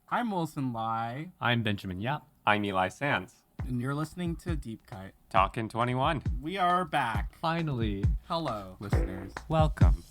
I'm Wilson Lai, I'm Benjamin Yap. I'm Eli Sands. and you're listening to Deep Cut. Talkin' 21. We are back. Finally. Hello, listeners. Welcome.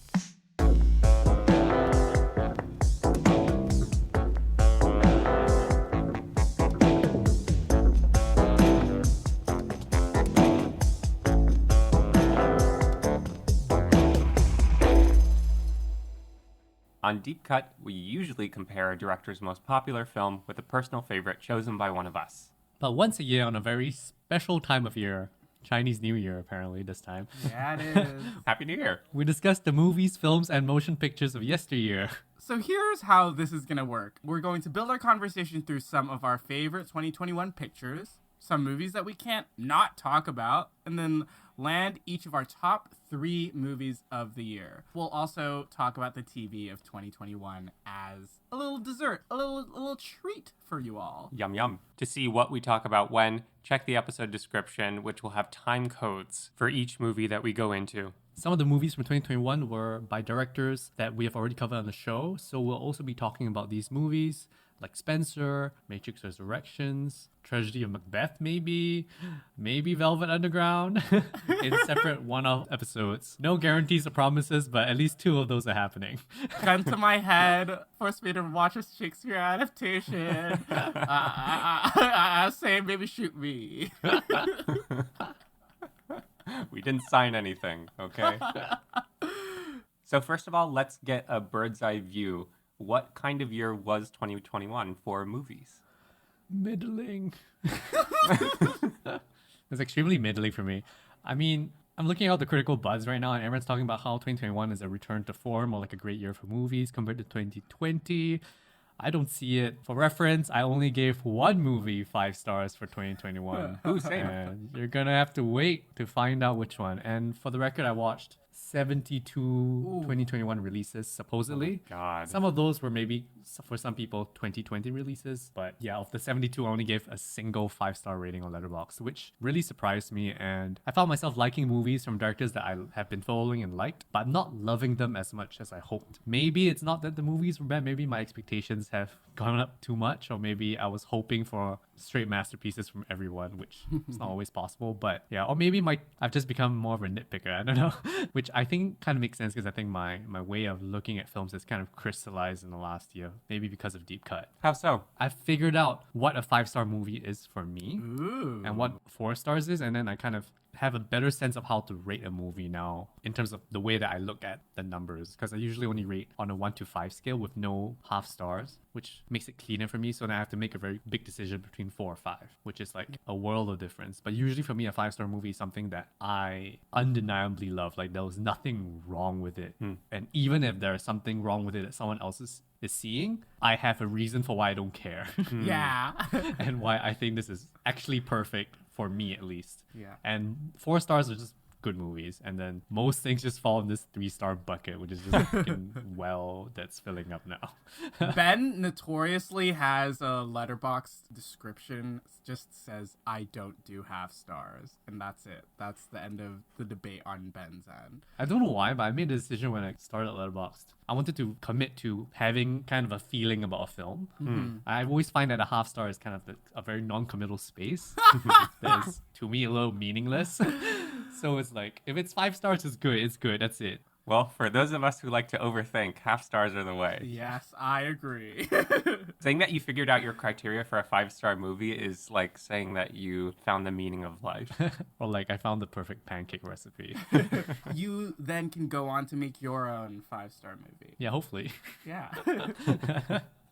On Deep Cut, we usually compare a director's most popular film with a personal favorite chosen by one of us. But once a year on a very special time of year, Chinese New Year apparently this time, Yeah, it is. Happy New Year! we discuss the movies, films, and motion pictures of yesteryear. So here's how this is going to work. We're going to build our conversation through some of our favorite 2021 pictures, some movies that we can't not talk about, and then land each of our top 3 movies of the year. We'll also talk about the TV of 2021 as a little dessert, a little treat for you all. Yum yum. To see what we talk about when, check the episode description, which will have time codes for each movie that we go into. Some of the movies from 2021 were by directors that we have already covered on the show, so we'll also be talking about these movies, like Spencer, Matrix Resurrections, Tragedy of Macbeth maybe Velvet Underground, in separate one-off episodes. No guarantees or promises, but at least 2 of those are happening. Gun to my head, forced me to watch a Shakespeare adaptation. I say maybe shoot me. We didn't sign anything, okay? So first of all, let's get a bird's eye view. What kind of year was 2021 for movies? Middling. It's extremely middling for me. I mean, I'm looking at the critical buzz right now, and everyone's talking about how 2021 is a return to form or like a great year for movies compared to 2020. I don't see it. For reference, I only gave 1 movie 5 stars for 2021. Ooh, same. And you're gonna have to wait to find out which one. And for the record, I watched 72 2021 releases, supposedly. God. Some of those were maybe, for some people, 2020 releases. But yeah, of the 72, I only gave a single 5-star rating on Letterboxd, which really surprised me. And I found myself liking movies from directors that I have been following and liked, but not loving them as much as I hoped. Maybe it's not that the movies were bad. Maybe my expectations have gone up too much, or maybe I was hoping for straight masterpieces from everyone, which is not always possible. But yeah, or maybe I've just become more of a nitpicker. I don't know, which I think kind of makes sense because I think my way of looking at films has kind of crystallized in the last year, maybe because of Deep Cut. How so? I figured out what a 5-star movie is for me Ooh. and what 4 stars is, and then I kind of have a better sense of how to rate a movie now in terms of the way that I look at the numbers, because I usually only rate on a 1 to 5 scale with no half stars, which makes it cleaner for me. So then I have to make a very big decision between 4 or 5, which is like a world of difference. But usually for me, a 5-star movie is something that I undeniably love. Like there was nothing wrong with it. And even if there's something wrong with it that someone else is seeing, I have a reason for why I don't care. Yeah. And why I think this is actually perfect for me, at least. Yeah. And 4 stars are just good movies, and then most things just fall in this 3-star bucket, which is just a fucking well that's filling up now. Ben notoriously has a letterbox description, just says, I don't do half stars. And that's it. That's the end of the debate on Ben's end. I don't know why, but I made a decision when I started Letterboxd. I wanted to commit to having kind of a feeling about a film. I always find that a half star is kind of a very non-committal space that is, to me, a little meaningless. So it's like, if it's 5 stars, it's good, that's it. Well, for those of us who like to overthink, half stars are the way. Yes, I agree. Saying that you figured out your criteria for a 5-star movie is like saying that you found the meaning of life. Or like, I found the perfect pancake recipe. You then can go on to make your own 5-star movie. Yeah, hopefully. Yeah.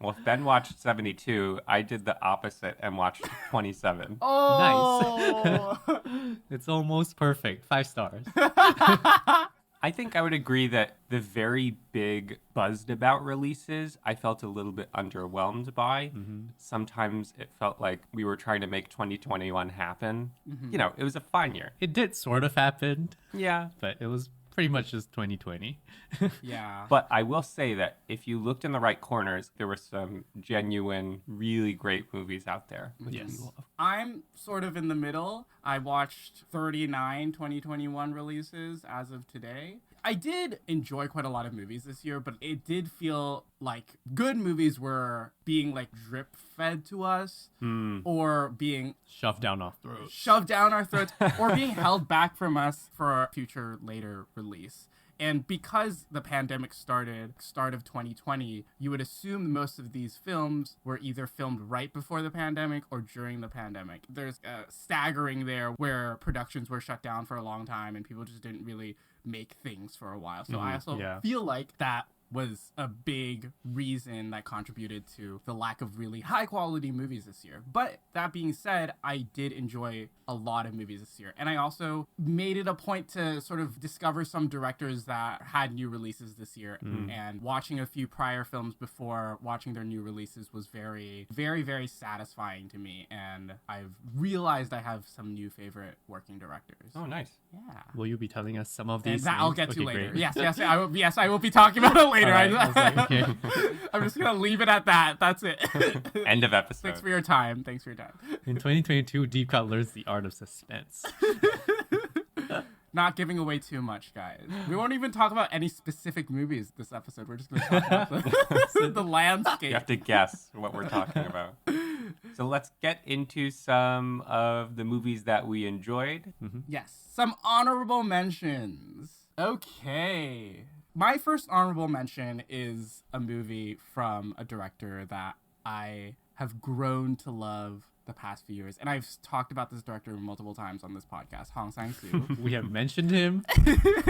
Well, if Ben watched 72, I did the opposite and watched 27. Oh! Nice. It's almost perfect. 5 stars. I think I would agree that the very big buzzed about releases, I felt a little bit underwhelmed by. Sometimes it felt like we were trying to make 2021 happen. You know, it was a fine year. It did sort of happen, Yeah. but it was pretty much just 2020. Yeah. But I will say that if you looked in the right corners, there were some genuine, really great movies out there. Which Yes. we love. I'm sort of in the middle. I watched 39 2021 releases as of today. I did enjoy quite a lot of movies this year, but it did feel like good movies were being like drip fed to us or being Shoved down our throats. shoved down our throats or being held back from us for a future later release. And because the pandemic started, start of 2020, you would assume most of these films were either filmed right before the pandemic or during the pandemic. There's a staggering there where productions were shut down for a long time and people just didn't really make things for a while. So I also feel like that was a big reason that contributed to the lack of really high quality movies this year. But that being said, I did enjoy a lot of movies this year. And I also made it a point to sort of discover some directors that had new releases this year. And watching a few prior films before watching their new releases was very, very, very satisfying to me. And I've realized I have some new favorite working directors. Oh, nice. Yeah. Will you be telling us some of these? That I'll names? get to Okay, later. great. Yes, I will be talking about it later. All right, I was like, okay. I'm just gonna leave it at that. That's it. End of episode. Thanks for your time. In 2022, Deep Cut learns the art of suspense. Not giving away too much, guys. We won't even talk about any specific movies this episode. We're just gonna talk about the landscape. You have to guess what we're talking about. So let's get into some of the movies that we enjoyed. Yes, some honorable mentions. Okay. My first honorable mention is a movie from a director that I have grown to love the past few years. And I've talked about this director multiple times on this podcast, Hong Sang-soo. We have mentioned him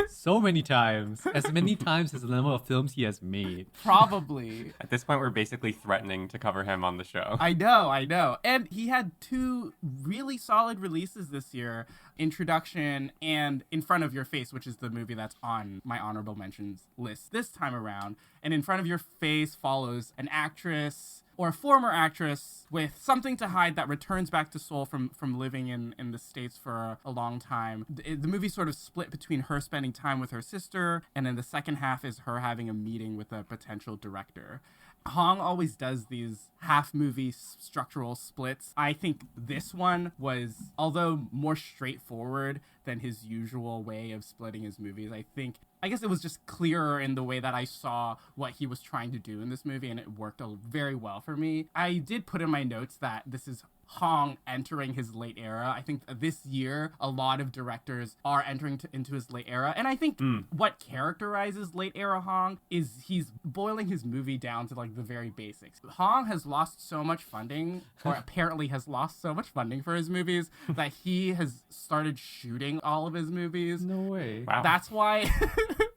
so many times, as many times as the number of films he has made. Probably. At this point, we're basically threatening to cover him on the show. I know. And he had two really solid releases this year, Introduction and In Front of Your Face, which is the movie that's on my honorable mentions list this time around. And In Front of Your Face follows an actress or a former actress with something to hide that returns back to Seoul from living in the States for a long time. The movie sort of split between her spending time with her sister, and then the second half is her having a meeting with a potential director. Hong always does these half-movie structural splits. I think this one was, although more straightforward than his usual way of splitting his movies, I guess it was just clearer in the way that I saw what he was trying to do in this movie, and it worked very well for me. I did put in my notes that this is Hong entering his late era. I think this year, a lot of directors are entering into his late era. And I think what characterizes late era Hong is he's boiling his movie down to like the very basics. Hong has lost so much funding, or apparently has lost so much funding for his movies, that he has started shooting all of his movies. No way. Wow. That's why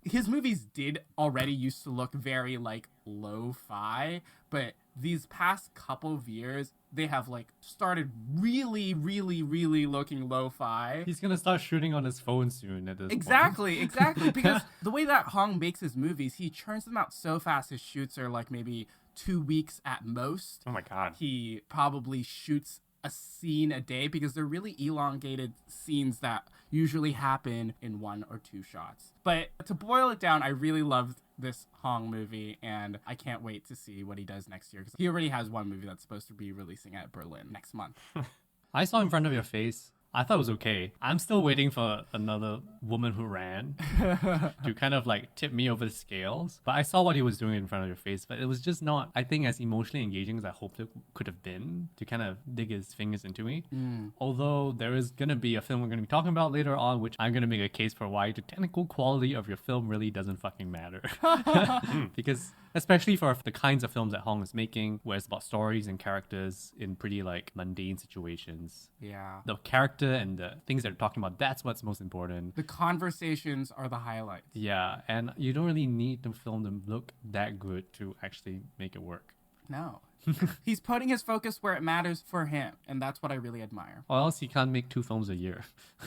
his movies did already used to look very like lo-fi, but these past couple of years, they have like started really, really, really looking lo-fi. He's gonna start shooting on his phone soon at this point. Exactly. Because the way that Hong makes his movies, he churns them out so fast. His shoots are like maybe 2 weeks at most. Oh my God. He probably shoots a scene a day because they're really elongated scenes that usually happen in 1 or 2 shots. But to boil it down, I really loved this Hong movie, and I can't wait to see what he does next year because he already has one movie that's supposed to be releasing at Berlin next month. I saw In Front of Your Face. I thought it was okay. I'm still waiting for another Woman Who Ran to kind of like tip me over the scales. But I saw what he was doing In Front of Your Face, but it was just not, I think, as emotionally engaging as I hoped it could have been to kind of dig his fingers into me. Although there is going to be a film we're going to be talking about later on, which I'm going to make a case for why the technical quality of your film really doesn't fucking matter. Because especially for the kinds of films that Hong is making, where it's about stories and characters in pretty like mundane situations. Yeah. The character and the things they're talking about, that's what's most important. The conversations are the highlights. Yeah, and you don't really need to film them look that good to actually make it work. No. He's putting his focus where it matters for him, and that's what I really admire. Or else he can't make 2 films a year.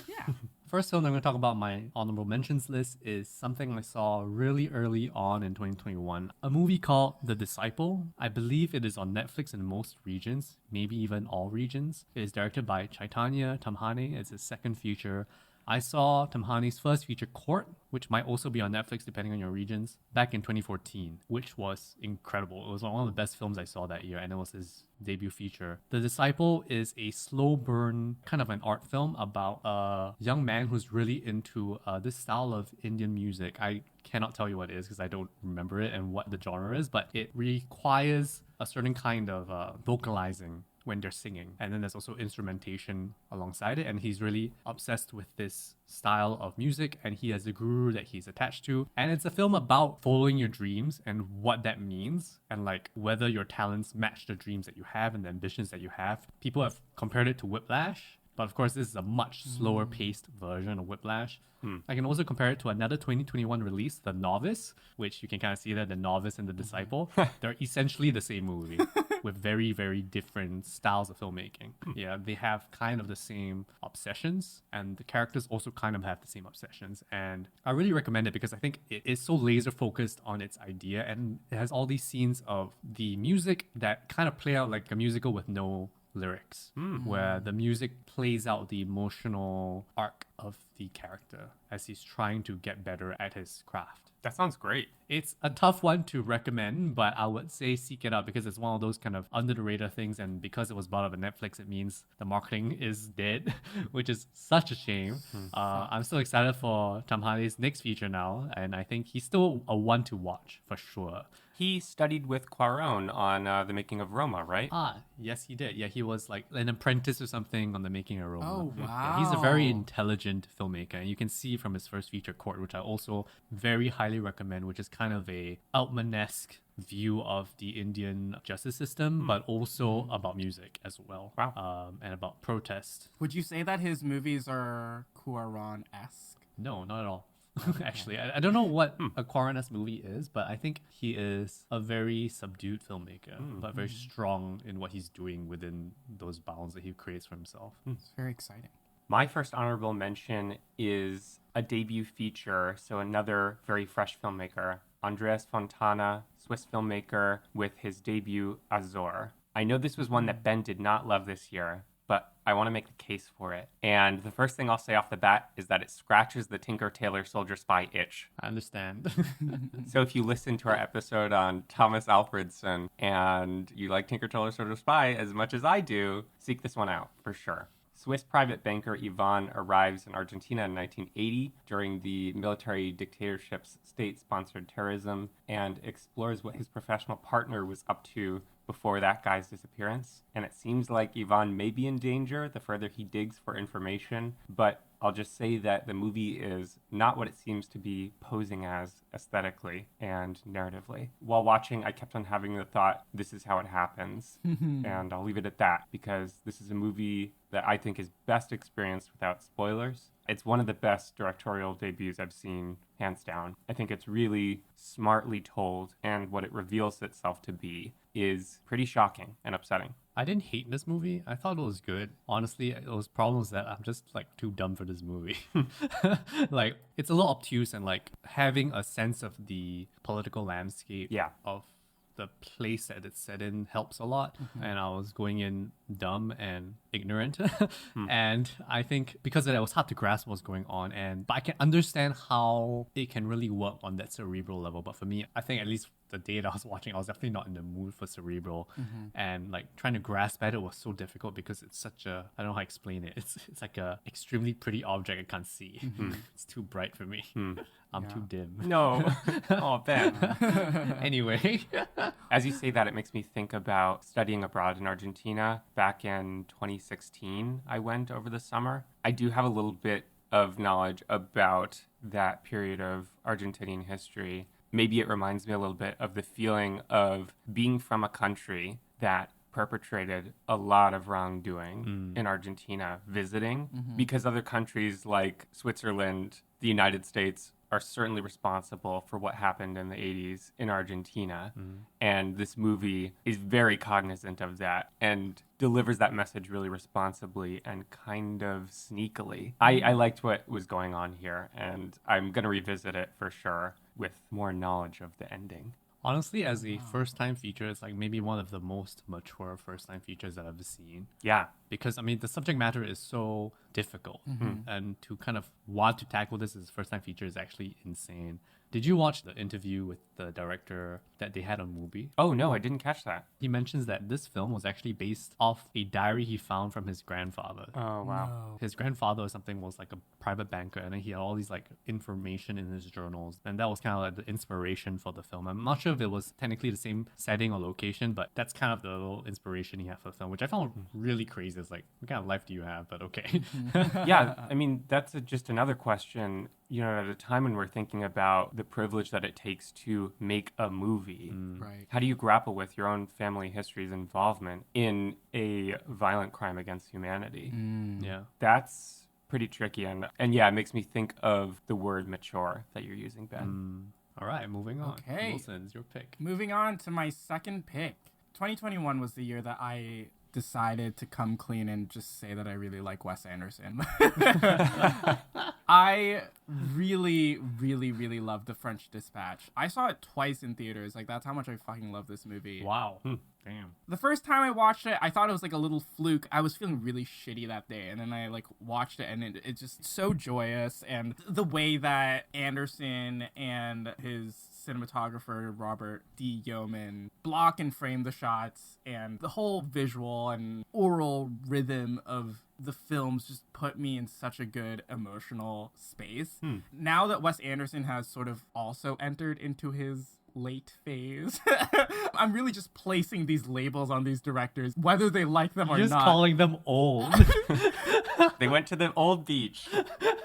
Yeah. First film I'm going to talk about my honorable mentions list is something I saw really early on in 2021. A movie called The Disciple. I believe it is on Netflix in most regions, maybe even all regions. It is directed by Chaitanya Tamhane. It's his second feature. I saw Tamhani's first feature, Court, which might also be on Netflix depending on your regions, back in 2014, which was incredible. It was one of the best films I saw that year, and it was his debut feature. The Disciple is a slow burn kind of an art film about a young man who's really into this style of Indian music. I cannot tell you what it is because I don't remember it and what the genre is, but it requires a certain kind of vocalizing when they're singing, and then there's also instrumentation alongside it, and he's really obsessed with this style of music, and he has a guru that he's attached to, and it's a film about following your dreams and what that means, and like whether your talents match the dreams that you have and the ambitions that you have. People have compared it to Whiplash, but of course this is a much slower paced version of Whiplash. I can also compare it to another 2021 release, The Novice, which you can kind of see that The Novice and The Disciple, they're essentially the same movie with very, very different styles of filmmaking. Yeah, they have kind of the same obsessions, and the characters also kind of have the same obsessions. And I really recommend it because I think it is so laser focused on its idea, and it has all these scenes of the music that kind of play out like a musical with no lyrics, where the music plays out the emotional arc of the character as he's trying to get better at his craft. That sounds great. It's a tough one to recommend, but I would say seek it out because it's one of those kind of under the radar things, and because it was bought up on Netflix, it means the marketing is dead, which is such a shame. I'm still excited for Tamhani's next feature now, and I think he's still a one to watch for sure. He studied with Cuarón on the making of Roma, right? Yes, he did. Yeah, he was like an apprentice or something on the making of Roma. Oh, wow. Yeah, he's a very intelligent filmmaker, and you can see from his first feature, Court, which I also very highly recommend, which is kind of a Altman-esque view of the Indian justice system, but also about music as well. Wow. And about protest. Would you say that his movies are Cuarón-esque? No, not at all. Actually, I don't know what a Cuarón-esque movie is, but I think he is a very subdued filmmaker, but very strong in what he's doing within those bounds that he creates for himself. It's very exciting. My first honorable mention is a debut feature, so another very fresh filmmaker, Andres Fontana, Swiss filmmaker, with his debut Azor. I know this was one that Ben did not love this year, but I want to make the case for it. And the first thing I'll say off the bat is that it scratches the Tinker Tailor Soldier Spy itch. I understand. So if you listen to our episode on Thomas Alfredson and you like Tinker Tailor Soldier Spy as much as I do, seek this one out for sure. Swiss private banker Ivan arrives in Argentina in 1980 during the military dictatorship's state-sponsored terrorism and explores what his professional partner was up to before that guy's disappearance. And it seems like Ivan may be in danger the further he digs for information, but I'll just say that the movie is not what it seems to be posing as aesthetically and narratively. While watching, I kept on having the thought, this is how it happens. And I'll leave it at that because this is a movie that I think is best experienced without spoilers. It's one of the best directorial debuts I've seen, hands down. I think it's really smartly told, and what it reveals itself to be is pretty shocking and upsetting. I didn't hate this movie. I thought it was good. Honestly, it was problems that I'm just like too dumb for this movie. Like, it's a little obtuse, and like having a sense of the political landscape of the place that it's set in helps a lot. And I was going in dumb and ignorant. And I think because of that, it was hard to grasp what's going on. But I can understand how it can really work on that cerebral level. But for me, I think at least the day that I was watching, I was definitely not in the mood for cerebral. And like trying to grasp at it was so difficult because it's such a, I don't know how to explain it. It's like a extremely pretty object I can't see. It's too bright for me. I'm too dim. No. Oh, Ben. Anyway. As you say that, it makes me think about studying abroad in Argentina. Back in 2016, I went over the summer. I do have a little bit of knowledge about that period of Argentinian history. Maybe it reminds me a little bit of the feeling of being from a country that perpetrated a lot of wrongdoing in Argentina, visiting, because other countries like Switzerland, the United States, are certainly responsible for what happened in the 80s in Argentina. And this movie is very cognizant of that and delivers that message really responsibly and kind of sneakily. I liked what was going on here, and I'm going to revisit it for sure with more knowledge of the ending. Honestly, as a first-time feature, it's like maybe one of the most mature first-time features that I've ever seen. Yeah. Because, I mean, the subject matter is so difficult. And to kind of want to tackle this as a first-time feature is actually insane. Did you watch the interview with the director that they had on Mubi? Oh, no, I didn't catch that. He mentions that this film was actually based off a diary he found from his grandfather. Oh, wow. His grandfather or something was like a private banker, and then he had all these like information in his journals, and that was kind of like the inspiration for the film. I'm not sure if it was technically the same setting or location, but that's kind of the little inspiration he had for the film, which I found really crazy. It's like, what kind of life do you have? But okay. Yeah, I mean, that's just another question. You know, at a time when we're thinking about the privilege that it takes to make a movie, Right. how do you grapple with your own family history's involvement in a violent crime against humanity? Yeah. That's pretty tricky. And yeah, it makes me think of the word mature that you're using, Ben. All right, moving on. Okay. Wilson, it's your pick. Moving on to my second pick. 2021 was the year that I decided to come clean and just say that I really like Wes Anderson. I really, really, really love The French Dispatch. I saw it twice in theaters. Like, that's how much I fucking love this movie. Wow. Damn. The first time I watched it, I thought it was like a little fluke. I was feeling really shitty that day, and then I like watched it, and it's just so joyous. And the way that Anderson and his cinematographer Robert D. Yeoman block and frame the shots, and the whole visual and oral rhythm of the films just put me in such a good emotional space. Now that Wes Anderson has sort of also entered into his late phase, I'm really just placing these labels on these directors, whether they like them or Just not. calling them old. They went to the old beach.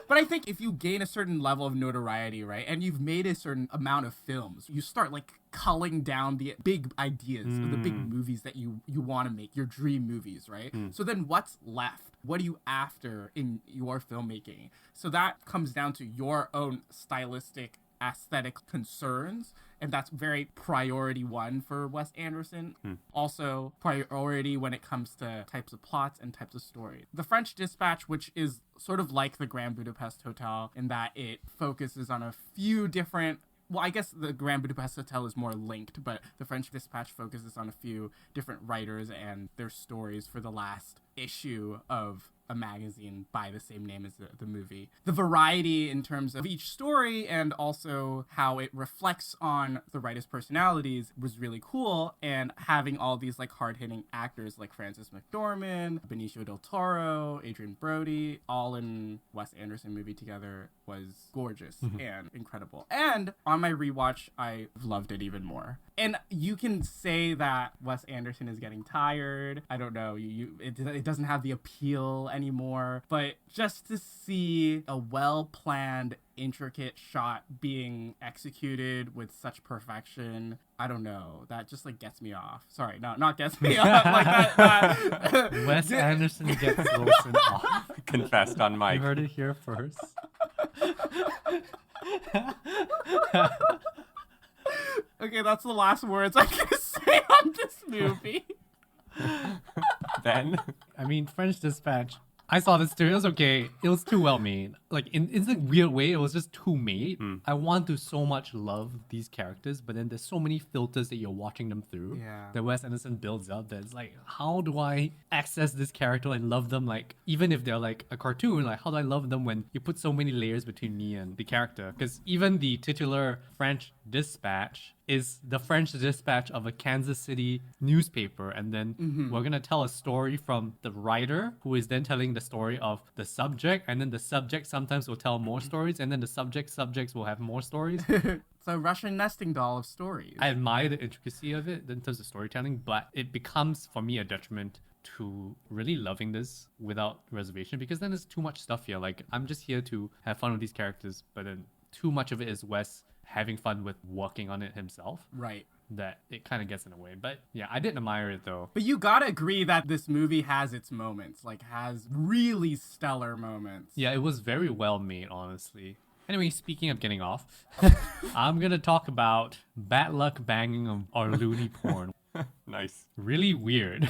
But I think if you gain a certain level of notoriety, right, and you've made a certain amount of films, you start like culling down the big ideas or the big movies that you want to make, your dream movies, right? So then what's left? What are you after in your filmmaking? So that comes down to your own stylistic aesthetic concerns, and that's very priority one for Wes Anderson. Also priority when it comes to types of plots and types of stories. The French Dispatch, which is sort of like the Grand Budapest Hotel in that it focuses on a few different, well, I guess the Grand Budapest Hotel is more linked, but the French Dispatch focuses on a few different writers and their stories for the last issue of a magazine by the same name as the movie. The variety in terms of each story and also how it reflects on the writers' personalities was really cool, and having all these like hard-hitting actors like Frances McDormand, Benicio del Toro, Adrian Brody, all in Wes Anderson movie together was gorgeous and incredible. And on my rewatch, I loved it even more. And you can say that Wes Anderson is getting tired. I don't know. It doesn't have the appeal anymore. But just to see a well-planned, intricate shot being executed with such perfection, I don't know. That just like gets me off. Sorry, not gets me off. Like that. Wes Anderson gets Wilson off. Confessed on You mic. heard it here first. Okay, that's the last words I can say on this movie. Ben? I mean, French Dispatch. I saw this too. It was okay. It was too well made. Like in a weird way, it was just too made. I want to so much love these characters, but then there's so many filters that you're watching them through. Yeah. That Wes Anderson builds up. That's like, how do I access this character and love them? Like, even if they're like a cartoon, like how do I love them when you put so many layers between me and the character? Because even the titular French Dispatch is the French Dispatch of a Kansas City newspaper, and then we're gonna tell a story from the writer, who is then telling the story of the subject, and then the subject sometimes will tell more stories, and then the subjects will have more stories. It's a Russian nesting doll of stories. I admire the intricacy of it in terms of storytelling, but it becomes for me a detriment to really loving this without reservation, because then there's too much stuff here. Like, I'm just here to have fun with these characters, but then too much of it is Wes having fun with working on it himself, Right. that it kind of gets in the way. But yeah, I did admire it though. But you gotta agree that this movie has its moments, like has really stellar moments. Yeah, it was very well made, honestly. Anyway, speaking of getting off, I'm gonna talk about bad luck banging or loony porn. Nice. Really weird.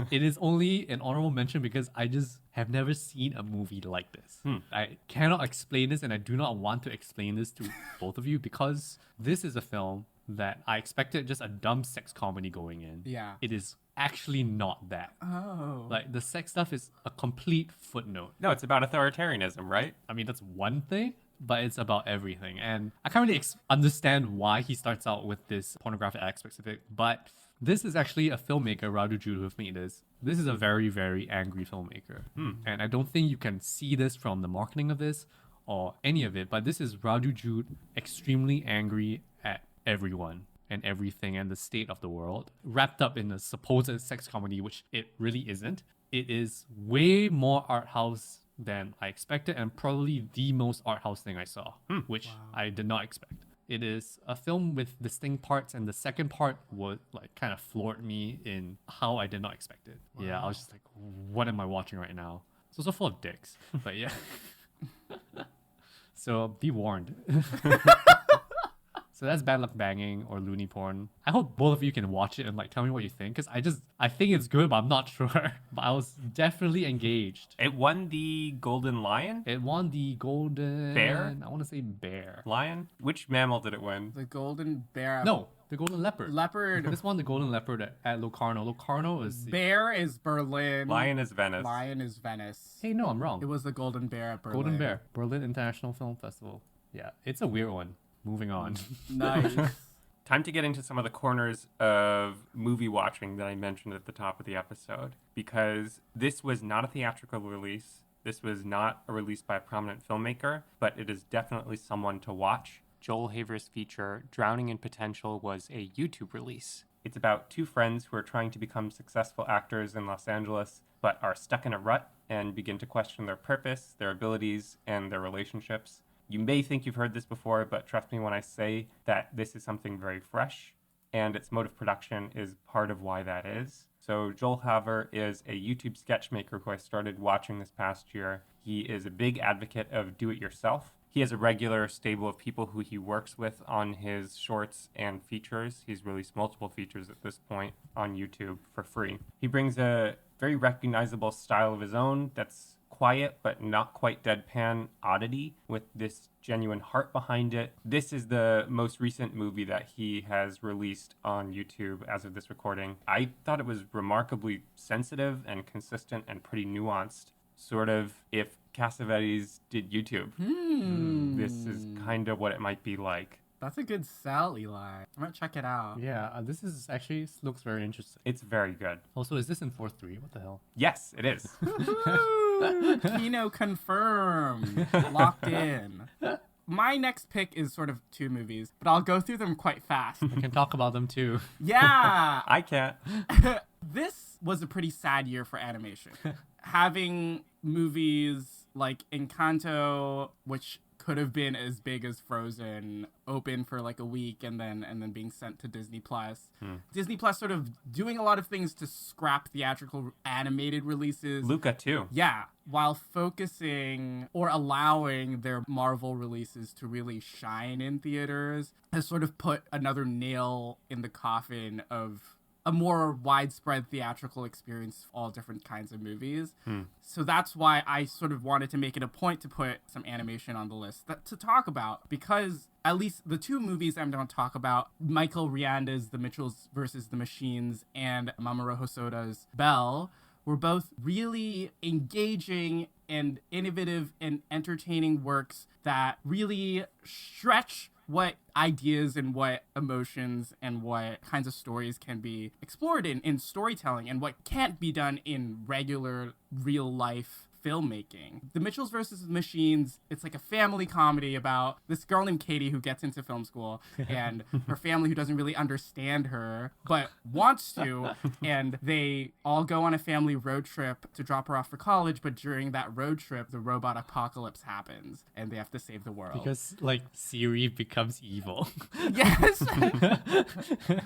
It is only an honorable mention because I just have never seen a movie like this. I cannot explain this, and I do not want to explain this to both of you, because this is a film that I expected just a dumb sex comedy going in. Yeah. It is actually not that. Oh. Like, the sex stuff is a complete footnote. No, it's about authoritarianism, right? I mean, that's one thing, but it's about everything. And I can't really understand why he starts out with this pornographic aspects of it, but this is actually a filmmaker, Radu Jude, who made this. This is a very, very angry filmmaker. And I don't think you can see this from the marketing of this or any of it, but this is Radu Jude extremely angry at everyone and everything and the state of the world, wrapped up in a supposed sex comedy, which it really isn't. It is way more art house than I expected, and probably the most art house thing I saw, which I did not expect. It is a film with distinct parts, and the second part would like kind of floored me in how I did not expect it. Yeah, I was just like, what am I watching right now? It's also full of dicks, but yeah. So be warned. So that's Bad Luck Banging or Looney Porn. I hope both of you can watch it and like tell me what you think, because I think it's good, but I'm not sure. But I was definitely engaged. It won the Golden Lion? It won the Golden Bear? I want to say bear. Lion? Which mammal did it win? The golden bear. No, the Golden Leopard. Leopard. This won the Golden Leopard at Locarno. Locarno is Bear is Berlin. Lion is Venice. Lion is Venice. Hey, no, I'm wrong. It was the golden bear at Berlin. Golden Bear, Berlin International Film Festival. Yeah, it's a weird one. Moving on. Nice. Time to get into some of the corners of movie watching that I mentioned at the top of the episode, because this was not a theatrical release. This was not a release by a prominent filmmaker, but it is definitely someone to watch. Joel Haver's feature, Drowning in Potential, was a YouTube release. It's about two friends who are trying to become successful actors in Los Angeles, but are stuck in a rut and begin to question their purpose, their abilities, and their relationships. You may think you've heard this before, but trust me when I say that this is something very fresh, and its mode of production is part of why that is. So Joel Haver is a YouTube sketch maker who I started watching this past year. He is a big advocate of do-it-yourself. He has a regular stable of people who he works with on his shorts and features. He's released multiple features at this point on YouTube for free. He brings a very recognizable style of his own that's quiet but not quite deadpan oddity with this genuine heart behind it. This is the most recent movie that he has released on YouTube as of this recording. I thought it was remarkably sensitive and consistent and pretty nuanced. Sort of if Cassavetes did YouTube. This is kind of what it might be like. That's a good sell, Eli. I'm gonna check it out. Yeah, this is actually looks very interesting. It's very good. Also, is this in 4:3? What the hell? Yes, it is. Kino confirmed. Locked in. My next pick is sort of two movies, but I'll go through them quite fast. We can talk about them too. Yeah. I can't. This was a pretty sad year for animation. Having movies like Encanto, which could have been as big as Frozen, open for like a week and then being sent to Disney Plus. Disney Plus sort of doing a lot of things to scrap theatrical animated releases. Luca too. Yeah, while focusing or allowing their Marvel releases to really shine in theaters, has sort of put another nail in the coffin of a more widespread theatrical experience for all different kinds of movies. So that's why I sort of wanted to make it a point to put some animation on the list to talk about, because at least the two movies I'm going to talk about, Michael Rianda's The Mitchells versus the Machines and Mamoru Hosoda's Belle, were both really engaging and innovative and entertaining works that really stretch what ideas and what emotions and what kinds of stories can be explored in storytelling and what can't be done in regular real life filmmaking. The Mitchells versus the Machines, it's like a family comedy about this girl named Katie who gets into film school and her family who doesn't really understand her but wants to, and they all go on a family road trip to drop her off for college, but during that road trip the robot apocalypse happens and they have to save the world. Because like Siri becomes evil. Yes.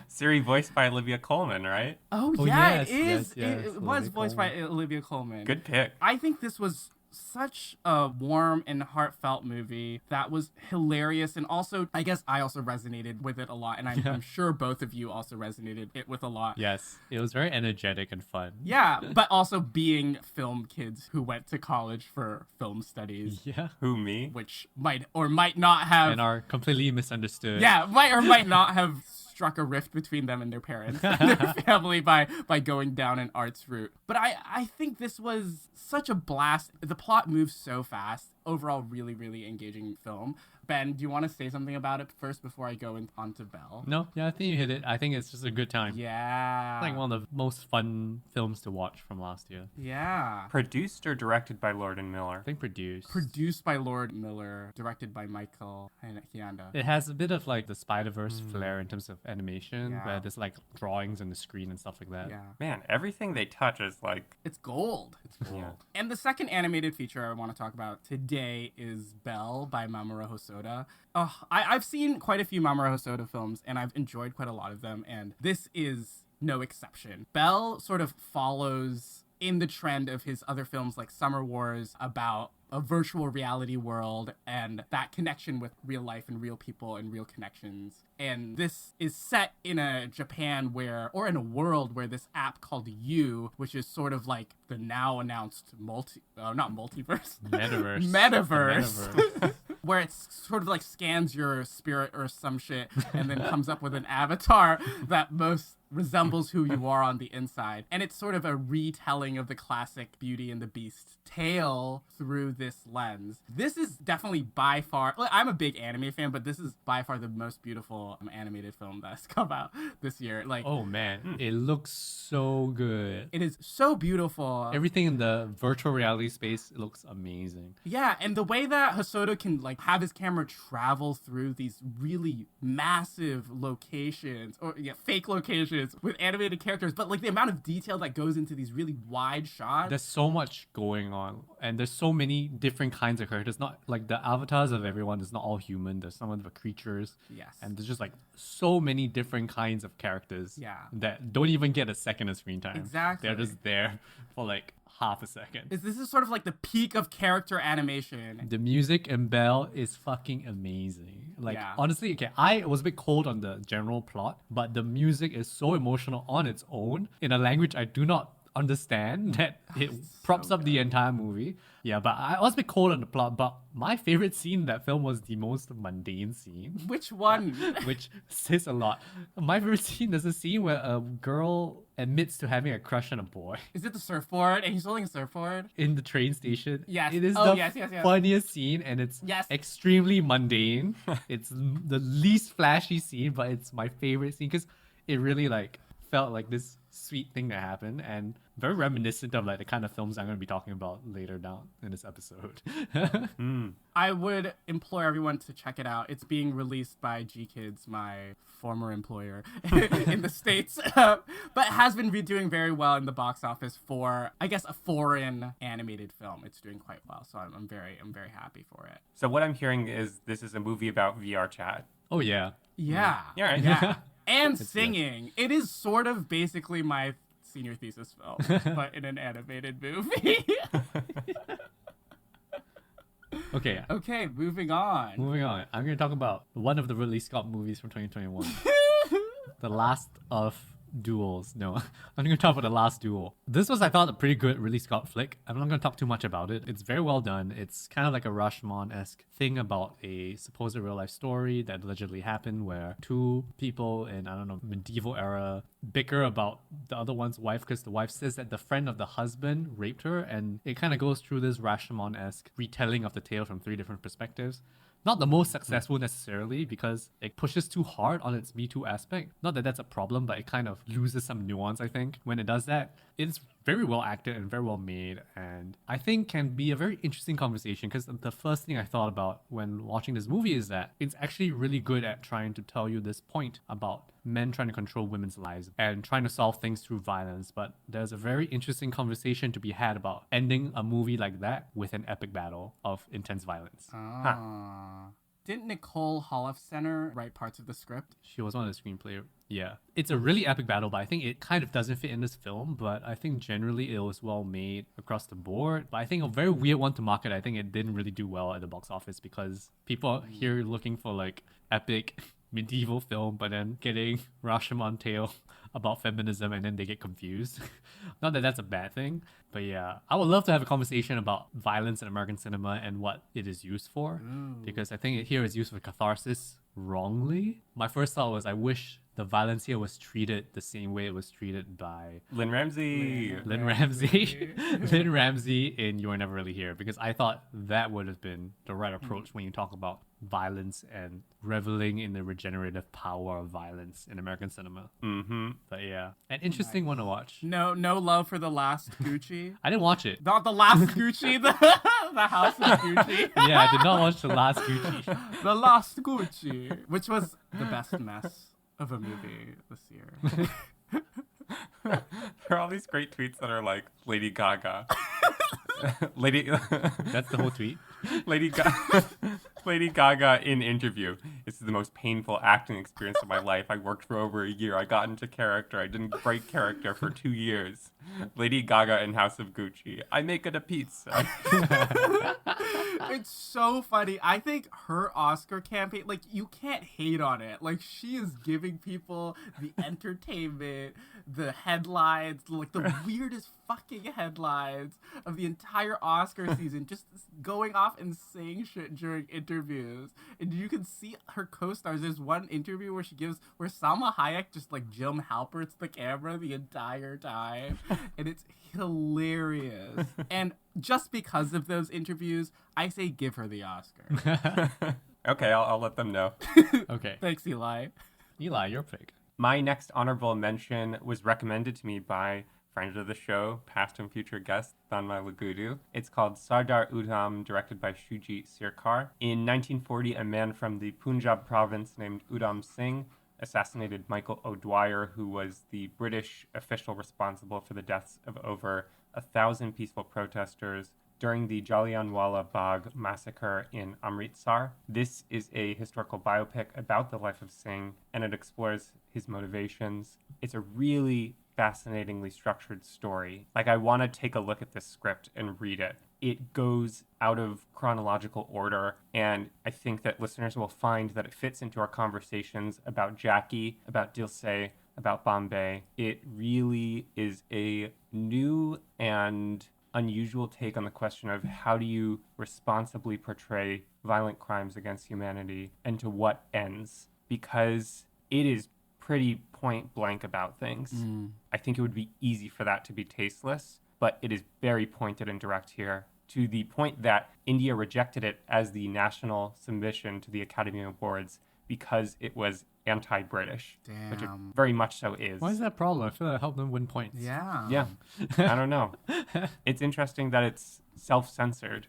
Siri voiced by Olivia Colman, right? Oh yeah, yes, it is. yes, It was Olivia voiced by Olivia Colman. Good pick. I think this was such a warm and heartfelt movie that was hilarious. And also, I guess I also resonated with it a lot. And I'm sure both of you also resonated it with a lot. Yes, it was very energetic and fun. Yeah, but also being film kids who went to college for film studies, Yeah. Who, me? which might or might not have, And are completely misunderstood. yeah, might or might not have struck a rift between them and their parents and their family by going down an arts route. But I think this was such a blast. The plot moves so fast. Overall, really, really engaging film. Ben, do you want to say something about it first before I go on to Belle? No, yeah, I think you hit it. I think it's just a good time. Yeah. Like one of the most fun films to watch from last year. Yeah. Produced or directed by Lord and I Miller? think produced. Produced by Lord Miller, directed by Michael Hianda. It has a bit of like the Spider-Verse flair in terms of animation, Yeah. where there's like drawings on the screen and stuff like that. Yeah. Man, everything they touch is like... It's gold. It's gold. Yeah. And the second animated feature I want to talk about today is Belle by Mamoru Hosoda. I've seen quite a few Mamoru Hosoda films, and I've enjoyed quite a lot of them, and this is no exception. Belle sort of follows in the trend of his other films like Summer Wars about a virtual reality world and that connection with real life and real people and real connections. And this is set in a Japan or in a world where this app called You, which is sort of like the now announced metaverse. Metaverse. Where it sort of like scans your spirit or some shit and then comes up with an avatar that most resembles who you are on the inside. And it's sort of a retelling of the classic Beauty and the Beast tale through this lens. This is definitely by far, I'm a big anime fan, but this is by far the most beautiful animated film that's come out this year. Like, Oh man, it looks so good. it is so beautiful. Everything in the virtual reality space looks amazing. Yeah, and the way that Hosoda can like have his camera travel through these really massive locations or fake locations with animated characters, but like the amount of detail that goes into these really wide shots. There's so much going on, and there's so many different kinds of characters. Not like the avatars of everyone is not all human. There's some of the creatures. Yes. And there's just like so many different kinds of characters. Yeah. That don't even get a second of screen time. Exactly. They're just there for like half a second. This is sort of like the peak of character animation. The music in Belle is fucking amazing. Like, Yeah. honestly, okay, I was a bit cold on the general plot, but the music is so emotional on its own in a language I do not understand that it props up the entire movie. Yeah, but I was a bit cold on the plot, but my favorite scene in that film was the most mundane scene, Which one? which says a lot. My favorite scene, there's a scene where a girl admits to having a crush on a boy Is it the surfboard? And he's holding a surfboard? in the train station. Yes. It is Oh, the yes. funniest scene, and it's Yes. extremely mundane. It's the least flashy scene, but it's my favorite scene because it really like felt like this sweet thing that happened, and very reminiscent of like the kind of films I'm going to be talking about later down in this episode. I would implore everyone to check it out. It's being released by G Kids, my former employer in the States, but has been doing very well in the box office for, I guess, a foreign animated film. It's doing quite well, so I'm very happy for it. So what I'm hearing is this is a movie about VR chat. Oh yeah. Yeah. Yeah, right. Yeah. And singing. It is sort of basically my senior thesis film, but in an animated movie. Okay. Okay, moving on. Moving on. I'm going to talk about one of the Ridley Scott movies from 2021. The Last of Duels. No, I'm going to talk about The Last Duel. This was, I thought, a pretty good Ridley Scott flick. I'm not going to talk too much about it. It's very well done. It's kind of like a Rashomon-esque thing about a supposed real-life story that allegedly happened where two people in, I don't know, medieval era bicker about the other one's wife because the wife says that the friend of the husband raped her, and it kind of goes through this Rashomon-esque retelling of the tale from three different perspectives. Not the most successful necessarily because it pushes too hard on its Me Too aspect. Not that that's a problem, but it kind of loses some nuance, I think, when it does that. It's very well acted and very well made, and I think can be a very interesting conversation because the first thing I thought about when watching this movie is that it's actually really good at trying to tell you this point about men trying to control women's lives and trying to solve things through violence. But there's a very interesting conversation to be had about ending a movie like that with an epic battle of intense violence. Ah. Didn't Nicole Holofcener write parts of the script? She was on the screenplay. Yeah. It's a really epic battle, but I think it kind of doesn't fit in this film. But I think generally it was well made across the board. But I think a very weird one to market, I think it didn't really do well at the box office because people are here looking for like epic medieval film, but then getting Rashomon tale about feminism and then they get confused. Not that that's a bad thing, but yeah, I would love to have a conversation about violence in American cinema and what it is used for, because I think here is used for catharsis wrongly. My first thought was I wish the violence here was treated the same way it was treated by Lynn Ramsey. Lynn Ramsey in You Were Never Really Here, because I thought that would have been the right approach when you talk about violence and reveling in the regenerative power of violence in American cinema. Mm-hmm. But yeah, an interesting one to watch. No love for The Last Gucci. I didn't watch it. Not The Last Gucci, the House of Gucci. Yeah, I did not watch The Last Gucci. The Last Gucci, which was the best mess of a movie this year. There are all these great tweets that are like Lady Gaga. That's the whole tweet. Lady Gaga in interview. This is the most painful acting experience of my life. I worked for over a year. I got into character. I didn't break character for 2 years. Lady Gaga in House of Gucci. I make it a pizza. It's so funny. I think her Oscar campaign, like, you can't hate on it. Like, she is giving people the entertainment, the headlines, like the weirdest fucking headlines of the entire Oscar season, just going off and saying shit during interviews. And you can see her co-stars. There's one interview where Salma Hayek just like Jim Halpert's the camera the entire time. And it's hilarious. And just because of those interviews, I say give her the Oscar. Okay, I'll let them know. Okay. Thanks, Eli. Eli, your pick. My next honorable mention was recommended to me by friend of the show, past and future guest, Thanmai Lagudu. It's called Sardar Udham, directed by Shujit Sircar. In 1940, a man from the Punjab province named Udham Singh assassinated Michael O'Dwyer, who was the British official responsible for the deaths of over 1,000 peaceful protesters during the Jallianwala Bagh massacre in Amritsar. This is a historical biopic about the life of Singh, and it explores his motivations. It's a really fascinatingly structured story. Like, I want to take a look at this script and read it. It goes out of chronological order, and I think that listeners will find that it fits into our conversations about Jackie, about Dilse, about Bombay. It really is a new and unusual take on the question of how do you responsibly portray violent crimes against humanity and to what ends, because it is pretty point blank about things. I think it would be easy for that to be tasteless, but it is very pointed and direct here, to the point that India rejected it as the national submission to the Academy Awards because it was anti-British, which it very much so is. Why is that a problem? I feel like it helped them win points. Yeah. I don't know. It's interesting that it's self-censored.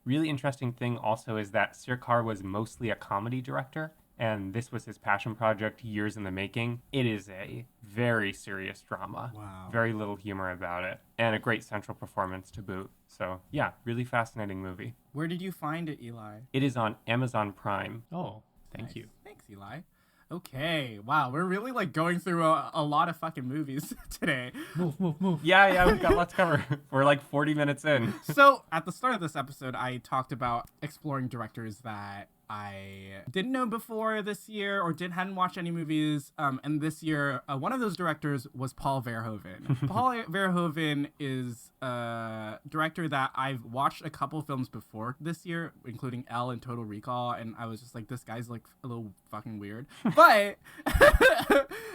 Really interesting thing also is that Sircar was mostly a comedy director, and this was his passion project, years in the making. It is a very serious drama. Wow. Very little humor about it, and a great central performance to boot. So yeah, really fascinating movie. Where did you find it, Eli? It is on Amazon Prime. Oh, thank Nice. you. Thanks, Eli. Okay. Wow, we're really like going through a lot of fucking movies today. Move. Yeah, we've got lots to cover. We're like 40 minutes in. So at the start of this episode, I talked about exploring directors that I didn't know before this year or hadn't watched any movies. And this year, one of those directors was Paul Verhoeven. Paul Verhoeven is a director that I've watched a couple films before this year, including Elle and Total Recall. And I was just like, this guy's like a little fucking weird. But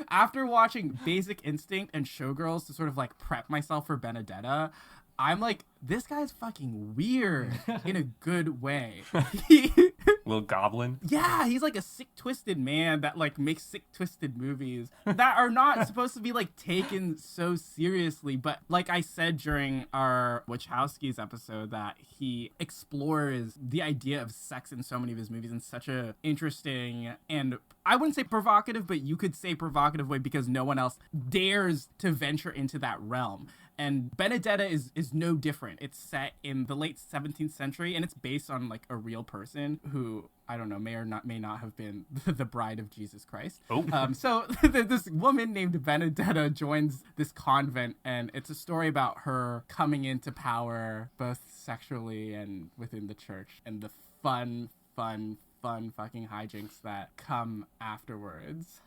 after watching Basic Instinct and Showgirls to sort of like prep myself for Benedetta, I'm like, this guy's fucking weird in a good way. Little goblin. Yeah, he's like a sick, twisted man that like makes sick, twisted movies that are not supposed to be like taken so seriously. But like I said during our Wachowski's episode, that he explores the idea of sex in so many of his movies in such a interesting and I wouldn't say provocative, but you could say provocative way because no one else dares to venture into that realm. And Benedetta is no different. It's set in the late 17th century, and it's based on like a real person who, I don't know, may not have been the bride of Jesus Christ. So this woman named Benedetta joins this convent, and it's a story about her coming into power both sexually and within the church, and the fun fucking hijinks that come afterwards.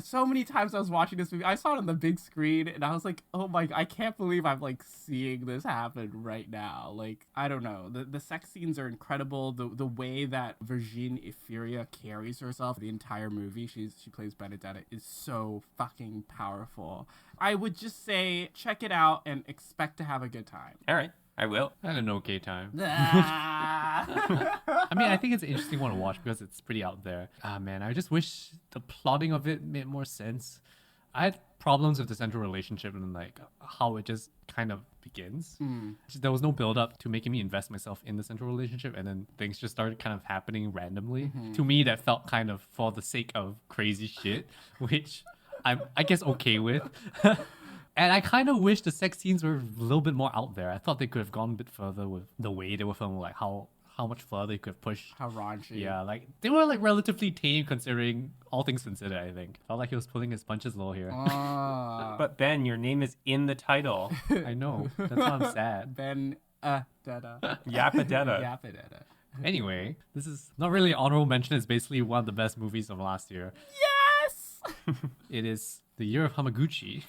So many times I was watching this movie, I saw it on the big screen, and I was like, oh my, I can't believe I'm like seeing this happen right now. Like, I don't know, the sex scenes are incredible. The way that Virginie Efira carries herself the entire movie, she plays Benedetta, is so fucking powerful. I would just say check it out and expect to have a good time. All right. I will. I had an okay time. I mean, I think it's an interesting one to watch because it's pretty out there. Man, I just wish the plotting of it made more sense. I had problems with the central relationship and like how it just kind of begins. There was no build up to making me invest myself in the central relationship, and then things just started kind of happening randomly. To me, that felt kind of for the sake of crazy shit, which I'm, I guess, okay with. And I kind of wish the sex scenes were a little bit more out there. I thought they could have gone a bit further with the way they were filmed, like how much further they could have pushed. How raunchy. Yeah, like they were like relatively tame considering all things considered, I think. Felt like he was pulling his punches low here. But Ben, your name is in the title. I know. That's why I'm sad. Dada. Yapadetta. Yapadetta. Anyway, this is not really an honorable mention. It's basically one of the best movies of last year. Yes! It is the year of Hamaguchi.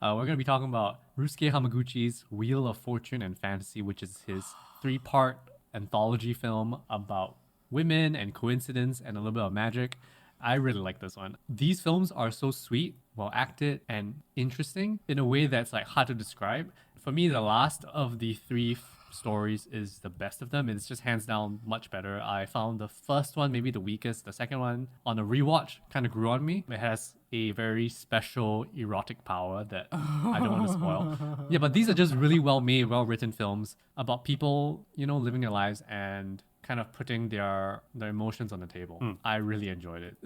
We're going to be talking about Ryusuke Hamaguchi's Wheel of Fortune and Fantasy, which is his 3-part anthology film about women and coincidence and a little bit of magic. I really like this one. These films are so sweet, well acted, and interesting in a way that's like hard to describe. For me, the last of the 3 stories is the best of them. It's just hands down much better. I found the first one maybe the weakest. The second one on a rewatch kind of grew on me. It has a very special erotic power that I don't want to spoil. Yeah, but these are just really well made, well written films about people, you know, living their lives and kind of putting their emotions on the table. I really enjoyed it.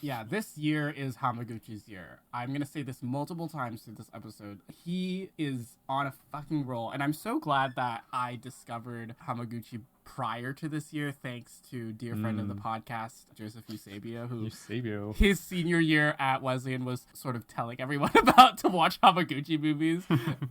Yeah, this year is Hamaguchi's year. I'm going to say this multiple times through this episode. He is on a fucking roll, and I'm so glad that I discovered Hamaguchi prior to this year, thanks to dear friend of the podcast, Joseph Eusebio, who his senior year at Wesleyan was sort of telling everyone about to watch Hamaguchi movies.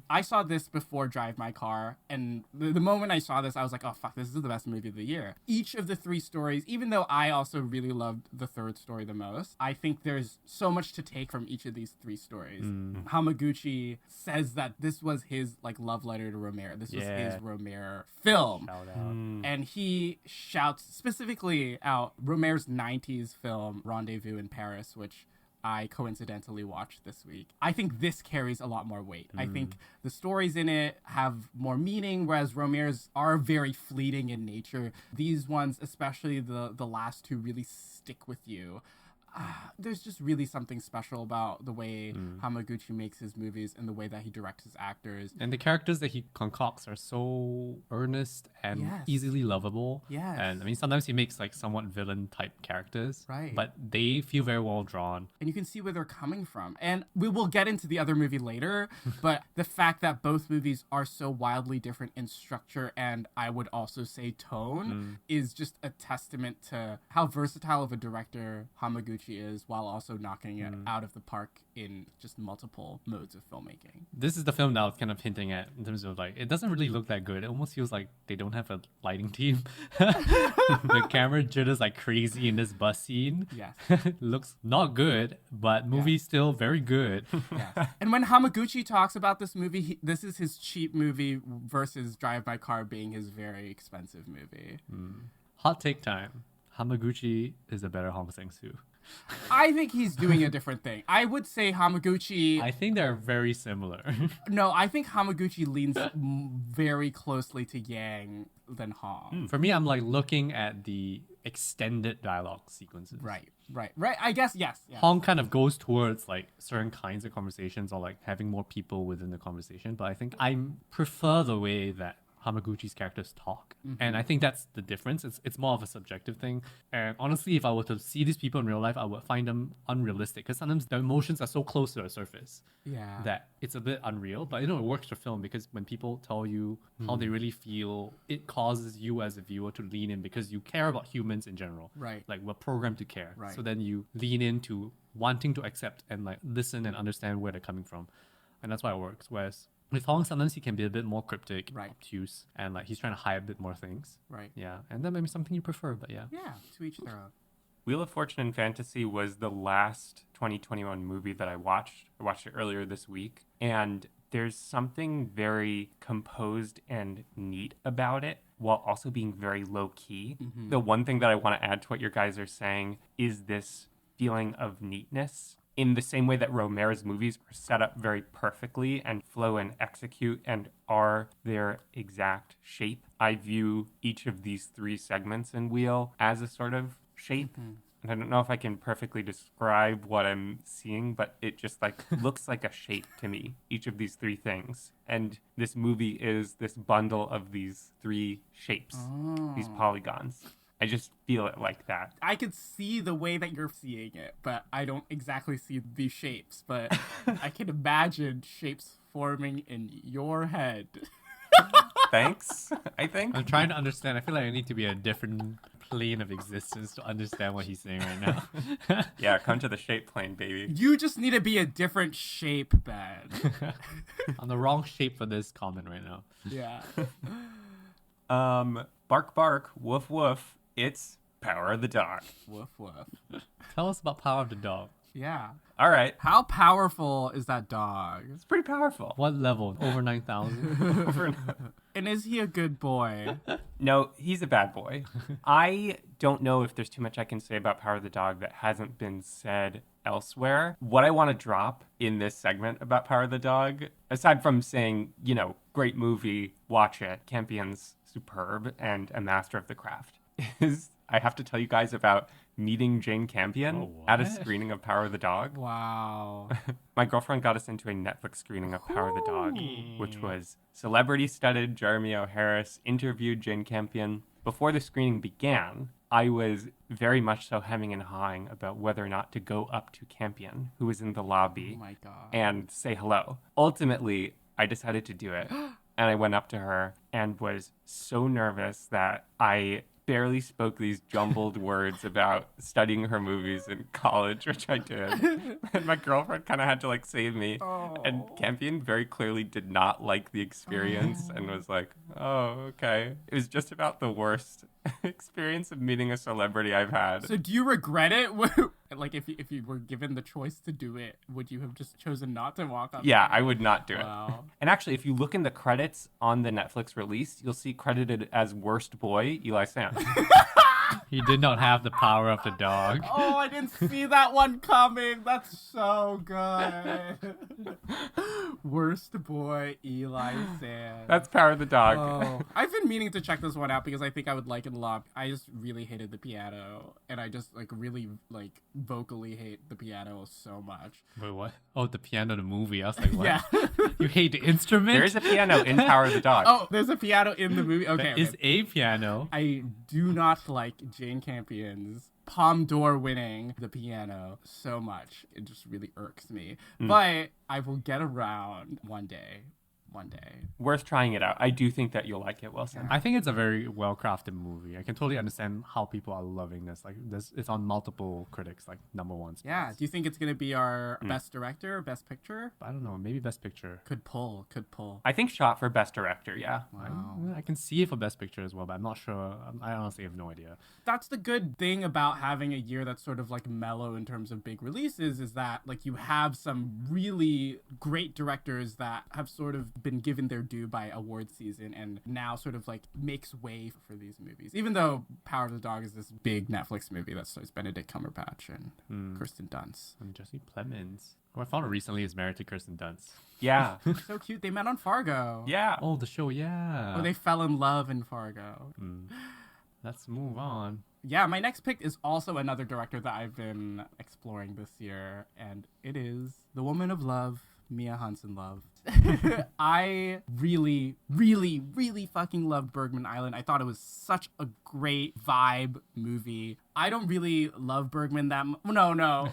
I saw this before Drive My Car, and the moment I saw this, I was like, oh fuck, this is the best movie of the year. Each of the 3 stories, even though I also really loved the third story the most, I think there's so much to take from each of these 3 stories. Hamaguchi says that this was his like love letter to Romer. This was his Romer film. Shout out. And he shouts specifically out Romer's 90s film, Rendezvous in Paris, which I coincidentally watched this week. I think this carries a lot more weight. I think the stories in it have more meaning, whereas Romer's are very fleeting in nature. These ones, especially the last 2, really stick with you. There's just really something special about the way Hamaguchi makes his movies and the way that he directs his actors. And the characters that he concocts are so earnest and easily lovable. Yes. And I mean, sometimes he makes like somewhat villain type characters. Right. But they feel very well drawn. And you can see where they're coming from. And we will get into the other movie later, but the fact that both movies are so wildly different in structure and I would also say tone is just a testament to how versatile of a director Hamaguchi is, while also knocking it out of the park in just multiple modes of filmmaking. This is the film that I was kind of hinting at in terms of like, it doesn't really look that good. It almost feels like they don't have a lighting team. The camera jitters like crazy in this bus scene. Yes. Looks not good, but movie's still very good. Yes. And when Hamaguchi talks about this movie, this is his cheap movie versus Drive My Car being his very expensive movie. Hot take time. Hamaguchi is a better Hong Sang-soo. I think he's doing a different thing. I would say Hamaguchi... I think they're very similar. No, I think Hamaguchi leans very closely to Yang than Hong. For me, I'm like looking at the extended dialogue sequences. Right. I guess, yes. Hong kind of goes towards like certain kinds of conversations or like having more people within the conversation. But I think I prefer the way that Hamaguchi's characters talk. And I think that's the difference. It's more of a subjective thing. And honestly, if I were to see these people in real life, I would find them unrealistic because sometimes the emotions are so close to the surface that it's a bit unreal. But it works for film because when people tell you how they really feel, it causes you as a viewer to lean in because you care about humans in general. Right. Like we're programmed to care. Right. So then you lean into wanting to accept and like listen and understand where they're coming from. And that's why it works. Whereas with Hong, sometimes he can be a bit more cryptic, obtuse, and like he's trying to hide a bit more things. Right. Yeah. And that may be something you prefer, but yeah. Yeah, to each their own. Wheel of Fortune and Fantasy was the last 2021 movie that I watched. I watched it earlier this week. And there's something very composed and neat about it while also being very low key. The one thing that I want to add to what your guys are saying is this feeling of neatness. In the same way that Romero's movies are set up very perfectly and flow and execute and are their exact shape, I view each of these three segments in Wheel as a sort of shape. And I don't know if I can perfectly describe what I'm seeing, but it just like looks like a shape to me, each of these three things. And this movie is this bundle of these three shapes, these polygons. I just feel it like that. I could see the way that you're seeing it, but I don't exactly see these shapes. But I can imagine shapes forming in your head. Thanks, I think. I'm trying to understand. I feel like I need to be a different plane of existence to understand what he's saying right now. Yeah, come to the shape plane, baby. You just need to be a different shape, Ben. I'm the wrong shape for this comment right now. Yeah. Bark, bark, woof, woof. It's Power of the Dog. Woof, woof. Tell us about Power of the Dog. Yeah. All right. How powerful is that dog? It's pretty powerful. What level? Over 9,000? And is he a good boy? No, he's a bad boy. I don't know if there's too much I can say about Power of the Dog that hasn't been said elsewhere. What I want to drop in this segment about Power of the Dog, aside from saying, great movie, watch it, Campion's superb and a master of the craft, is I have to tell you guys about meeting Jane Campion at a screening of Power of the Dog. Wow. My girlfriend got us into a Netflix screening of Power of the Dog, which was celebrity-studded. Jeremy O. Harris interviewed Jane Campion. Before the screening began, I was very much so hemming and hawing about whether or not to go up to Campion, who was in the lobby, Oh my God. and say hello. Ultimately, I decided to do it, and I went up to her and was so nervous that I barely spoke these jumbled words about studying her movies in college, which I did. And my girlfriend kind of had to like save me. Oh. And Campion very clearly did not like the experience and was like, oh, okay. It was just about the worst experience of meeting a celebrity I've had. So do you regret it? Like if you were given the choice to do it, would you have just chosen not to walk up? Yeah, I would not do it. Wow. And actually, if you look in the credits on the Netflix release, you'll see credited as worst boy, Eli Sands. He did not have the power of the dog. Oh, I didn't see that one coming. That's so good. Worst boy, Eli Sands. That's Power of the Dog. Oh, I've been meaning to check this one out because I think I would like it a lot. I just really hated the piano, and I just really vocally hate the piano so much. Wait, what? Oh, the piano, the movie. I was like, what? Yeah. You hate the instrument? There is a piano in Power of the Dog. Oh, there's a piano in the movie. Okay. There is a piano. I do not like Jane Campion's Palme d'Or winning the piano so much. It just really irks me. But I will get around one day. Worth trying it out. I do think that you'll like it, Wilson. I think it's a very well-crafted movie. I can totally understand how people are loving this. It's on multiple critics, number one spots. Yeah. Do you think it's going to be our best director, best picture? I don't know. Maybe Best Picture. Could pull. I think shot for Best Director, yeah. Wow. I can see it for Best Picture as well, but I'm not sure. I honestly have no idea. That's the good thing about having a year that's sort of mellow in terms of big releases is that you have some really great directors that have sort of been given their due by award season and now sort of makes way for these movies. Even though Power of the Dog is this big Netflix movie that stars Benedict Cumberbatch and Kirsten Dunst. And Jesse Plemons, who I found out recently is married to Kirsten Dunst. Yeah. So cute. They met on Fargo. Yeah. Oh, the show, yeah. Oh, they fell in love in Fargo. Let's move on. Yeah, my next pick is also another director that I've been exploring this year, and it is The Woman of Love, Mia Hansen Love. I really, really, really fucking loved Bergman Island. I thought it was such a great vibe movie. I don't really love Bergman that much. No.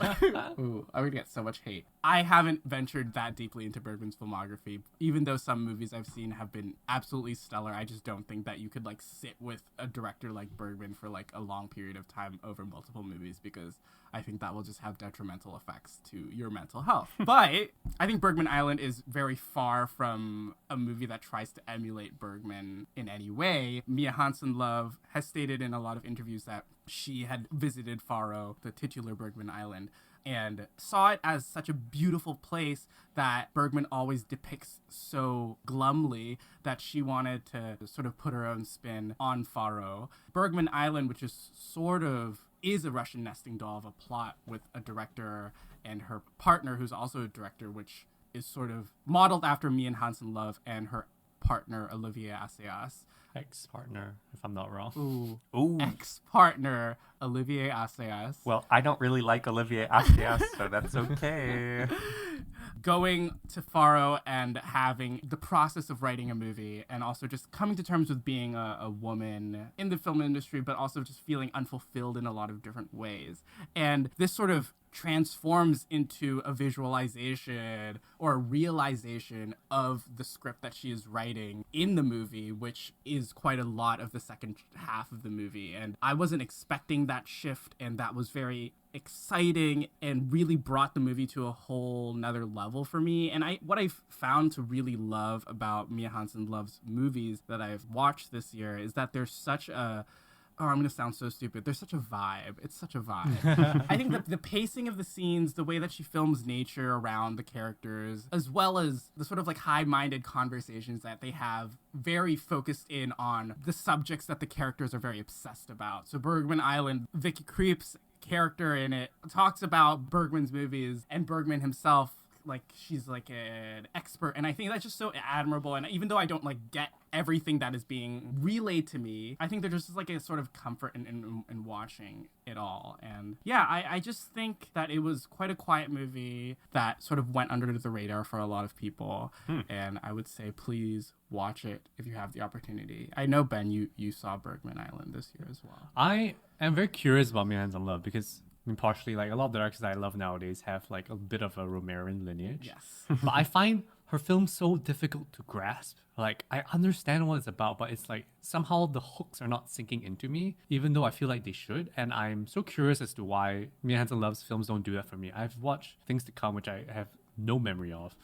Ooh, I'm gonna get so much hate. I haven't ventured that deeply into Bergman's filmography. Even though some movies I've seen have been absolutely stellar, I just don't think that you could like sit with a director like Bergman for like a long period of time over multiple movies, because I think that will just have detrimental effects to your mental health. But I think Bergman Island is very far from a movie that tries to emulate Bergman in any way. Mia Hansen-Løve has stated in a lot of interviews that she had visited Faro, the titular Bergman Island, and saw it as such a beautiful place that Bergman always depicts so glumly that she wanted to sort of put her own spin on Faro. Bergman Island, which is sort of is a Russian nesting doll of a plot with a director and her partner, who's also a director, which is sort of modeled after Mia Hansen-Løve and her partner, Olivier Assayas. Ex-partner, if I'm not wrong. Ooh. Ex-partner, Olivier Assayas. Well, I don't really like Olivier Assayas, so that's okay. Going to Faro and having the process of writing a movie, and also just coming to terms with being a woman in the film industry, but also just feeling unfulfilled in a lot of different ways. And this sort of transforms into a visualization or a realization of the script that she is writing in the movie, which is quite a lot of the second half of the movie. And I wasn't expecting that shift, and that was very exciting and really brought the movie to a whole nother level for me. And what I've found to really love about Mia Hansen-Løve's movies that I've watched this year is that there's such a I'm going to sound so stupid. There's such a vibe. It's such a vibe. I think the pacing of the scenes, the way that she films nature around the characters, as well as the sort of like high-minded conversations that they have, very focused in on the subjects that the characters are very obsessed about. So Bergman Island, Vicky Creep's character in it talks about Bergman's movies, and Bergman himself, like, she's like an expert, and I think that's just so admirable. And even though I don't like get everything that is being relayed to me, I think there's just like a sort of comfort in watching it all. And yeah, I just think that it was quite a quiet movie that sort of went under the radar for a lot of people. And I would say please watch it if you have the opportunity. I know, Ben, you saw Bergman Island this year as well. I am very curious about Mia Hansen-Løve because partially, like, a lot of directors I love nowadays have like a bit of a Romerian lineage. Yes. But I find her films so difficult to grasp. Like, I understand what it's about, but it's like somehow the hooks are not sinking into me, even though I feel like they should. And I'm so curious as to why Mia Hansen-Løve's films don't do that for me. I've watched Things to Come, which I have no memory of.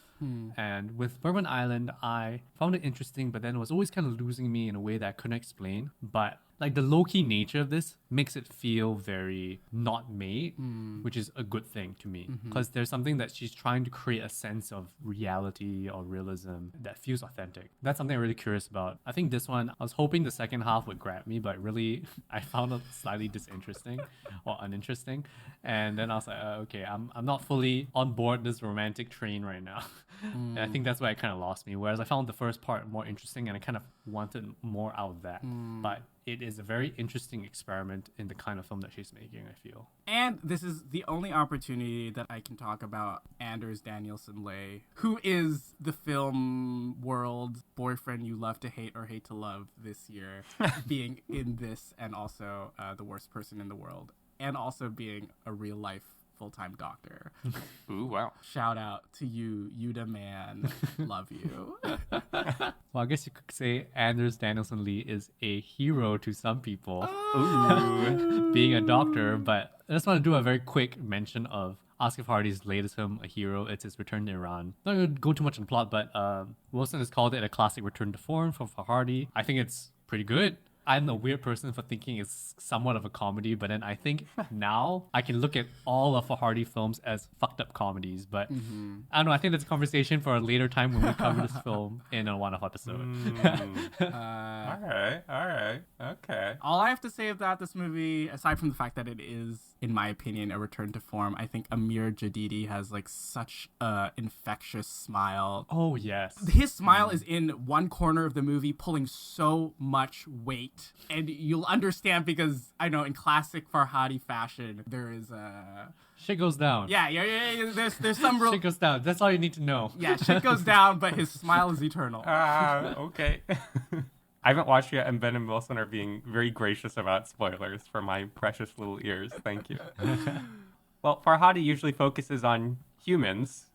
And with Bergman Island, I found it interesting, but then it was always kind of losing me in a way that I couldn't explain. But like the low-key nature of this makes it feel very not made, which is a good thing to me. Because there's something that she's trying to create a sense of reality or realism that feels authentic. That's something I'm really curious about. I think this one, I was hoping the second half would grab me, but really I found it slightly disinteresting or uninteresting. And then I was like, okay, I'm not fully on board this romantic train right now. And I think that's why it kind of lost me. Whereas I found the first part more interesting and I kind of wanted more out of that. But it is a very interesting experiment in the kind of film that she's making, I feel. And this is the only opportunity that I can talk about Anders Danielsen-Lay, who is the film world boyfriend you love to hate or hate to love this year, being in this and also the worst person in the world, and also being a real life full-time doctor. Ooh, wow. Shout out to you, Yuda man. Love you. Well, I guess you could say Anders Danielsen-Lee is a hero to some people, being a doctor. But I just want to do a very quick mention of Asghar Farhadi's latest film, A Hero. It's his return to Iran. Not going to go too much on plot, but Wilson has called it a classic return to form for Farhadi. I think it's pretty good. I'm a weird person for thinking it's somewhat of a comedy, but then I think now I can look at all of Farhadi films as fucked up comedies. But I don't know, I think that's a conversation for a later time when we cover this film in a one-off episode. All right, okay. All I have to say about this movie, aside from the fact that it is, in my opinion, a return to form, I think Amir Jadidi has like such a infectious smile. Oh, yes. His smile is in one corner of the movie, pulling so much weight wait, and you'll understand because I know in classic Farhadi fashion there is a Shit goes down. yeah. There's some real Shit goes down. That's all you need to know. yeah. Shit goes down, but his smile is eternal. Okay. I haven't watched yet, and Ben and Wilson are being very gracious about spoilers for my precious little ears. Thank you. Well, Farhadi usually focuses on humans,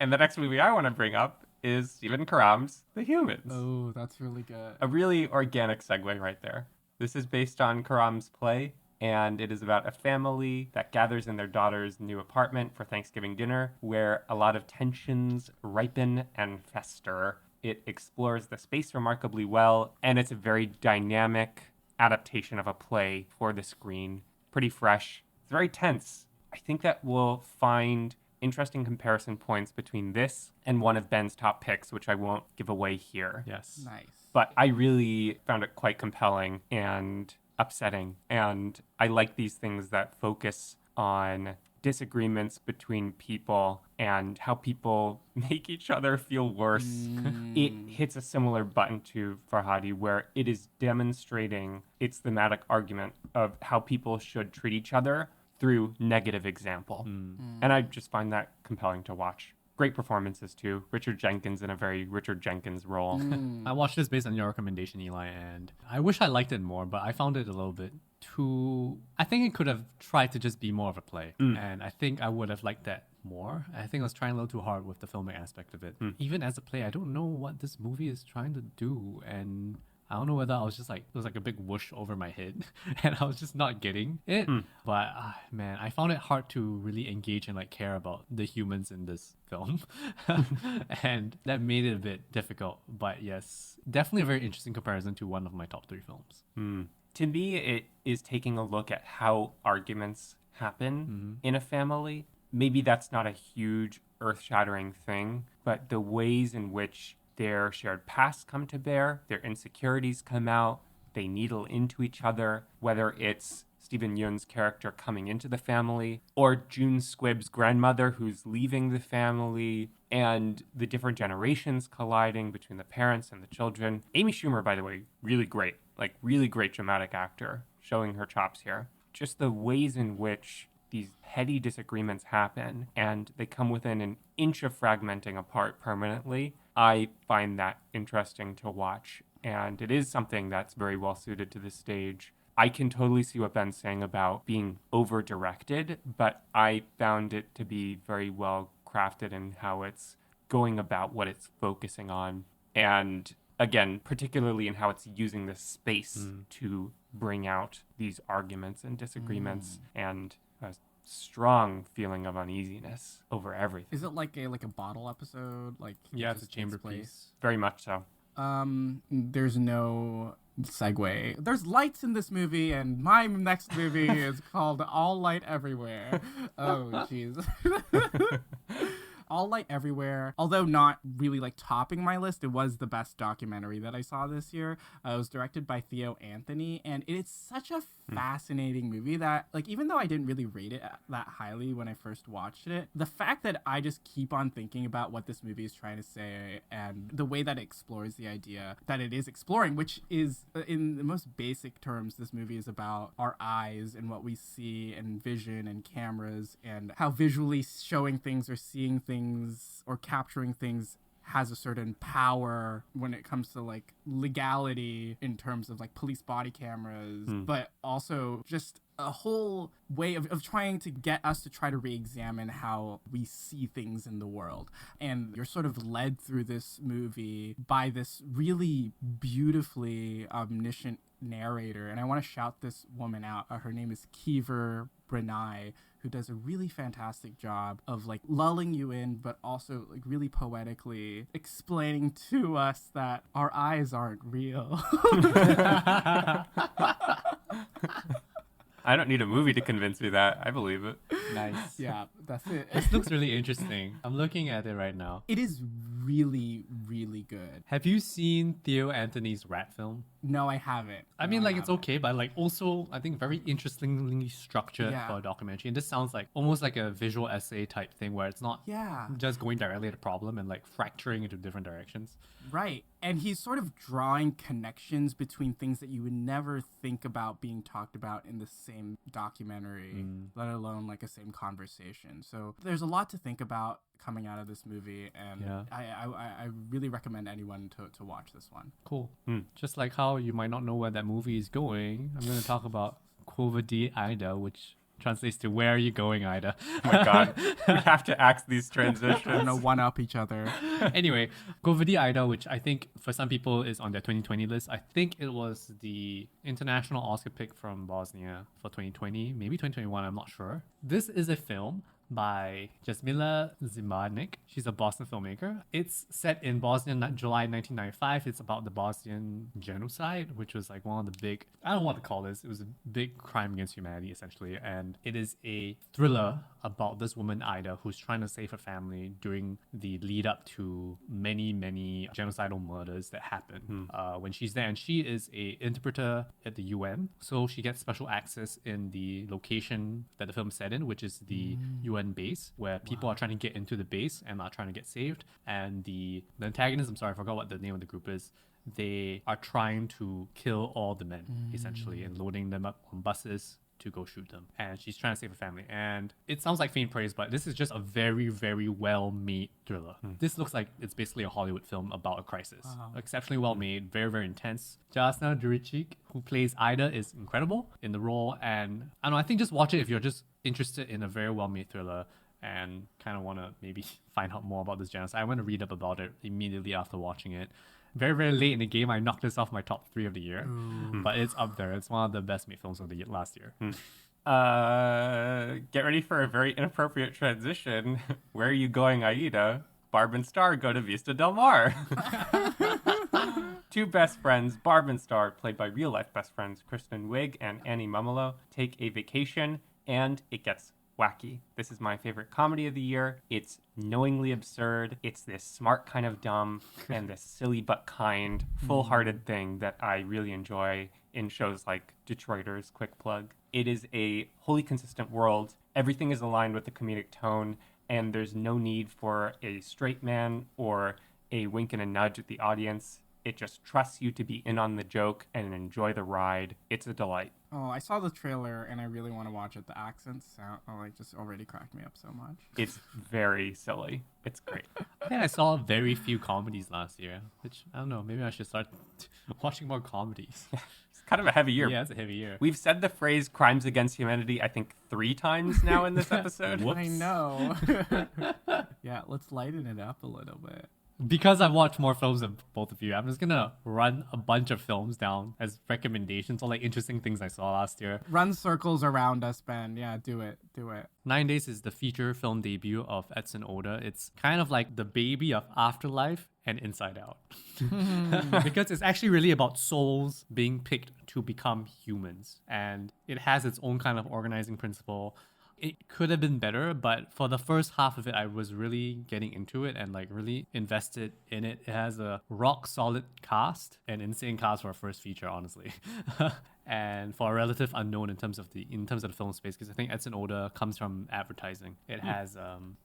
and the next movie I want to bring up is Stephen Karam's The Humans. Oh, that's really good. A really organic segue right there. This is based on Karam's play, and it is about a family that gathers in their daughter's new apartment for Thanksgiving dinner, where a lot of tensions ripen and fester. It explores the space remarkably well, and it's a very dynamic adaptation of a play for the screen. Pretty fresh. It's very tense. I think that we'll find interesting comparison points between this and one of Ben's top picks, which I won't give away here. Yes. Nice. But I really found it quite compelling and upsetting. And I like these things that focus on disagreements between people and how people make each other feel worse. It hits a similar button to Farhadi, where it is demonstrating its thematic argument of how people should treat each other through negative example. And I just find that compelling to watch. Great performances too. Richard Jenkins in a very Richard Jenkins role. I watched this based on your recommendation, Eli, and I wish I liked it more, but I found it a little bit too... I think it could have tried to just be more of a play, and I think I would have liked that more. I think I was trying a little too hard with the filming aspect of it. Even as a play, I don't know what this movie is trying to do, and I don't know whether I was just like, it was like a big whoosh over my head and I was just not getting it. But man, I found it hard to really engage and like care about the humans in this film. And that made it a bit difficult. But yes, definitely a very interesting comparison to one of my top 3 films. To me, it is taking a look at how arguments happen in a family. Maybe that's not a huge earth-shattering thing, but the ways in which their shared pasts come to bear, their insecurities come out, they needle into each other, whether it's Stephen Yeun's character coming into the family, or June Squibb's grandmother who's leaving the family, and the different generations colliding between the parents and the children. Amy Schumer, by the way, really great. Like, really great dramatic actor, showing her chops here. Just the ways in which these petty disagreements happen, and they come within an inch of fragmenting apart permanently. I find that interesting to watch, and it is something that's very well suited to the stage. I can totally see what Ben's saying about being over-directed, but I found it to be very well crafted in how it's going about what it's focusing on. And again, particularly in how it's using this space to bring out these arguments and disagreements and a strong feeling of uneasiness over everything. Is it like a bottle episode? Like Yeah, it's a just chamber takes place? piece. Very much so. There's no segue. There's lights in this movie, and my next movie is called All Light Everywhere. Oh, jeez. All Light Everywhere, although not really like topping my list, it was the best documentary that I saw this year. It was directed by Theo Anthony, and it's such a fascinating movie that, like, even though I didn't really rate it that highly when I first watched it, the fact that I just keep on thinking about what this movie is trying to say and the way that it explores the idea that it is exploring, which is, in the most basic terms, this movie is about our eyes and what we see and vision and cameras and how visually showing things or seeing things or capturing things has a certain power when it comes to like legality in terms of like police body cameras, but also just a whole way of trying to get us to try to re-examine how we see things in the world. And you're sort of led through this movie by this really beautifully omniscient narrator. And I want to shout this woman out. Her name is Kiever Brenai, who does a really fantastic job of like lulling you in, but also like really poetically explaining to us that our eyes aren't real. I don't need a movie to convince me that. I believe it. Nice. Yeah, that's it. This looks really interesting. I'm looking at it right now. It is really, really good. Have you seen Theo Anthony's Rat film? No, I haven't. I mean, like, it's okay, but like also, I think very interestingly structured Yeah. for a documentary. And this sounds like almost like a visual essay type thing where it's not Yeah. just going directly at a problem and like fracturing into different directions. Right. And he's sort of drawing connections between things that you would never think about being talked about in the same documentary, let alone like a same conversation. So there's a lot to think about coming out of this movie, and Yeah. I really recommend anyone to watch this one. Cool. Just like how you might not know where that movie is going, I'm going to talk about Kovadi Ida, which translates to Where Are You Going, Ida? Oh my god. We have to act these We're transitions. gonna one up each other. Anyway, Kovadi Ida, which I think for some people is on their 2020 list. I think it was the international Oscar pick from Bosnia for 2020, maybe 2021, I'm not sure. This is a film by Jasmila Zimarnik. She's a Bosnian filmmaker. It's set in Bosnia, July 1995. It's about the Bosnian genocide, which was like one of the big, I don't know what to call this. It was a big crime against humanity, essentially. And it is a thriller about this woman, Ida, who's trying to save her family during the lead up to many, many genocidal murders that happened when she's there. And she is a interpreter at the UN. So she gets special access in the location that the film is set in, which is the UN base, where people are trying to get into the base and are trying to get saved. And the antagonist, I'm sorry, I forgot what the name of the group is. They are trying to kill all the men, essentially, and loading them up on buses to go shoot them. And she's trying to save her family. And it sounds like faint praise, but this is just a very, very well-made thriller. This looks like it's basically a Hollywood film about a crisis. Exceptionally well-made, very, very intense. Jasna Juricic, who plays Ida, is incredible in the role. And I don't know, I think just watch it if you're just interested in a very well-made thriller and kind of want to maybe find out more about this genocide. I went to read up about it immediately after watching it. Very, very late in the game, I knocked this off my top 3 of the year. But it's up there. It's one of the best made films of the last year. Get ready for a very inappropriate transition. Where are you going, Aida? Barb and Star go to Vista Del Mar. Two best friends, Barb and Star, played by real-life best friends Kristen Wiig and Annie Mumolo, take a vacation, and it gets wacky. This is my favorite comedy of the year. It's knowingly absurd. It's this smart kind of dumb and this silly but kind, full-hearted thing that I really enjoy in shows like Detroiters, quick plug. It is a wholly consistent world. Everything is aligned with the comedic tone, and there's no need for a straight man or a wink and a nudge at the audience. It just trusts you to be in on the joke and enjoy the ride. It's a delight. Oh, I saw the trailer and I really want to watch it. The accents sound like just already cracked me up so much. It's very silly. It's great. I think I saw very few comedies last year, which I don't know. Maybe I should start watching more comedies. It's kind of a heavy year. Yeah, it's a heavy year. We've said the phrase crimes against humanity, I think, 3 times now in this episode. I know. Yeah, let's lighten it up a little bit. Because I've watched more films than both of you, I'm just gonna run a bunch of films down as recommendations or like interesting things I saw last year. Run circles around us, Ben. Yeah, do it. Do it. 9 Days is the feature film debut of Edson Oda. It's kind of like the baby of Afterlife and Inside Out. Because it's actually really about souls being picked to become humans. And it has its own kind of organizing principle. It could have been better, but for the first half of it, I was really getting into it and like really invested in it. It has a rock solid cast, an insane cast for a first feature, honestly. And for a relative unknown in terms of the film space, because I think Edson Oda comes from advertising. It has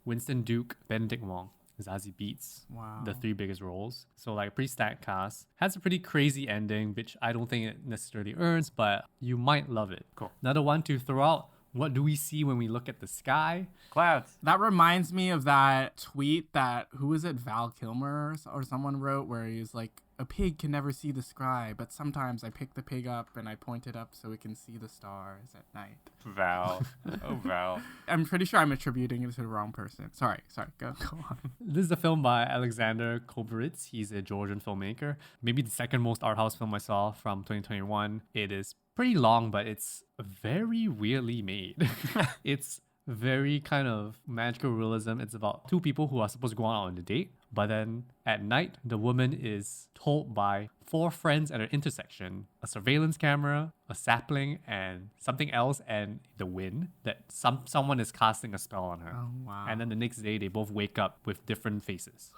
Winston Duke, Benedict Wong, Zazie Beetz, Wow. the 3 biggest roles. So like a pretty stacked cast. Has a pretty crazy ending, which I don't think it necessarily earns, but you might love it. Cool. Another one to throw out. What do we see when we look at the sky? Clouds. That reminds me of that tweet that, who is it, Val Kilmer or someone wrote, where he's like, a pig can never see the sky, but sometimes I pick the pig up and I point it up so it can see the stars at night. Val. Oh, Val. I'm pretty sure I'm attributing it to the wrong person. Sorry, go on. This is a film by Alexander Koberitz. He's a Georgian filmmaker. Maybe the second most art house film I saw from 2021. It is pretty long, but it's very weirdly made. It's very kind of magical realism. It's about 2 people who are supposed to go out on a date. But then at night, the woman is told by 4 friends at an intersection, a surveillance camera, a sapling, and something else, and the wind, that someone is casting a spell on her. Oh, wow. And then the next day, they both wake up with different faces,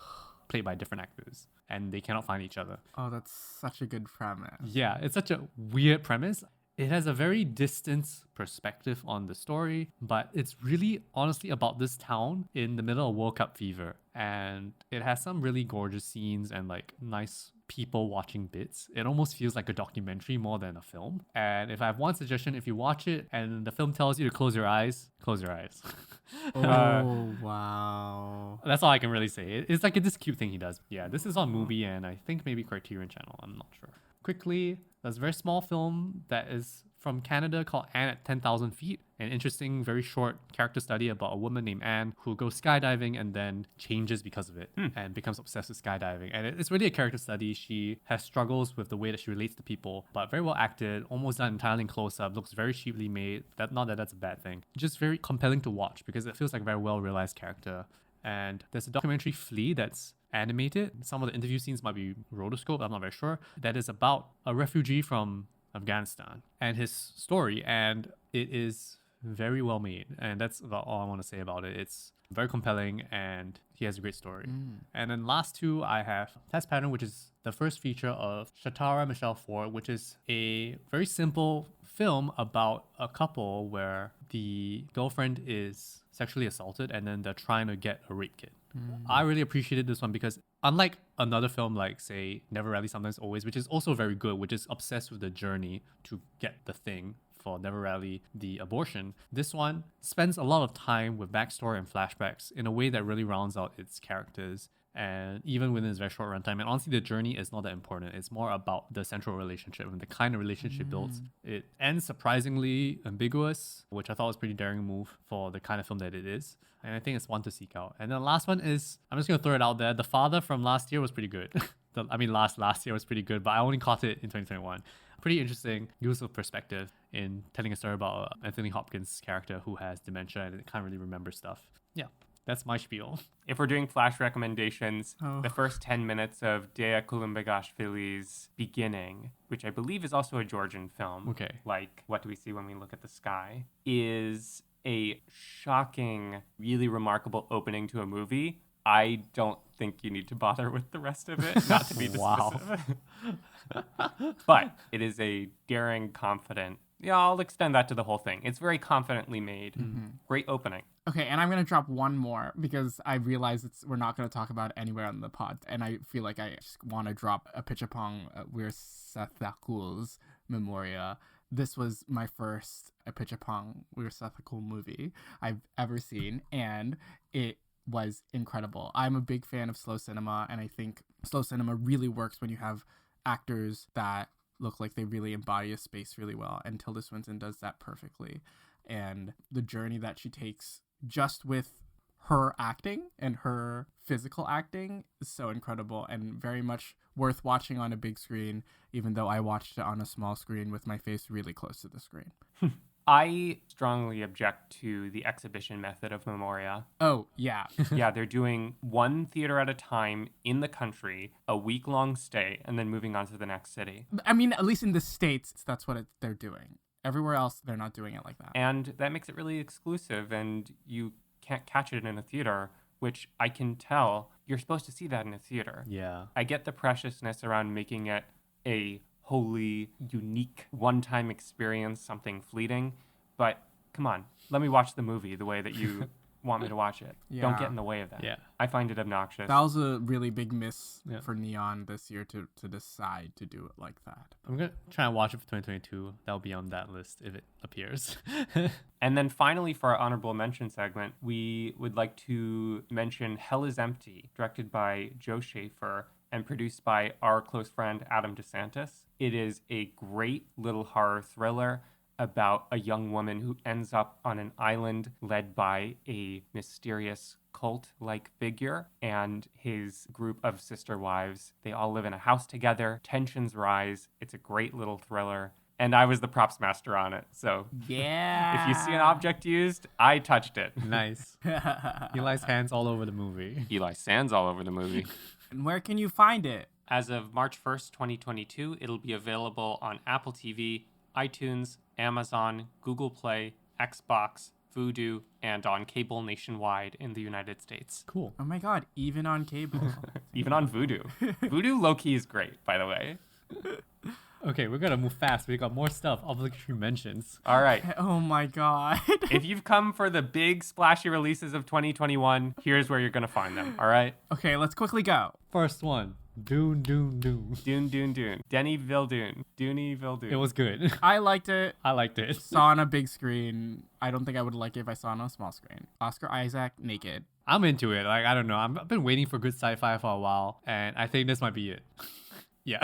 played by different actors, and they cannot find each other. Oh, that's such a good premise. Yeah, it's such a weird premise. It has a very distant perspective on the story, but it's really honestly about this town in the middle of World Cup fever. And it has some really gorgeous scenes and like nice people watching bits. It almost feels like a documentary more than a film. And if I have one suggestion, if you watch it and the film tells you to close your eyes, close your eyes. Oh, wow. That's all I can really say. It's like this cute thing he does. Yeah, this is on Mubi and I think maybe Criterion Channel. I'm not sure. Quickly, there's a very small film that is from Canada called Anne at 10,000 Feet. An interesting, very short character study about a woman named Anne who goes skydiving and then changes because of it and becomes obsessed with skydiving. And it's really a character study. She has struggles with the way that she relates to people, but very well acted, almost done entirely in close-up, looks very cheaply made. Not that that's a bad thing. Just very compelling to watch because it feels like a very well-realized character. And there's a documentary, Flea, that's animated. Some of the interview scenes might be rotoscoped, I'm not very sure. That is about a refugee from Afghanistan and his story, and it is very well made, and that's about all I want to say about it. It's very compelling and he has a great story. And then last two I have Test Pattern, which is the first feature of Shatara Michelle Ford, which is a very simple film about a couple where the girlfriend is sexually assaulted and then they're trying to get a rape kit. I really appreciated this one because unlike another film like, say, Never Rarely, Sometimes Always, which is also very good, which is obsessed with the journey to get the thing, for Never Rarely, the abortion, this one spends a lot of time with backstory and flashbacks in a way that really rounds out its characters. And even within its very short runtime, and honestly, the journey is not that important. It's more about the central relationship and the kind of relationship built. It ends surprisingly ambiguous, which I thought was a pretty daring move for the kind of film that it is. And I think it's one to seek out. And then the last one is, I'm just going to throw it out there. The Father from last year was pretty good. Last year was pretty good, but I only caught it in 2021. Pretty interesting use of perspective in telling a story about Anthony Hopkins' character who has dementia and can't really remember stuff. Yeah, that's my spiel. If we're doing flash recommendations, the first 10 minutes of Dea Kulümbegashvili's Beginning, which I believe is also a Georgian film, Okay. like What Do We See When We Look at the Sky, is a shocking, really remarkable opening to a movie. I don't think you need to bother with the rest of it, not to be dismissive. But it is a daring, confident... Yeah, I'll extend that to the whole thing. It's very confidently made. Great opening. Okay, and I'm going to drop one more because I realize we're not going to talk about it anywhere on the pod. And I feel like I just want to drop a Pichapong Weersathakul Memoria. This was my first Pichapong Weersathakul movie I've ever seen, and it was incredible. I'm a big fan of slow cinema, and I think slow cinema really works when you have actors that look like they really embody a space really well, and Tilda Swinton does that perfectly. And the journey that she takes just with her acting and her physical acting is so incredible and very much worth watching on a big screen, even though I watched it on a small screen with my face really close to the screen. I strongly object to the exhibition method of Memoria. Oh, yeah. Yeah, they're doing one theater at a time in the country, a week-long stay, and then moving on to the next city. I mean, at least in the States, that's what they're doing. Everywhere else, they're not doing it like that. And that makes it really exclusive, and you can't catch it in a theater, which I can tell you're supposed to see that in a theater. Yeah. I get the preciousness around making it a wholly unique one-time experience, something fleeting, but come on, let me watch the movie the way that you want me to watch it. Yeah. Don't get in the way of that. Yeah. I find it obnoxious. That was a really big miss Yeah. for Neon this year to decide to do it like that. I'm going to try and watch it for 2022. That'll be on that list if it appears. And then finally, for our honorable mention segment, we would like to mention Hell is Empty, directed by Joe Schaefer and produced by our close friend Adam DeSantis. It is a great little horror thriller about a young woman who ends up on an island led by a mysterious cult-like figure and his group of sister wives. They all live in a house together. Tensions rise. It's a great little thriller. and I was the props master on it. So Yeah. if you see an object used, I touched it. Nice. Eli's hands all over the movie. Eli Sands all over the movie. And where can you find it? As of March 1st, 2022, it'll be available on Apple TV, iTunes, Amazon, Google Play, Xbox, Vudu, and on cable nationwide in the United States. Cool. Oh my god, even on cable. Even on Vudu. Vudu low-key is great, by the way. Okay, we're gonna move fast. We got more stuff. Obligatory mentions. All right. Oh my god. If you've come for the big splashy releases of 2021, here's where you're going to find them. All right. Okay, let's quickly go. First one, Dune. Dune. Denny Vildoon. Dooney Vildoon. It was good. I liked it. I liked it. Saw on a big screen. I don't think I would like it if I saw it on a small screen. Oscar Isaac naked. I'm into it. Like, I don't know. I've been waiting for good sci-fi for a while, and I think this might be it. Yeah.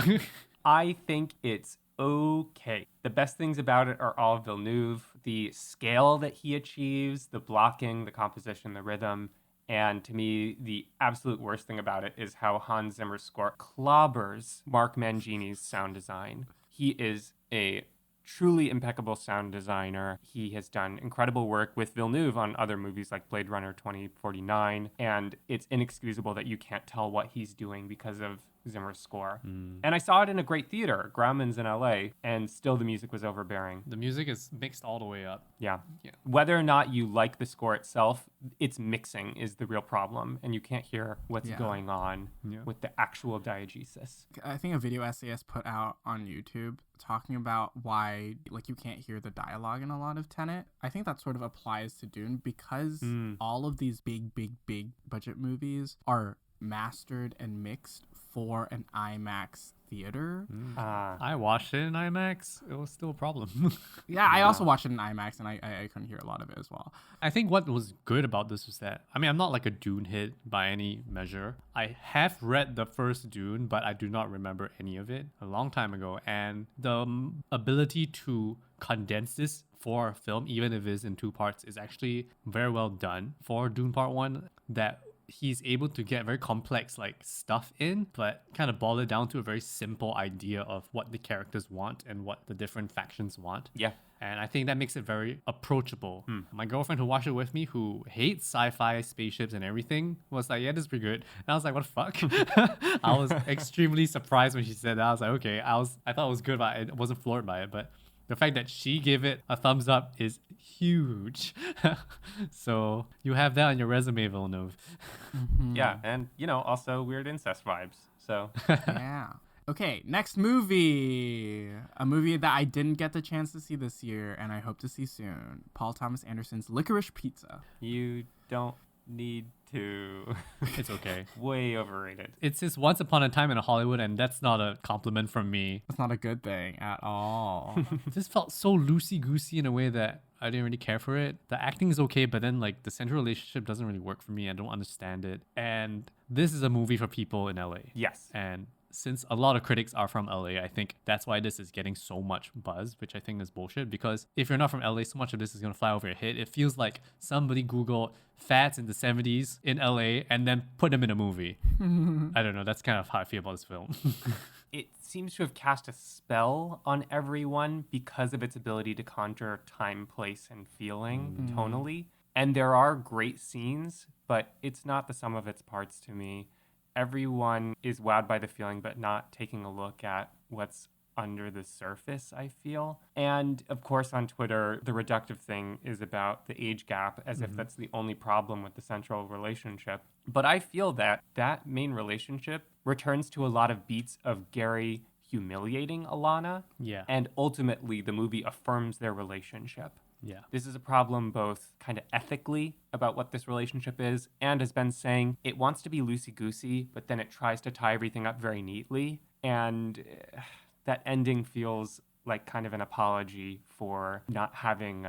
I think it's okay. The best things about it are all Villeneuve. The scale that he achieves, the blocking, the composition, the rhythm. And to me, the absolute worst thing about it is how Hans Zimmer's score clobbers Mark Mangini's sound design. He is a truly impeccable sound designer. He has done incredible work with Villeneuve on other movies like Blade Runner 2049, and it's inexcusable that you can't tell what he's doing because of Zimmer's score. And I saw it in a great theater, Grauman's in LA, and still the music was overbearing. The music is mixed all the way up. Yeah. Yeah. Whether or not you like the score itself, its mixing is the real problem, and you can't hear what's going on with the actual diegesis. I think a video essayist put out on YouTube talking about why like you can't hear the dialogue in a lot of Tenet. I think that sort of applies to Dune because all of these big budget movies are mastered and mixed for an IMAX theater. I watched it in IMAX. It was still a problem. Yeah, I also watched it in IMAX and I couldn't hear a lot of it as well. I think what was good about this was that, I mean, I'm not like a Dune hit by any measure. I have read the first Dune, but I do not remember any of it a long time ago. And the ability to condense this for a film, even if it is in two parts, is actually very well done for Dune Part 1. That he's able to get very complex like stuff in, but kind of boil it down to a very simple idea of what the characters want and what the different factions want. Yeah. And I think that makes it very approachable. My girlfriend who watched it with me, who hates sci-fi, spaceships and everything, was like, yeah, this is pretty good. And I was like, what the fuck? I was extremely surprised when she said that. I was like, okay, I thought it was good, but I wasn't floored by it. But the fact that she gave it a thumbs up is huge. So you have that on your resume, Villeneuve. Yeah, and, also weird incest vibes. So, Yeah. Okay, next movie. A movie that I didn't get the chance to see this year and I hope to see soon. Paul Thomas Anderson's Licorice Pizza. you don't need to. It's okay. Way overrated. It's just Once Upon a Time in Hollywood, and that's not a compliment from me. That's not a good thing at all. It just felt so loosey-goosey in a way that I didn't really care for it. The acting is okay, but then like the central relationship doesn't really work for me. I don't understand it. And this is a movie for people in LA. Yes. And since a lot of critics are from LA, I think that's why this is getting so much buzz, which I think is bullshit. Because if you're not from LA, so much of this is going to fly over your head. It feels like somebody Googled fads in the 70s in LA and then put them in a movie. I don't know. That's kind of how I feel about this film. It seems to have cast a spell on everyone because of its ability to conjure time, place, and feeling tonally. And there are great scenes, but it's not the sum of its parts to me. Everyone is wowed by the feeling, but not taking a look at what's under the surface, I feel. And of course, on Twitter, the reductive thing is about the age gap, as if that's the only problem with the central relationship. But I feel that that main relationship returns to a lot of beats of Gary humiliating Alana. Yeah. And ultimately, the movie affirms their relationship. Yeah. This is a problem both kind of ethically about what this relationship is, and as Ben's saying, it wants to be loosey-goosey, but then it tries to tie everything up very neatly. And that ending feels like kind of an apology for not having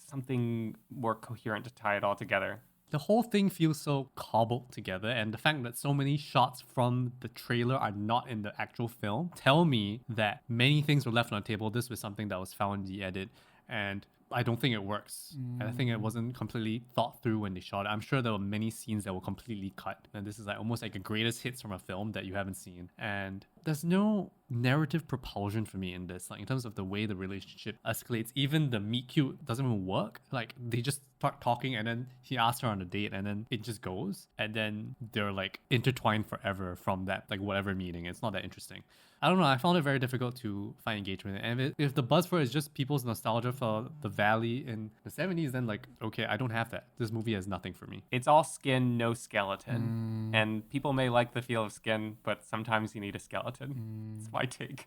something more coherent to tie it all together. The whole thing feels so cobbled together, and the fact that so many shots from the trailer are not in the actual film tell me that many things were left on the table. This was something that was found in the edit, and I don't think it works. And I think it wasn't completely thought through when they shot it. I'm sure there were many scenes that were completely cut. And this is like almost like a greatest hits from a film that you haven't seen. And there's no narrative propulsion for me in this. Like in terms of the way the relationship escalates, even the meet cute doesn't even work. Like they just start talking and then he asks her on a date and then it just goes. And then they're like intertwined forever from that, like whatever meeting. It's not that interesting. I don't know. I found it very difficult to find engagement. And if the buzz for it is just people's nostalgia for the Valley in the 70s, then like, okay, I don't have that. This movie has nothing for me. It's all skin, no skeleton. And people may like the feel of skin, but sometimes you need a skeleton. That's my take.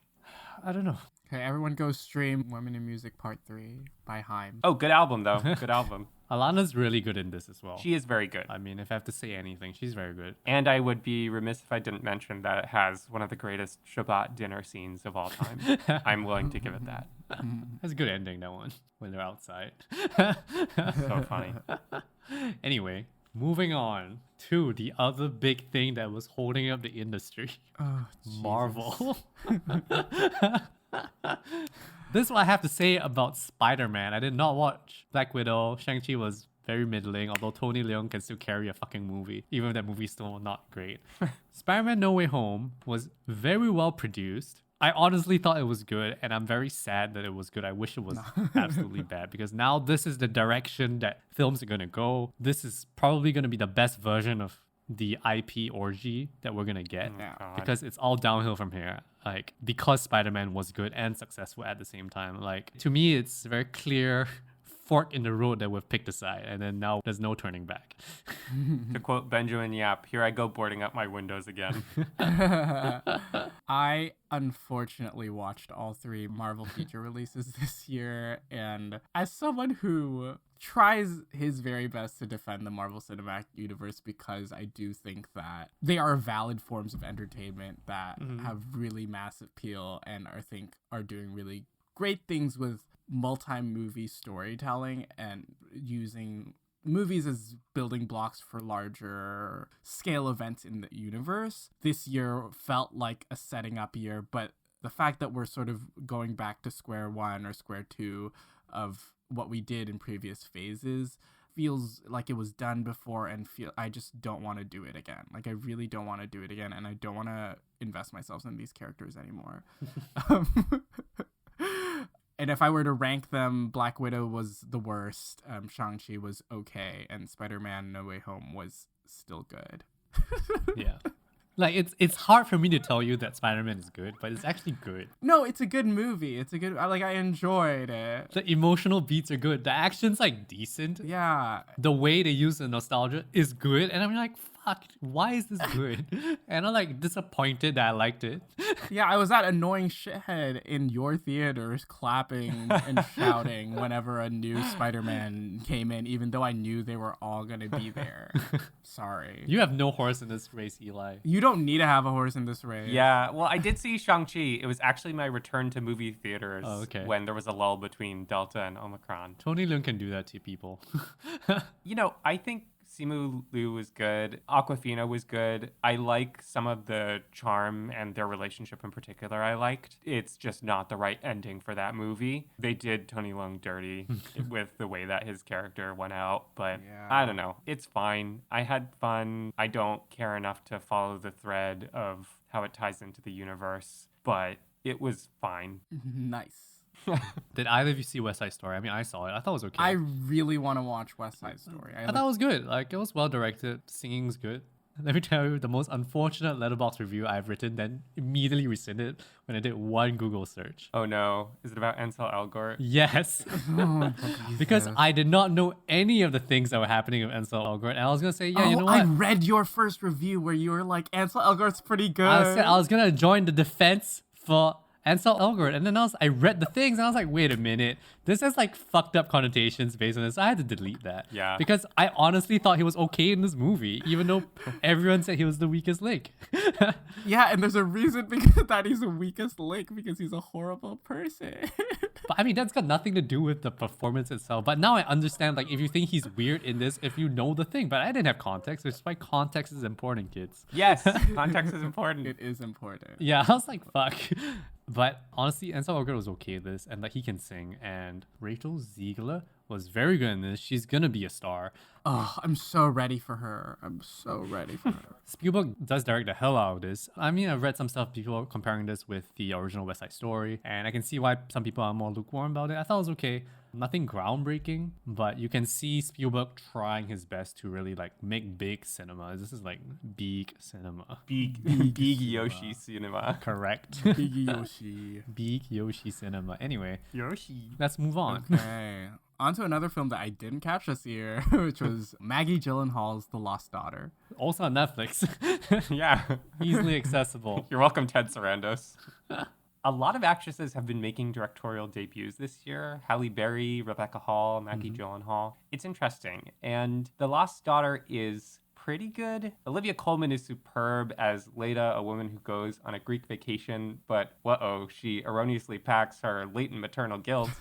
I don't know. Okay, everyone go stream Women in Music Part 3 by Haim. Oh, good album, though. Good album. Alana's really good in this as well. She is very good. I mean, if I have to say anything, she's very good. And I would be remiss if I didn't mention that it has one of the greatest Shabbat dinner scenes of all time. I'm willing to give it that. That's a good ending, that one, when they're outside. So funny. Anyway, moving on to the other big thing that was holding up the industry. Oh, Jesus. Marvel. This is what I have to say about Spider-Man. I did not watch Black Widow. Shang-Chi was very middling, although Tony Leung can still carry a fucking movie, even if that movie's still not great. Spider-Man No Way Home was very well produced. I honestly thought it was good, and I'm very sad that it was good. I wish it was absolutely bad, because now this is the direction that films are going to go. This is probably going to be the best version of the IP orgy that we're going to get, because it's all downhill from here. Like, because Spider-Man was good and successful at the same time. Like, to me, it's a very clear fork in the road that we've picked a side, and then now there's no turning back. To quote Benjamin Yap, here I go boarding up my windows again. I unfortunately watched all 3 Marvel feature releases this year, and as someone who tries his very best to defend the Marvel Cinematic Universe, because I do think that they are valid forms of entertainment that have really massive appeal and I think are doing really great things with multi-movie storytelling and using movies as building blocks for larger scale events in the universe. This year felt like a setting up year, but the fact that we're sort of going back to square one or square two of what we did in previous phases feels like it was done before, and I just don't want to do it again. Like, I really don't want to do it again, and I don't want to invest myself in these characters anymore. And if I were to rank them, Black Widow was the worst, Shang-Chi was okay, and Spider-Man No Way Home was still good. Yeah. Like, it's hard for me to tell you that Spider-Man is good, but it's actually good. No, it's a good movie. It's a good, I enjoyed it. The emotional beats are good. The action's like decent. Yeah. The way they use the nostalgia is good. And I'm like, fuck, why is this good? And I'm like disappointed that I liked it. Yeah, I was that annoying shithead in your theaters clapping and shouting whenever a new Spider-Man came in, even though I knew they were all going to be there. Sorry. You have no horse in this race, Eli. You don't need to have a horse in this race. Yeah, well, I did see Shang-Chi. It was actually my return to movie theaters when there was a lull between Delta and Omicron. Tony Leung can do that to people. You know, I think Simu Liu was good. Aquafina was good. I like some of the charm and their relationship in particular I liked. It's just not the right ending for that movie. They did Tony Leung dirty with the way that his character went out, but I don't know. It's fine. I had fun. I don't care enough to follow the thread of how it ties into the universe, but it was fine. Nice. Did either of you see West Side Story? I mean, I saw it. I thought it was okay. I really want to watch West Side Story. I thought it was good. Like, it was well directed. Singing's good. Let me tell you, the most unfortunate Letterboxd review I've written, then immediately rescinded when I did one Google search. Oh no. Is it about Ansel Elgort? Yes. Because I did not know any of the things that were happening with Ansel Elgort. And I was going to say, yeah, you know what? I read your first review where you were like, Ansel Elgort's pretty good. I was going to join the defense for Ansel Elgort, and then I read the things and I was like, wait a minute, this has like fucked up connotations based on this. I had to delete that. Yeah. Because I honestly thought he was okay in this movie, even though everyone said he was the weakest link. Yeah, and there's a reason because that he's the weakest link, because he's a horrible person. But I mean, that's got nothing to do with the performance itself. But now I understand, like, if you think he's weird in this, if you know the thing. But I didn't have context, which is why context is important, kids. Yes, context is important. It is important. Yeah, I was like, fuck. But honestly, Ansel Elgort was okay at this, and like he can sing. And Rachel Ziegler was very good in this. She's gonna be a star. Oh, I'm so ready for her. I'm so ready for her. Spielberg does direct the hell out of this. I mean, I've read some stuff, people comparing this with the original West Side Story, and I can see why some people are more lukewarm about it. I thought it was okay. Nothing groundbreaking, but you can see Spielberg trying his best to really like make big cinema. This is like big cinema. Big Yoshi cinema. Correct. Big Yoshi. Big Yoshi cinema. Anyway, Yoshi. let's move on. Okay. On to another film that I didn't catch this year, which was Maggie Gyllenhaal's The Lost Daughter. Also on Netflix. Yeah. Easily accessible. You're welcome, Ted Sarandos. A lot of actresses have been making directorial debuts this year. Halle Berry, Rebecca Hall, Maggie Gyllenhaal. It's interesting. And The Lost Daughter is pretty good. Olivia Colman is superb as Leda, a woman who goes on a Greek vacation, but she erroneously packs her latent maternal guilt.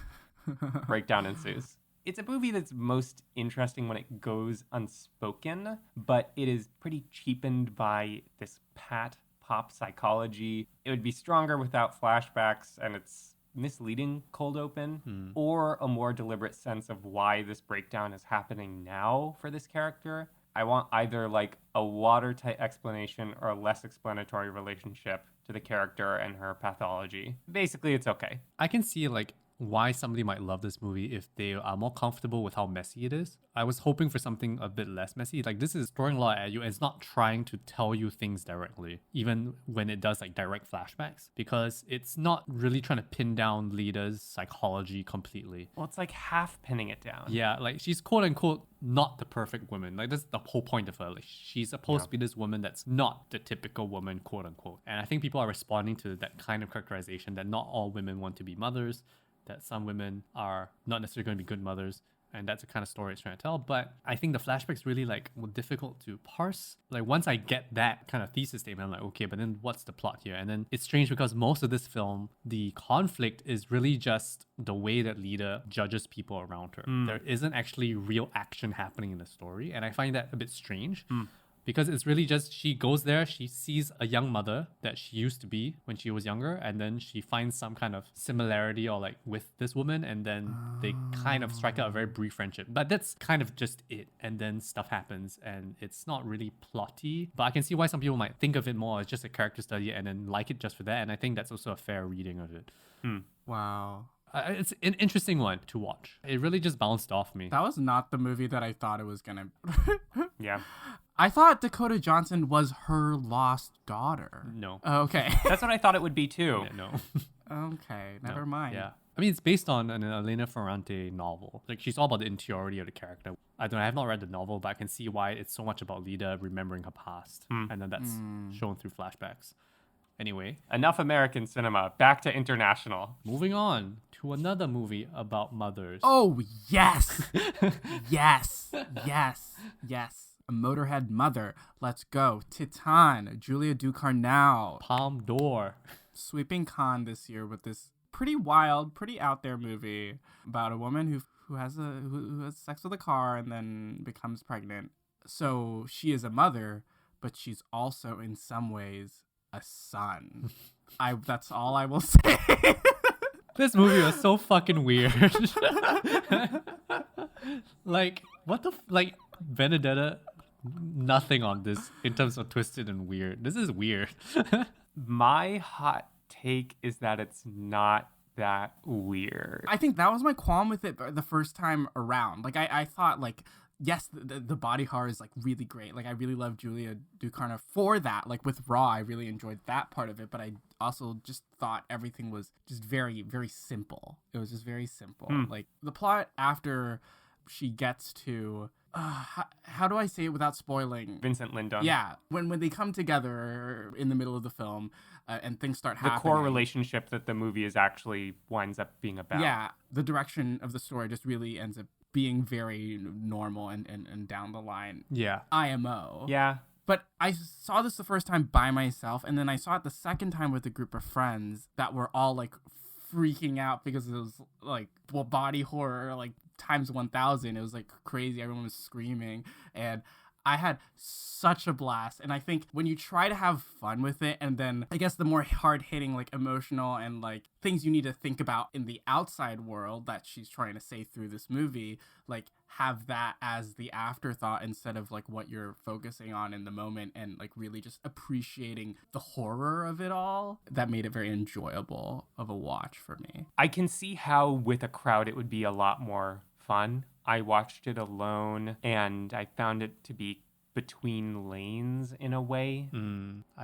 Breakdown ensues. It's a movie that's most interesting when it goes unspoken, but it is pretty cheapened by this pat pop psychology. It would be stronger without flashbacks and its misleading cold open, or a more deliberate sense of why this breakdown is happening now for this character. I want either like a watertight explanation or a less explanatory relationship to the character and her pathology. Basically, it's okay. I can see like why somebody might love this movie if they are more comfortable with how messy it is. I was hoping for something a bit less messy. Like this is throwing a lot at you and it's not trying to tell you things directly, even when it does like direct flashbacks, because it's not really trying to pin down Leda's psychology completely. Well, it's like half pinning it down. Yeah, like she's quote unquote not the perfect woman. Like that's the whole point of her. Like she's supposed to be this woman that's not the typical woman, quote unquote. And I think people are responding to that kind of characterization that not all women want to be mothers, that some women are not necessarily going to be good mothers, and that's the kind of story it's trying to tell. But I think the flashbacks really like were difficult to parse. Like once I get that kind of thesis statement, I'm like, okay, but then what's the plot here? And then it's strange because most of this film, the conflict is really just the way that Leda judges people around her. There isn't actually real action happening in the story, and I find that a bit strange. Because it's really just she goes there, she sees a young mother that she used to be when she was younger, and then she finds some kind of similarity or like with this woman, and then they kind of strike out a very brief friendship. But that's kind of just it. And then stuff happens and it's not really plotty. But I can see why some people might think of it more as just a character study and then like it just for that. And I think that's also a fair reading of it. Wow. It's an interesting one to watch. It really just bounced off me. That was not the movie that I thought it was gonna. Yeah. I thought Dakota Johnson was her lost daughter. No. Okay. That's what I thought it would be too. Yeah, no. Okay. Never mind. Yeah. I mean, it's based on an Elena Ferrante novel. Like, she's all about the interiority of the character. I have not read the novel, but I can see why it's so much about Leda remembering her past. And then that's shown through flashbacks. Anyway. Enough American cinema. Back to international. Moving on to another movie about mothers. Oh, yes. Yes. Yes. Yes. A Motorhead mother. Let's go. Titan. Julia Ducournau. Palme d'Or. Sweeping Cannes this year with this pretty wild, pretty out there movie about a woman who has sex with a car and then becomes pregnant. So she is a mother, but she's also in some ways a son. That's all I will say. This movie was so fucking weird. Like, what the like Benedetta, nothing on this in terms of twisted and weird. This is weird. My hot take is that it's not that weird. I think that was my qualm with it the first time around. Like I thought like, yes, the body horror is like really great. Like I really love Julia Ducournau for that. Like with Raw, I really enjoyed that part of it, but I also just thought everything was just very, very simple. It was just very simple. Like the plot after she gets to how do I say it without spoiling? Vincent Lindon. Yeah, when they come together in the middle of the film and things start happening. The core relationship that the movie is actually winds up being about. Yeah, the direction of the story just really ends up being very normal and down the line. Yeah. IMO. Yeah. But I saw this the first time by myself, and then I saw it the second time with a group of friends that were all like freaking out because it was like body horror like times 1,000. It was like crazy. Everyone was screaming, and I had such a blast. And I think when you try to have fun with it, and then I guess the more hard hitting, like emotional and like things you need to think about in the outside world that she's trying to say through this movie, like have that as the afterthought instead of like what you're focusing on in the moment, and like really just appreciating the horror of it all, that made it very enjoyable of a watch for me. I can see how with a crowd it would be a lot more fun. I watched it alone and I found it to be between lanes in a way.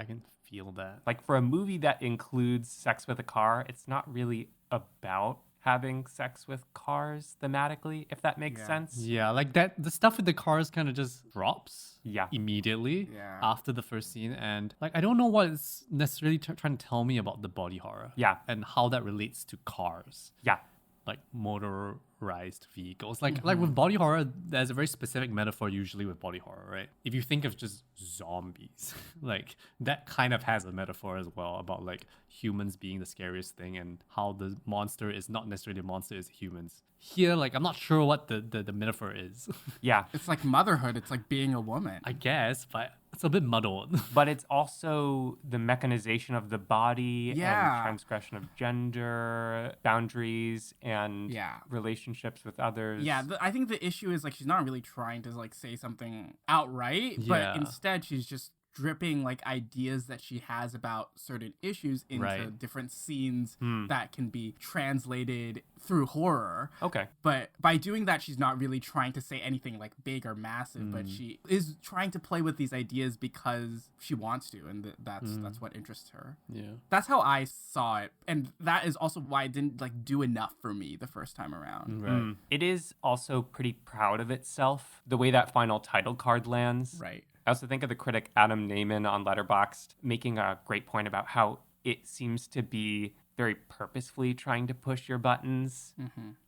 I can feel that. Like for a movie that includes sex with a car, it's not really about having sex with cars thematically, if that makes sense. Yeah, like that, the stuff with the cars kind of just drops Yeah. immediately Yeah. after the first scene. And like, I don't know what it's necessarily trying to tell me about the body horror. Yeah. And how that relates to cars. Yeah. Like motorized vehicles. Like with body horror, there's a very specific metaphor usually with body horror, right? If you think of just zombies, like that kind of has a metaphor as well about like humans being the scariest thing and how the monster is not necessarily a monster, it's humans. Here, like I'm not sure what the metaphor is. Yeah. It's like motherhood. It's like being a woman. I guess, but it's a bit muddled. But it's also the mechanization of the body Yeah. and transgression of gender, boundaries, and Yeah. relationships with others. Yeah, I think the issue is like she's not really trying to like say something outright, but Yeah. instead she's just dripping like ideas that she has about certain issues into Right. different scenes that can be translated through horror. Okay. But by doing that, she's not really trying to say anything like big or massive, but she is trying to play with these ideas because she wants to, and that's what interests her. Yeah. That's how I saw it, and that is also why it didn't like do enough for me the first time around. Right. It is also pretty proud of itself, the way that final title card lands. Right. I also think of the critic Adam Naiman on Letterboxd making a great point about how it seems to be very purposefully trying to push your buttons,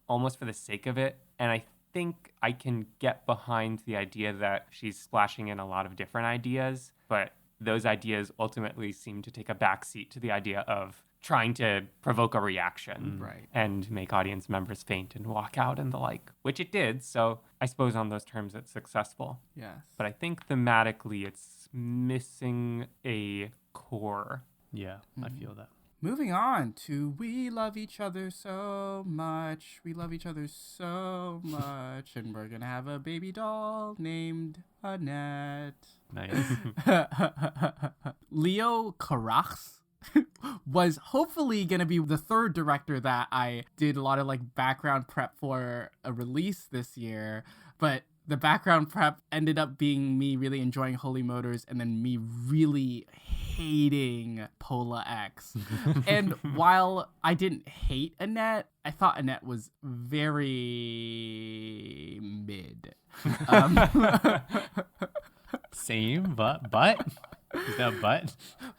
almost for the sake of it. And I think I can get behind the idea that she's splashing in a lot of different ideas, but those ideas ultimately seem to take a backseat to the idea of trying to provoke a reaction Right. and make audience members faint and walk out and the like, which it did. So I suppose on those terms it's successful. Yes. But I think thematically it's missing a core. Yeah, I feel that. Moving on to We Love Each Other So Much. We love each other so much. And we're going to have a baby doll named Annette. Nice. Leo Carax was hopefully going to be the third director that I did a lot of like background prep for a release this year. But the background prep ended up being me really enjoying Holy Motors and then me really hating Pola X. And while I didn't hate Annette, I thought Annette was very mid. Same, but is that a but?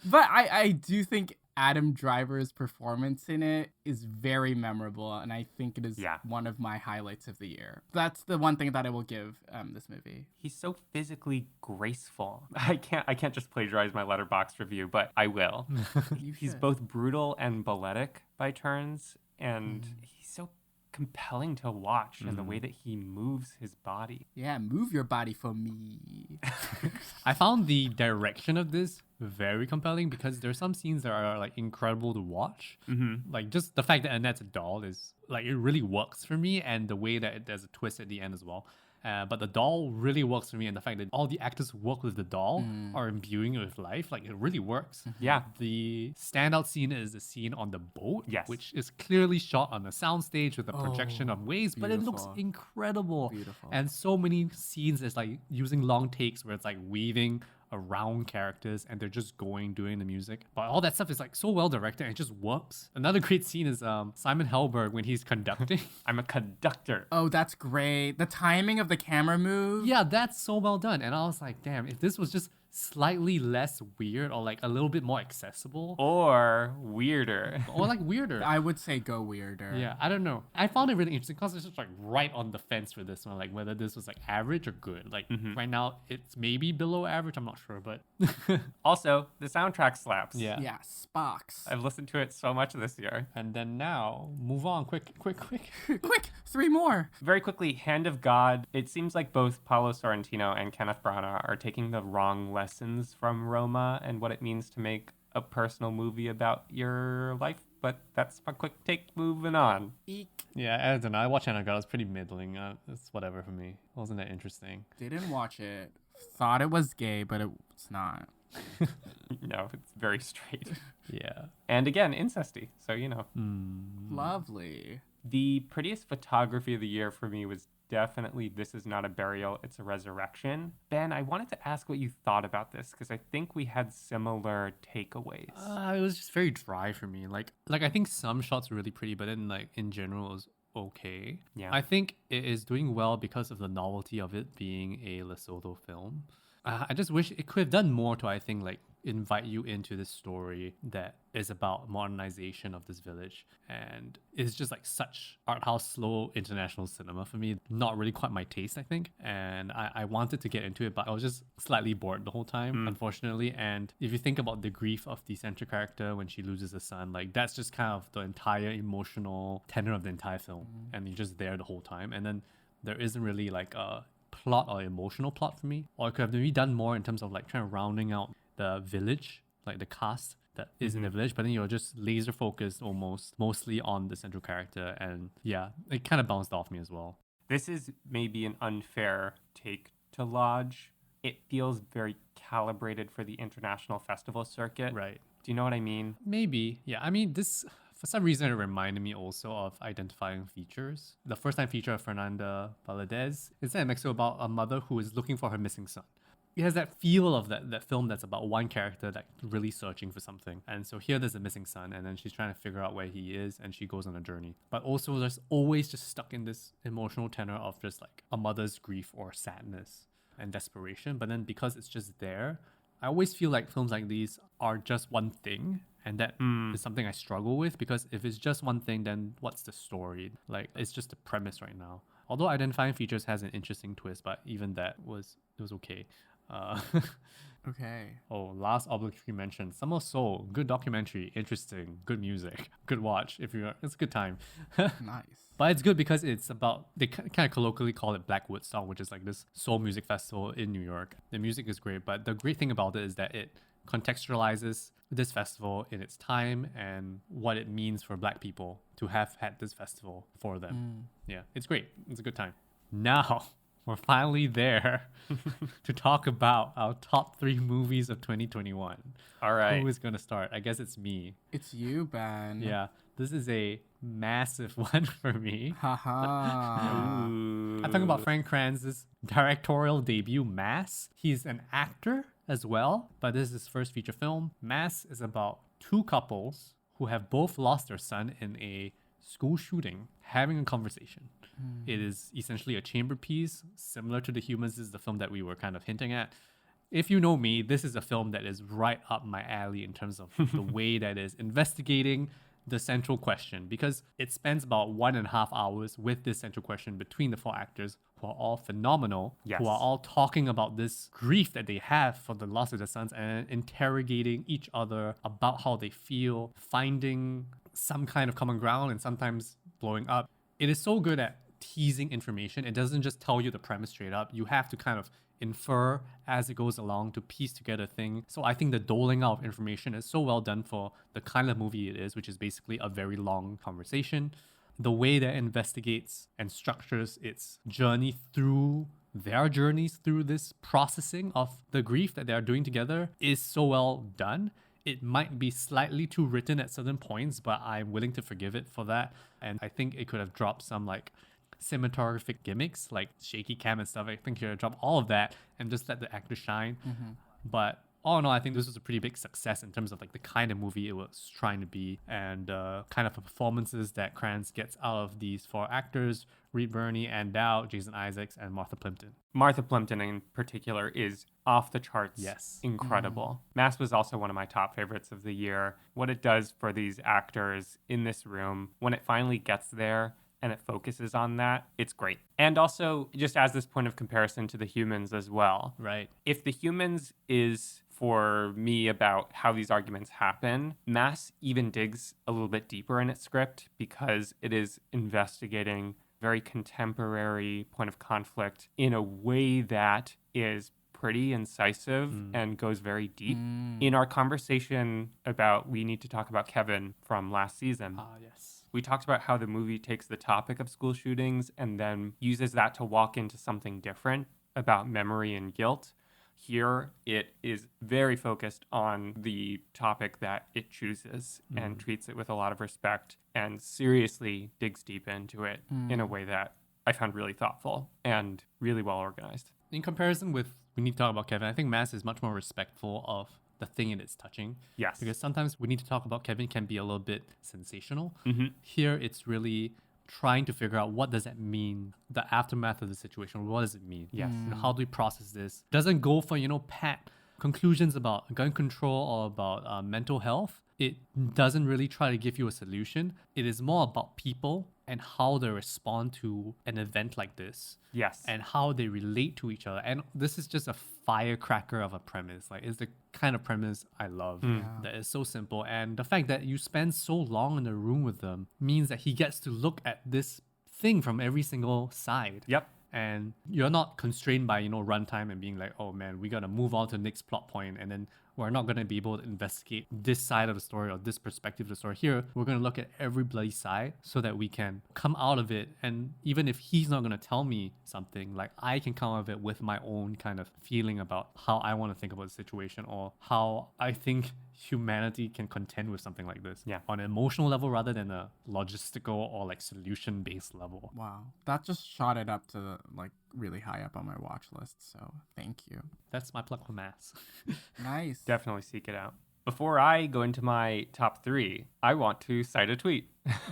But I do think Adam Driver's performance in it is very memorable, and I think it is one of my highlights of the year. That's the one thing that I will give this movie. He's so physically graceful. I can't just plagiarize my Letterboxd review, but I will. He's both brutal and balletic by turns, and he's so compelling to watch in the way that he moves his body. Yeah, move your body for me. I found the direction of this very compelling because there are some scenes that are like incredible to watch. Like just the fact that Annette's a doll is like, it really works for me, and the way that there's a twist at the end as well. But the doll really works for me, and the fact that all the actors who work with the doll are imbuing it with life, like it really works. Yeah. The standout scene is the scene on the boat, Yes. which is clearly shot on a soundstage with a projection of waves, but it looks beautiful. incredible. Beautiful. And so many scenes is like using long takes where it's like weaving around characters and they're just doing the music. But all that stuff is like so well directed and it just works. Another great scene is Simon Helberg when he's conducting. I'm a conductor. Oh, that's great. The timing of the camera move. Yeah, that's so well done. And I was like, damn, if this was just slightly less weird or like a little bit more accessible Or weirder. or like weirder. I would say go weirder. Yeah, I don't know. I found it really interesting because it's just like right on the fence for this one, like whether this was like average or good. Like right now, it's maybe below average. I'm not sure, but Also, the soundtrack slaps. yeah. Yeah, Spocks. I've listened to it so much this year. And then now, move on, quick. Quick, 3 more. Very quickly, Hand of God. It seems like both Paulo Sorrentino and Kenneth Branagh are taking the wrong lessons from Roma and what it means to make a personal movie about your life. But that's my quick take. Moving on. Eek. Yeah, I don't know. I watched Hannah God. It was pretty middling. It's whatever for me. It wasn't that interesting. Didn't watch it. Thought it was gay, but it's not. No, it's very straight. Yeah. And again, incesty. So, you know. Lovely. The prettiest photography of the year for me was definitely This Is Not a Burial, It's a Resurrection. Ben, I wanted to ask what you thought about this because I think we had similar takeaways. It was just very dry for me. Like I think some shots were really pretty, but then like in general it was okay. Yeah. I think it is doing well because of the novelty of it being a Lesotho film. I just wish it could have done more to, I think, like invite you into this story that is about modernization of this village. And it's just like such art house, slow international cinema for me. Not really quite my taste, I think. And I wanted to get into it, but I was just slightly bored the whole time, unfortunately. And if you think about the grief of the central character when she loses a son, like that's just kind of the entire emotional tenor of the entire film. And you're just there the whole time. And then there isn't really like a plot or emotional plot for me, or it could have maybe done more in terms of like trying to rounding out the village, like the cast that is in the village, but then you're just laser focused mostly on the central character, and yeah, it kind of bounced off me as well. This is maybe an unfair take to lodge. It feels very calibrated for the international festival circuit. Right. Do you know what I mean? Maybe. Yeah. I mean, this, for some reason, it reminded me also of Identifying Features. The first time feature of Fernanda Valadez. It's in Mexico about a mother who is looking for her missing son. It has that feel of that film that's about one character that really searching for something. And so here there's a missing son, and then she's trying to figure out where he is, and she goes on a journey. But also there's always just stuck in this emotional tenor of just like a mother's grief or sadness and desperation. But then because it's just there, I always feel like films like these are just one thing, and that is something I struggle with, because if it's just one thing, then what's the story? Like, it's just a premise right now. Although Identifying Features has an interesting twist, but even that was okay. Okay. Oh, last obligatory mention. Summer Soul, good documentary, interesting, good music, good watch. It's a good time. Nice. But it's good because it's about, they kind of colloquially call it Black Woodstock, which is like this soul music festival in New York. The music is great, but the great thing about it is that it contextualizes this festival in its time and what it means for Black people to have had this festival for them. Yeah, it's great. It's a good time. Now, we're finally there to talk about our top 3 movies of 2021. All right. Who is going to start? I guess it's me. It's you, Ben. Yeah, this is a massive one for me. Haha. Ooh. I'm talking about Frank Kranz's directorial debut, Mass. He's an actor as well, but this is his first feature film. Mass is about 2 couples who have both lost their son in a school shooting, having a conversation. It is essentially a chamber piece, similar to The Humans. This is the film that we were kind of hinting at. If you know me, this is a film that is right up my alley in terms of the way that is investigating the central question, because it spends about 1.5 hours with this central question between the 4 actors, who are all phenomenal, Yes. who are all talking about this grief that they have for the loss of their sons and interrogating each other about how they feel, finding some kind of common ground and sometimes blowing up. It is so good at teasing information. It doesn't just tell you the premise straight up. You have to kind of infer as it goes along to piece together things. So I think the doling out of information is so well done for the kind of movie it is, which is basically a very long conversation. The way that it investigates and structures its journey through their journeys through this processing of the grief that they are doing together is so well done. It might be slightly too written at certain points, but I'm willing to forgive it for that. And I think it could have dropped some like cinematographic gimmicks like shaky cam and stuff. I think you could have dropped all of that and just let the actor shine. But all in all, I think this was a pretty big success in terms of like the kind of movie it was trying to be and kind of performances that Kranz gets out of these four actors: Reed Birney, Ann Dowd, Jason Isaacs, and Martha Plimpton. Martha Plimpton in particular is off the charts. Yes. Incredible. Mass was also one of my top favorites of the year. What it does for these actors in this room, when it finally gets there and it focuses on that, it's great. And also, just as this point of comparison to The Humans as well. Right. If The Humans is for me about how these arguments happen, Mass even digs a little bit deeper in its script because it is investigating very contemporary point of conflict in a way that is pretty incisive and goes very deep. In our conversation about We Need to Talk About Kevin from last season, Yes. we talked about how the movie takes the topic of school shootings and then uses that to walk into something different about memory and guilt. Here, it is very focused on the topic that it chooses and treats it with a lot of respect and seriously digs deep into it in a way that I found really thoughtful and really well organized. In comparison with We Need to Talk About Kevin, I think Mass is much more respectful of the thing it is touching. Yes. Because sometimes We Need to Talk About Kevin can be a little bit sensational. Here, it's really trying to figure out what does that mean, the aftermath of the situation. What does it mean? Yes. You know, how do we process this? Doesn't go for, pat conclusions about gun control or about mental health. It doesn't really try to give you a solution. It is more about people and how they respond to an event like this. Yes. And how they relate to each other. And this is just a firecracker of a premise. Like, it's the kind of premise I love that is so simple. And the fact that you spend so long in the room with them means that he gets to look at this thing from every single side. Yep. And you're not constrained by, runtime and being like, oh man, we got to move on to the next plot point, and then we're not going to be able to investigate this side of the story or this perspective of the story. Here, we're going to look at every bloody side so that we can come out of it. And even if he's not going to tell me something, like, I can come out of it with my own kind of feeling about how I want to think about the situation or how I think humanity can contend with something like this. Yeah. On an emotional level rather than a logistical or like solution-based level. Wow. That just shot it up to like really high up on my watch list. So thank you. That's my plug for Mass. Nice. Definitely seek it out. Before I go into my top 3, I want to cite a tweet.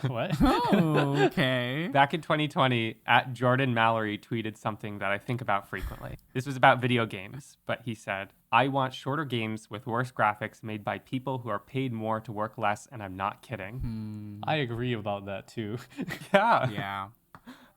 What? Oh, okay. Back in 2020, at Jordan Mallory tweeted something that I think about frequently. This was about video games, but he said, I want shorter games with worse graphics made by people who are paid more to work less, and I'm not kidding. I agree about that too. Yeah. Yeah.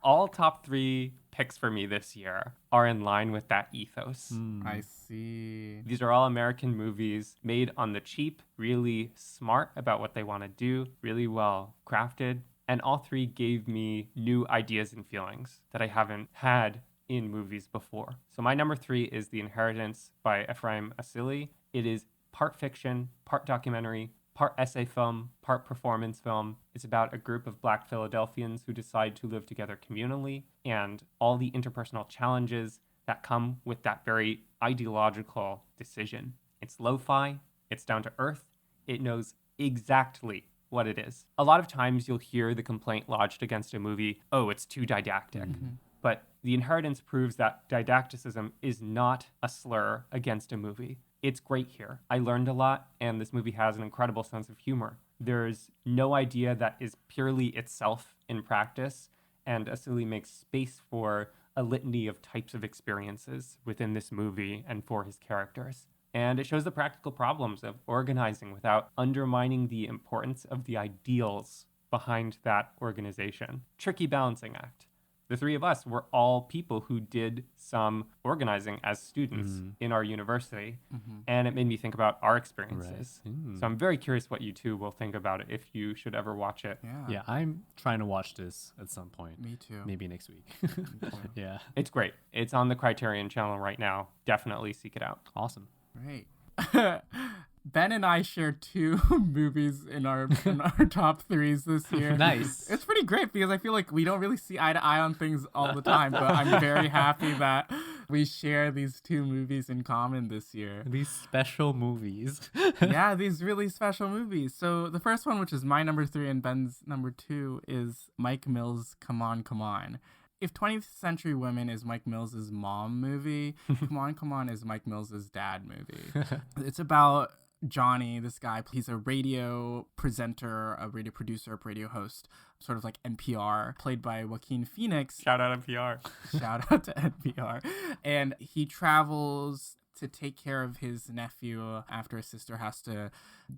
All top 3 picks for me this year are in line with that ethos. I see. These are all American movies made on the cheap, really smart about what they want to do, really well crafted. And all 3 gave me new ideas and feelings that I haven't had in movies before. So my number 3 is The Inheritance by Ephraim Assili. It is part fiction, part documentary, part essay film, part performance film. It's about a group of Black Philadelphians who decide to live together communally and all the interpersonal challenges that come with that very ideological decision. It's lo-fi, it's down to earth, it knows exactly what it is. A lot of times you'll hear the complaint lodged against a movie, oh, it's too didactic. But The Inheritance proves that didacticism is not a slur against a movie. It's great here. I learned a lot, and this movie has an incredible sense of humor. There's no idea that is purely itself in practice, and Assili makes space for a litany of types of experiences within this movie and for his characters. And it shows the practical problems of organizing without undermining the importance of the ideals behind that organization. Tricky balancing act. The 3 of us were all people who did some organizing as students in our university, and it made me think about our experiences. So I'm very curious what you 2 will think about it if you should ever watch it. Yeah, I'm trying to watch this at some point. Me too. Maybe next week. Yeah. It's great. It's on the Criterion channel right now. Definitely seek it out. Awesome. Great. Ben and I share 2 movies in our top 3s this year. Nice. It's pretty great because I feel like we don't really see eye to eye on things all the time, but I'm very happy that we share these 2 movies in common this year. These special movies. Yeah, these really special movies. So the first one, which is my number 3 and Ben's number 2, is Mike Mills' Come On, Come On. if 20th Century Women is Mike Mills's mom movie, Come On is Mike Mills's dad movie. It's about Johnny, this guy. He's a radio presenter, a radio producer, a radio host, sort of like NPR, played by Joaquin Phoenix. Shout out NPR. Shout out to NPR. And he travels to take care of his nephew after his sister has to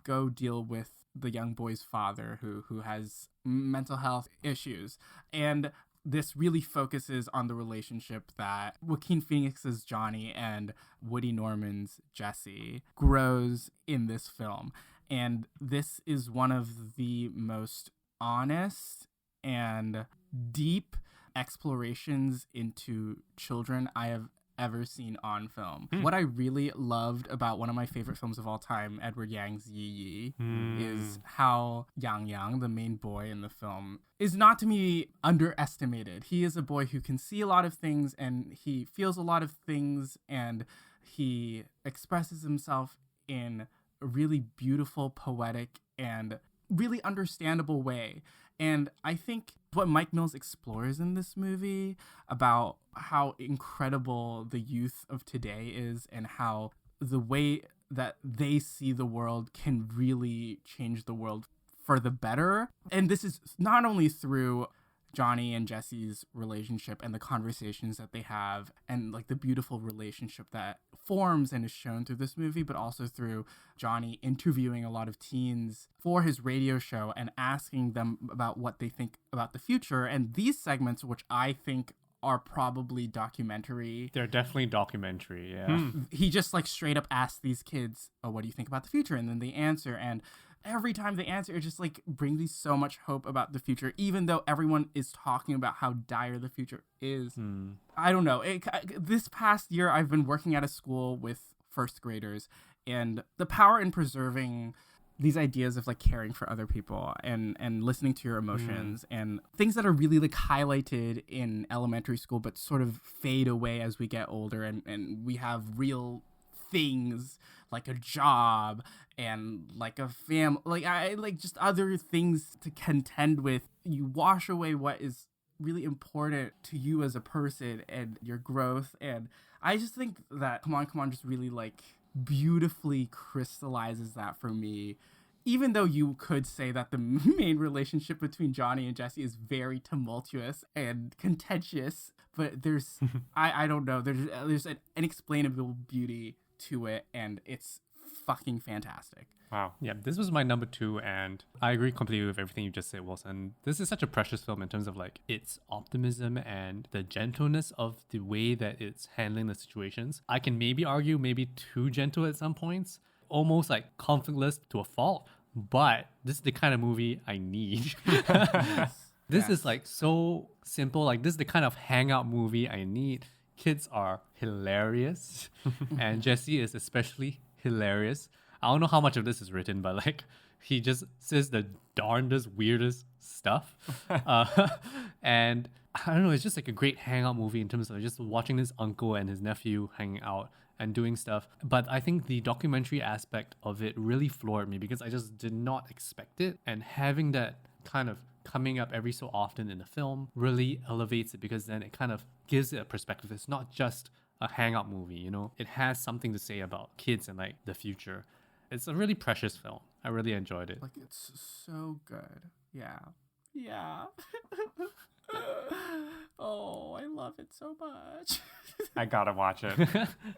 go deal with the young boy's father who has mental health issues. And this really focuses on the relationship that Joaquin Phoenix's Johnny and Woody Norman's Jesse grows in this film. And this is one of the most honest and deep explorations into children I have ever seen on film. What I really loved about one of my favorite films of all time, Edward Yang's Yi Yi, is how Yang, the main boy in the film, is not to be underestimated. He is a boy who can see a lot of things and he feels a lot of things and he expresses himself in a really beautiful, poetic, and really understandable way. And I think what Mike Mills explores in this movie about how incredible the youth of today is and how the way that they see the world can really change the world for the better. And this is not only through Johnny and Jesse's relationship and the conversations that they have and like the beautiful relationship that forms and is shown through this movie, but also through Johnny interviewing a lot of teens for his radio show and asking them about what they think about the future. And these segments, which I think are probably documentary. They're definitely documentary, yeah. He just like straight up asks these kids, oh, what do you think about the future? And then they answer. And every time they answer, it just like brings me so much hope about the future, even though everyone is talking about how dire the future is. I don't know. This past year, I've been working at a school with first graders, and the power in preserving these ideas of like caring for other people and listening to your emotions and things that are really like highlighted in elementary school, but sort of fade away as we get older and we have real things like a job and like a family, like just other things to contend with. You wash away what is really important to you as a person and your growth. And I just think that Come On just really like beautifully crystallizes that for me. Even though you could say that the main relationship between Johnny and Jesse is very tumultuous and contentious, but there's I don't know, there's an inexplainable beauty to it, and it's fucking fantastic. Wow. Yeah, this was my number 2, and I agree completely with everything you just said, Wilson. This is such a precious film in terms of like its optimism and the gentleness of the way that it's handling the situations. I can maybe argue maybe too gentle at some points, almost like conflictless to a fault, but this is the kind of movie I need. This is like so simple. Like this is the kind of hangout movie I need. Kids are hilarious, and Jesse is especially hilarious. I don't know how much of this is written, but like he just says the darndest, weirdest stuff. And I don't know, it's just like a great hangout movie in terms of just watching his uncle and his nephew hanging out and doing stuff. But I think the documentary aspect of it really floored me because I just did not expect it. And having that kind of coming up every so often in the film really elevates it because then it kind of gives it a perspective. It's not just a hangout movie, you know? It has something to say about kids and like the future. It's a really precious film. I really enjoyed it. Like, it's so good. Yeah. Yeah. Oh, I love it so much. I gotta watch it.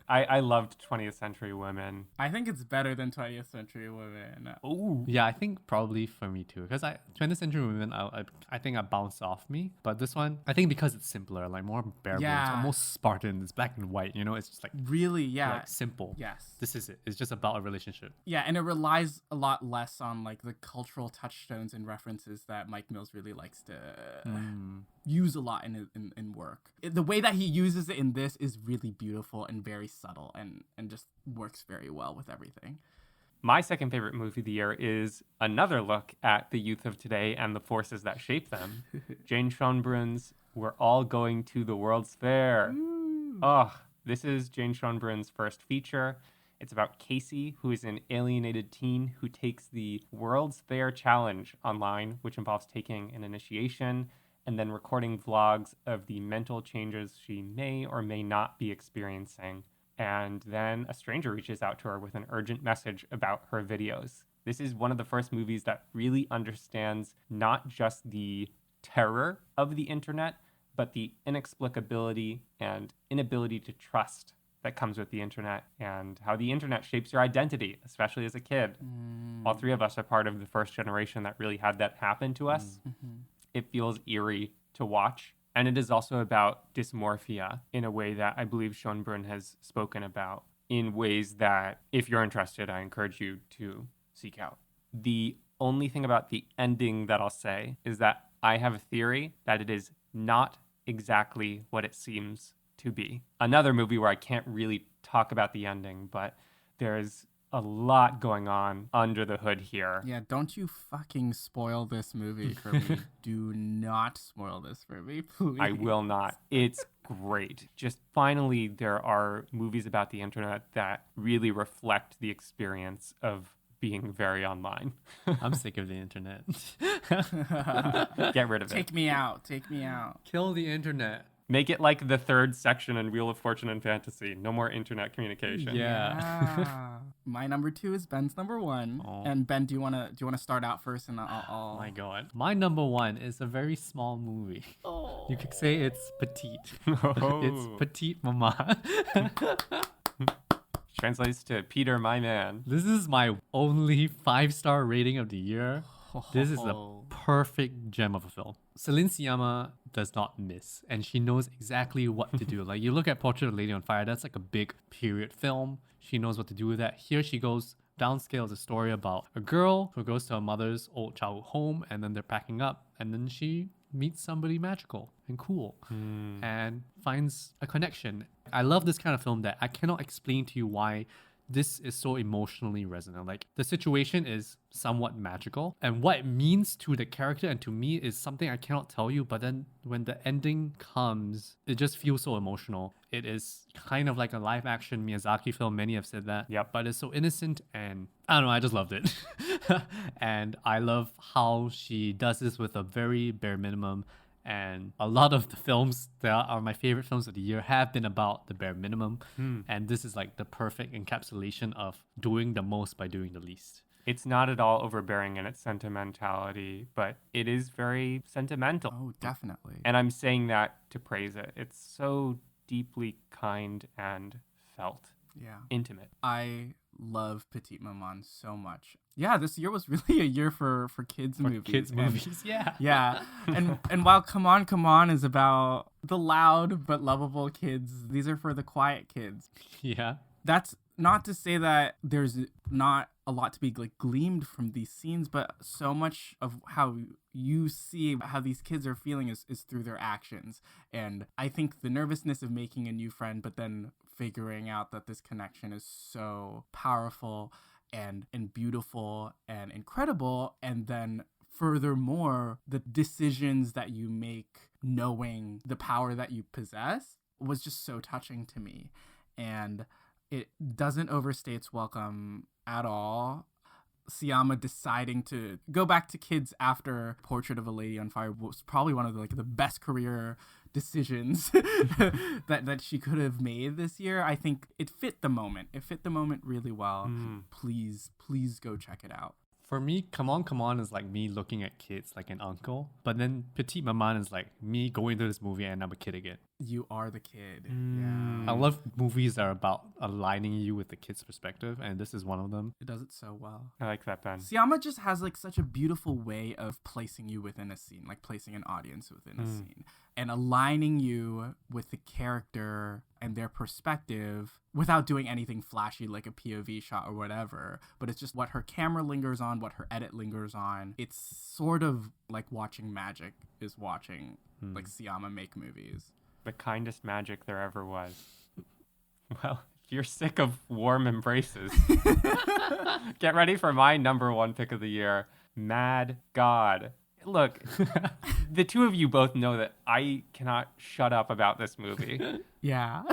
I loved 20th Century Women. I think it's better than 20th Century Women. Ooh. Yeah, I think probably for me too. Because 20th Century Women, I think I bounced off me. But this one, I think because it's simpler, like more bare bones, Yeah. almost Spartan. It's black and white, you know? It's just like, Really, yeah. like simple. Yes. This is it. It's just about a relationship. Yeah, and it relies a lot less on like the cultural touchstones and references that Mike Mills really likes to use a lot in work. The way that he uses it in this is really beautiful and very subtle and just works very well with everything. My second favorite movie of the year is another look at the youth of today and the forces that shape them. Jane Schonbrun's We're All Going to the World's Fair. Oh, this is Jane Schonbrun's first feature. It's about Casey, who is an alienated teen who takes the World's Fair Challenge online, which involves taking an initiation and then recording vlogs of the mental changes she may or may not be experiencing. And then a stranger reaches out to her with an urgent message about her videos. This is one of the first movies that really understands not just the terror of the internet, but the inexplicability and inability to trust that comes with the internet and how the internet shapes your identity, especially as a kid. All three of us are part of the first generation that really had that happen to us. It feels eerie to watch. And it is also about dysmorphia in a way that I believe Schönbrunn has spoken about, in ways that, if you're interested, I encourage you to seek out. The only thing about the ending that I'll say is that I have a theory that it is not exactly what it seems to be. Another movie where I can't really talk about the ending, but there's a lot going on under the hood here. Yeah, don't you fucking spoil this movie for me. Do not spoil this for me, please. I will not. It's great. Just finally, there are movies about the internet that really reflect the experience of being very online. I'm sick of the internet. Get rid of it. Take me out. Take me out. Kill the internet. Make it like the third section in Wheel of Fortune and Fantasy. No more internet communication. Yeah. My number 2 is Ben's number 1. Oh. And Ben, do you wanna start out first? And I'll... Oh my god. My number 1 is a very small movie. Oh. You could say it's petite. Oh. It's Petite Maman. Translates to Peter, my man. This is my only 5-star rating of the year. This is a perfect gem of a film. Celine Sciamma does not miss, and she knows exactly what to do. Like, you look at Portrait of a Lady on Fire, that's like a big period film. She knows what to do with that. Here she goes downscale is a story about a girl who goes to her mother's old childhood home, and then they're packing up, and then she meets somebody magical and cool and finds a connection. I love this kind of film that I cannot explain to you why this is so emotionally resonant. Like, the situation is somewhat magical, and what it means to the character and to me is something I cannot tell you, but then when the ending comes, it just feels so emotional. It is kind of like a live action Miyazaki film. Many have said that. Yep. But it's so innocent, and I don't know, I just loved it. And I love how she does this with a very bare minimum. And a lot of the films that are my favorite films of the year have been about the bare minimum. And this is like the perfect encapsulation of doing the most by doing the least. It's not at all overbearing in its sentimentality, but it is very sentimental. Oh, definitely. And I'm saying that to praise it. It's so deeply kind and felt. Yeah. Intimate. I love Petite Maman so much. Yeah, this year was really a year for kids movies. Kids And- movies, yeah. Yeah. And while Come On is about the loud but lovable kids, these are for the quiet kids. Yeah. That's not to say that there's not a lot to be like gleamed from these scenes, but so much of how you see how these kids are feeling is through their actions. And I think the nervousness of making a new friend, but then figuring out that this connection is so powerful and beautiful and incredible, and then furthermore, the decisions that you make knowing the power that you possess was just so touching to me. And it doesn't overstay its welcome at all. Sciamma deciding to go back to kids after Portrait of a Lady on Fire was probably one of the best career decisions that she could have made this year. I think it fit the moment. It fit the moment really well. Please go check it out. For me, Come On is like me looking at kids like an uncle. But then Petite Maman is like me going to this movie and I'm a kid again. You are the kid. Yeah. I love movies that are about aligning you with the kid's perspective, and this is one of them. It does it so well. I like that, Ben. Sciamma just has such a beautiful way of placing you within a scene, like placing an audience within a scene and aligning you with the character and their perspective without doing anything flashy like a POV shot or whatever. But it's just what her camera lingers on, what her edit lingers on. It's sort of like watching magic is watching like Sciamma make movies. The kindest magic there ever was. Well, if you're sick of warm embraces, get ready for my number 1 pick of the year, Mad God. Look, the two of you both know that I cannot shut up about this movie. Yeah.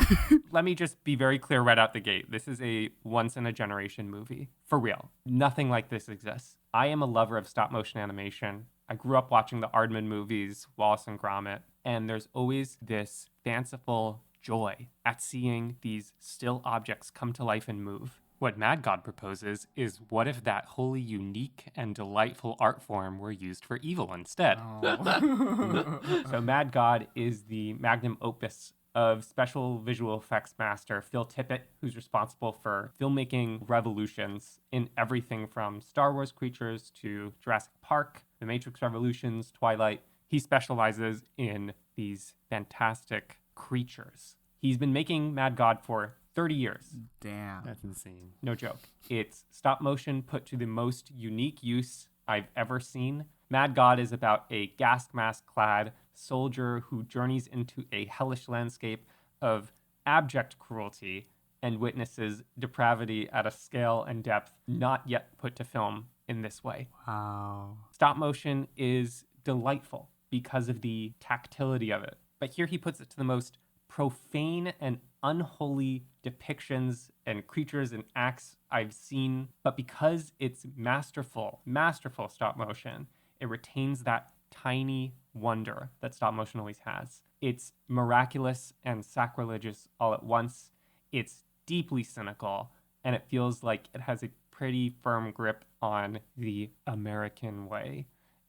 Let me just be very clear right out the gate. This is a once-in-a-generation movie. For real. Nothing like this exists. I am a lover of stop-motion animation. I grew up watching the Aardman movies, Wallace and Gromit, and there's always this fanciful joy at seeing these still objects come to life and move. What Mad God proposes is, what if that wholly unique and delightful art form were used for evil instead? Oh. So Mad God is the magnum opus of special visual effects master Phil Tippett, who's responsible for filmmaking revolutions in everything from Star Wars creatures to Jurassic Park, The Matrix Revolutions, Twilight. He specializes in these fantastic creatures. He's been making Mad God for 30 years. Damn. That's insane. No joke. It's stop motion put to the most unique use I've ever seen. Mad God is about a gas mask-clad soldier who journeys into a hellish landscape of abject cruelty and witnesses depravity at a scale and depth not yet put to film in this way. Wow. Stop motion is delightful because of the tactility of it. But here he puts it to the most profane and unholy depictions and creatures and acts I've seen. But because it's masterful stop motion, it retains that tiny wonder that stop motion always has. It's miraculous and sacrilegious all at once. It's deeply cynical, and it feels like it has a pretty firm grip on the American way.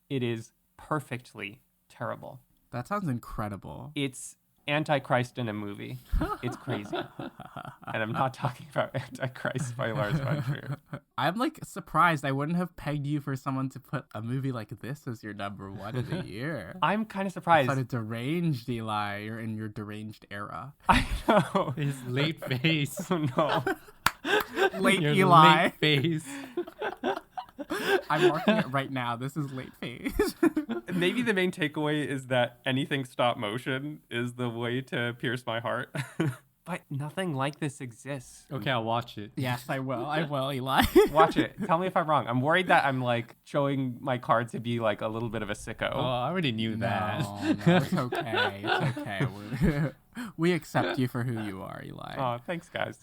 It is perfectly terrible. That sounds incredible. It's Antichrist in a movie. It's crazy. And I'm not talking about Antichrist by Lars von Trier. I'm like surprised. I wouldn't have pegged you for someone to put a movie like this as your number one of the year. I'm kind of surprised. Sort of deranged, Eli. You're in your deranged era. I know. His late face. Oh no. Late Your Eli. late face. I'm marking it right now. This is late phase. Maybe the main takeaway is that anything stop motion is the way to pierce my heart. But nothing like this exists. Okay, I'll watch it. Yes, I will. I will, Eli. Watch it. Tell me if I'm wrong. I'm worried that I'm like showing my card to be like a little bit of a sicko. Oh, I already knew that. No, it's okay. It's okay. We accept you for who you are, Eli. Oh, thanks, guys.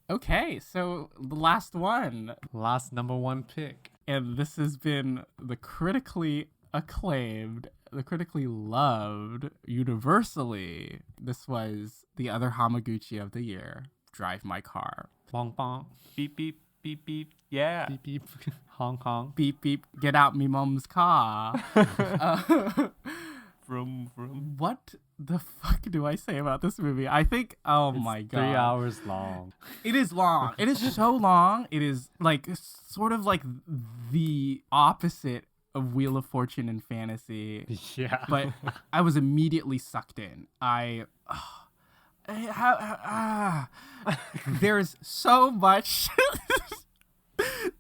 Okay, so the last one. Last number one pick. And this has been the critically acclaimed, the critically loved, universally. This was the other Hamaguchi of the year, Drive My Car. Bong bong. Beep, beep, beep, beep. Yeah. Beep beep. Hong Kong. Beep, beep, get out me mom's car. Vroom, vroom. What the fuck do I say about this movie? I think, my God. 3 hours long. It is long. It is so long. It is like sort of like the opposite of Wheel of Fortune and fantasy. Yeah. But I was immediately sucked in. There's so much.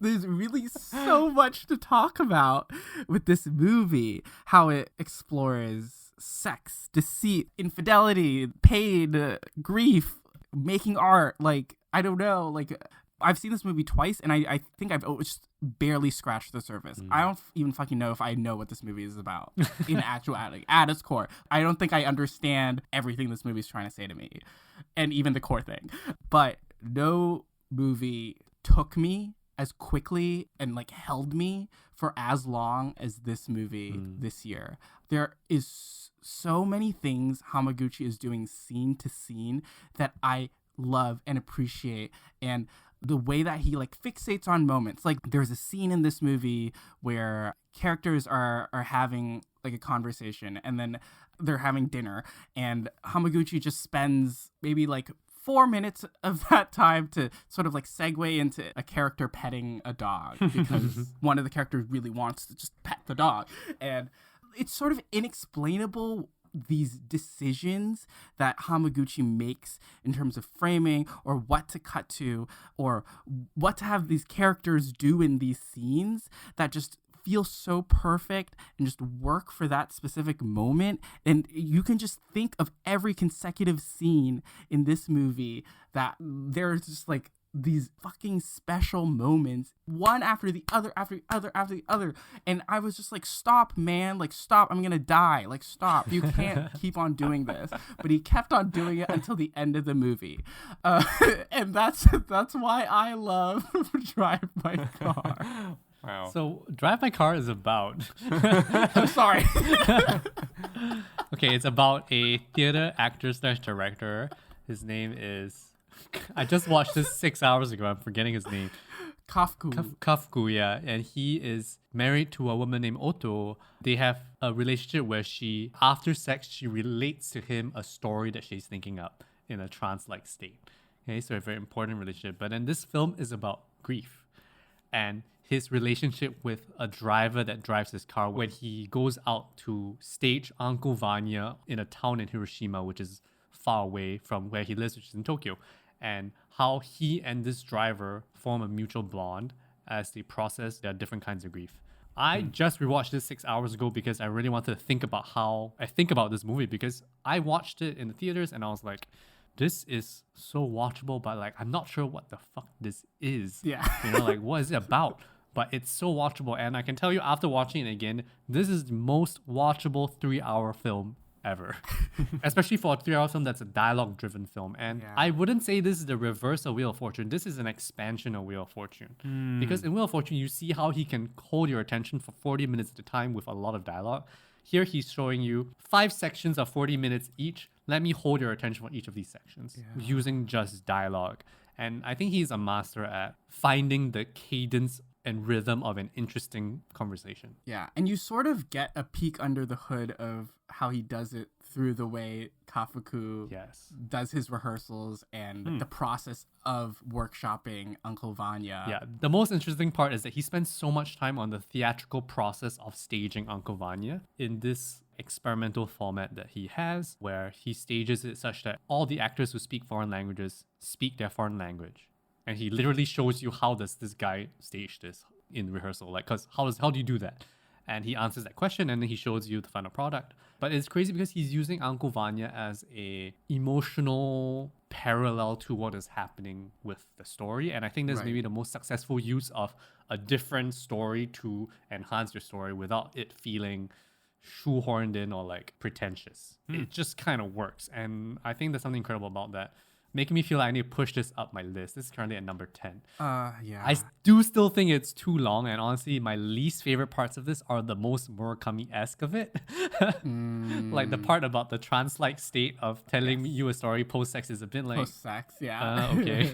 There's really so much to talk about with this movie. How it explores sex, deceit, infidelity, pain, grief, making art. Like, I don't know. Like, I've seen this movie twice, and I think I've just barely scratched the surface. I don't even fucking know if I know what this movie is about in actuality, at its core. I don't think I understand everything this movie is trying to say to me, and even the core thing. But no movie took me as quickly and like held me for as long as this movie this year. There is so many things Hamaguchi is doing scene to scene that I love and appreciate, and the way that he like fixates on moments. Like, there's a scene in this movie where characters are having like a conversation, and then they're having dinner, and Hamaguchi just spends maybe like 4 minutes of that time to sort of like segue into a character petting a dog because one of the characters really wants to just pet the dog. And it's sort of inexplainable, these decisions that Hamaguchi makes in terms of framing, or what to cut to, or what to have these characters do in these scenes, that just feel so perfect and just work for that specific moment. And you can just think of every consecutive scene in this movie that there's just like these fucking special moments, one after the other, after the other, after the other. And I was just like, stop, man, like, stop, I'm gonna die, like, stop, you can't keep on doing this. But he kept on doing it until the end of the movie. And that's why I love Drive My Car. Wow. So Drive My Car is about I'm sorry. okay, it's about a theater actor slash director. His name is I just watched this 6 hours ago. I'm forgetting his name. Kafku. Kafku, yeah, and he is married to a woman named Otto. They have a relationship where after sex, she relates to him a story that she's thinking up in a trance-like state. Okay, so a very important relationship. But then this film is about grief and his relationship with a driver that drives his car when he goes out to stage Uncle Vanya in a town in Hiroshima, which is far away from where he lives, which is in Tokyo, and how he and this driver form a mutual bond as they process their different kinds of grief. I just rewatched this 6 hours ago because I really wanted to think about how I think about this movie, because I watched it in the theaters and I was like, this is so watchable, but like I'm not sure what the fuck this is. Yeah. Like what is it about? But it's so watchable, and I can tell you after watching it again, this is the most watchable 3-hour film ever. Especially for a 3-hour film that's a dialogue-driven film. And Yeah. I wouldn't say this is the reverse of Wheel of Fortune. This is an expansion of Wheel of Fortune. Because in Wheel of Fortune, you see how he can hold your attention for 40 minutes at a time with a lot of dialogue. Here, he's showing you 5 sections of 40 minutes each. Let me hold your attention for each of these sections using just dialogue. And I think he's a master at finding the cadence and rhythm of an interesting conversation. Yeah, and you sort of get a peek under the hood of how he does it through the way Kafuku Yes. does his rehearsals and the process of workshopping Uncle Vanya. Yeah, the most interesting part is that he spends so much time on the theatrical process of staging Uncle Vanya in this experimental format that he has, where he stages it such that all the actors who speak foreign languages speak their foreign language. And he literally shows you how does this guy stage this in rehearsal, like, cause how do you do that? And he answers that question, and then he shows you the final product. But it's crazy because he's using Uncle Vanya as a emotional parallel to what is happening with the story. And I think that's Right. maybe the most successful use of a different story to enhance your story without it feeling shoehorned in or like pretentious. It just kind of works. And I think there's something incredible about that, making me feel like I need to push this up my list. This is currently at number 10. Yeah. I do still think it's too long, and honestly, my least favorite parts of this are the most Murakami-esque of it. Like the part about the trance-like state of telling you a story post-sex is a bit like... Post-sex, yeah. Okay.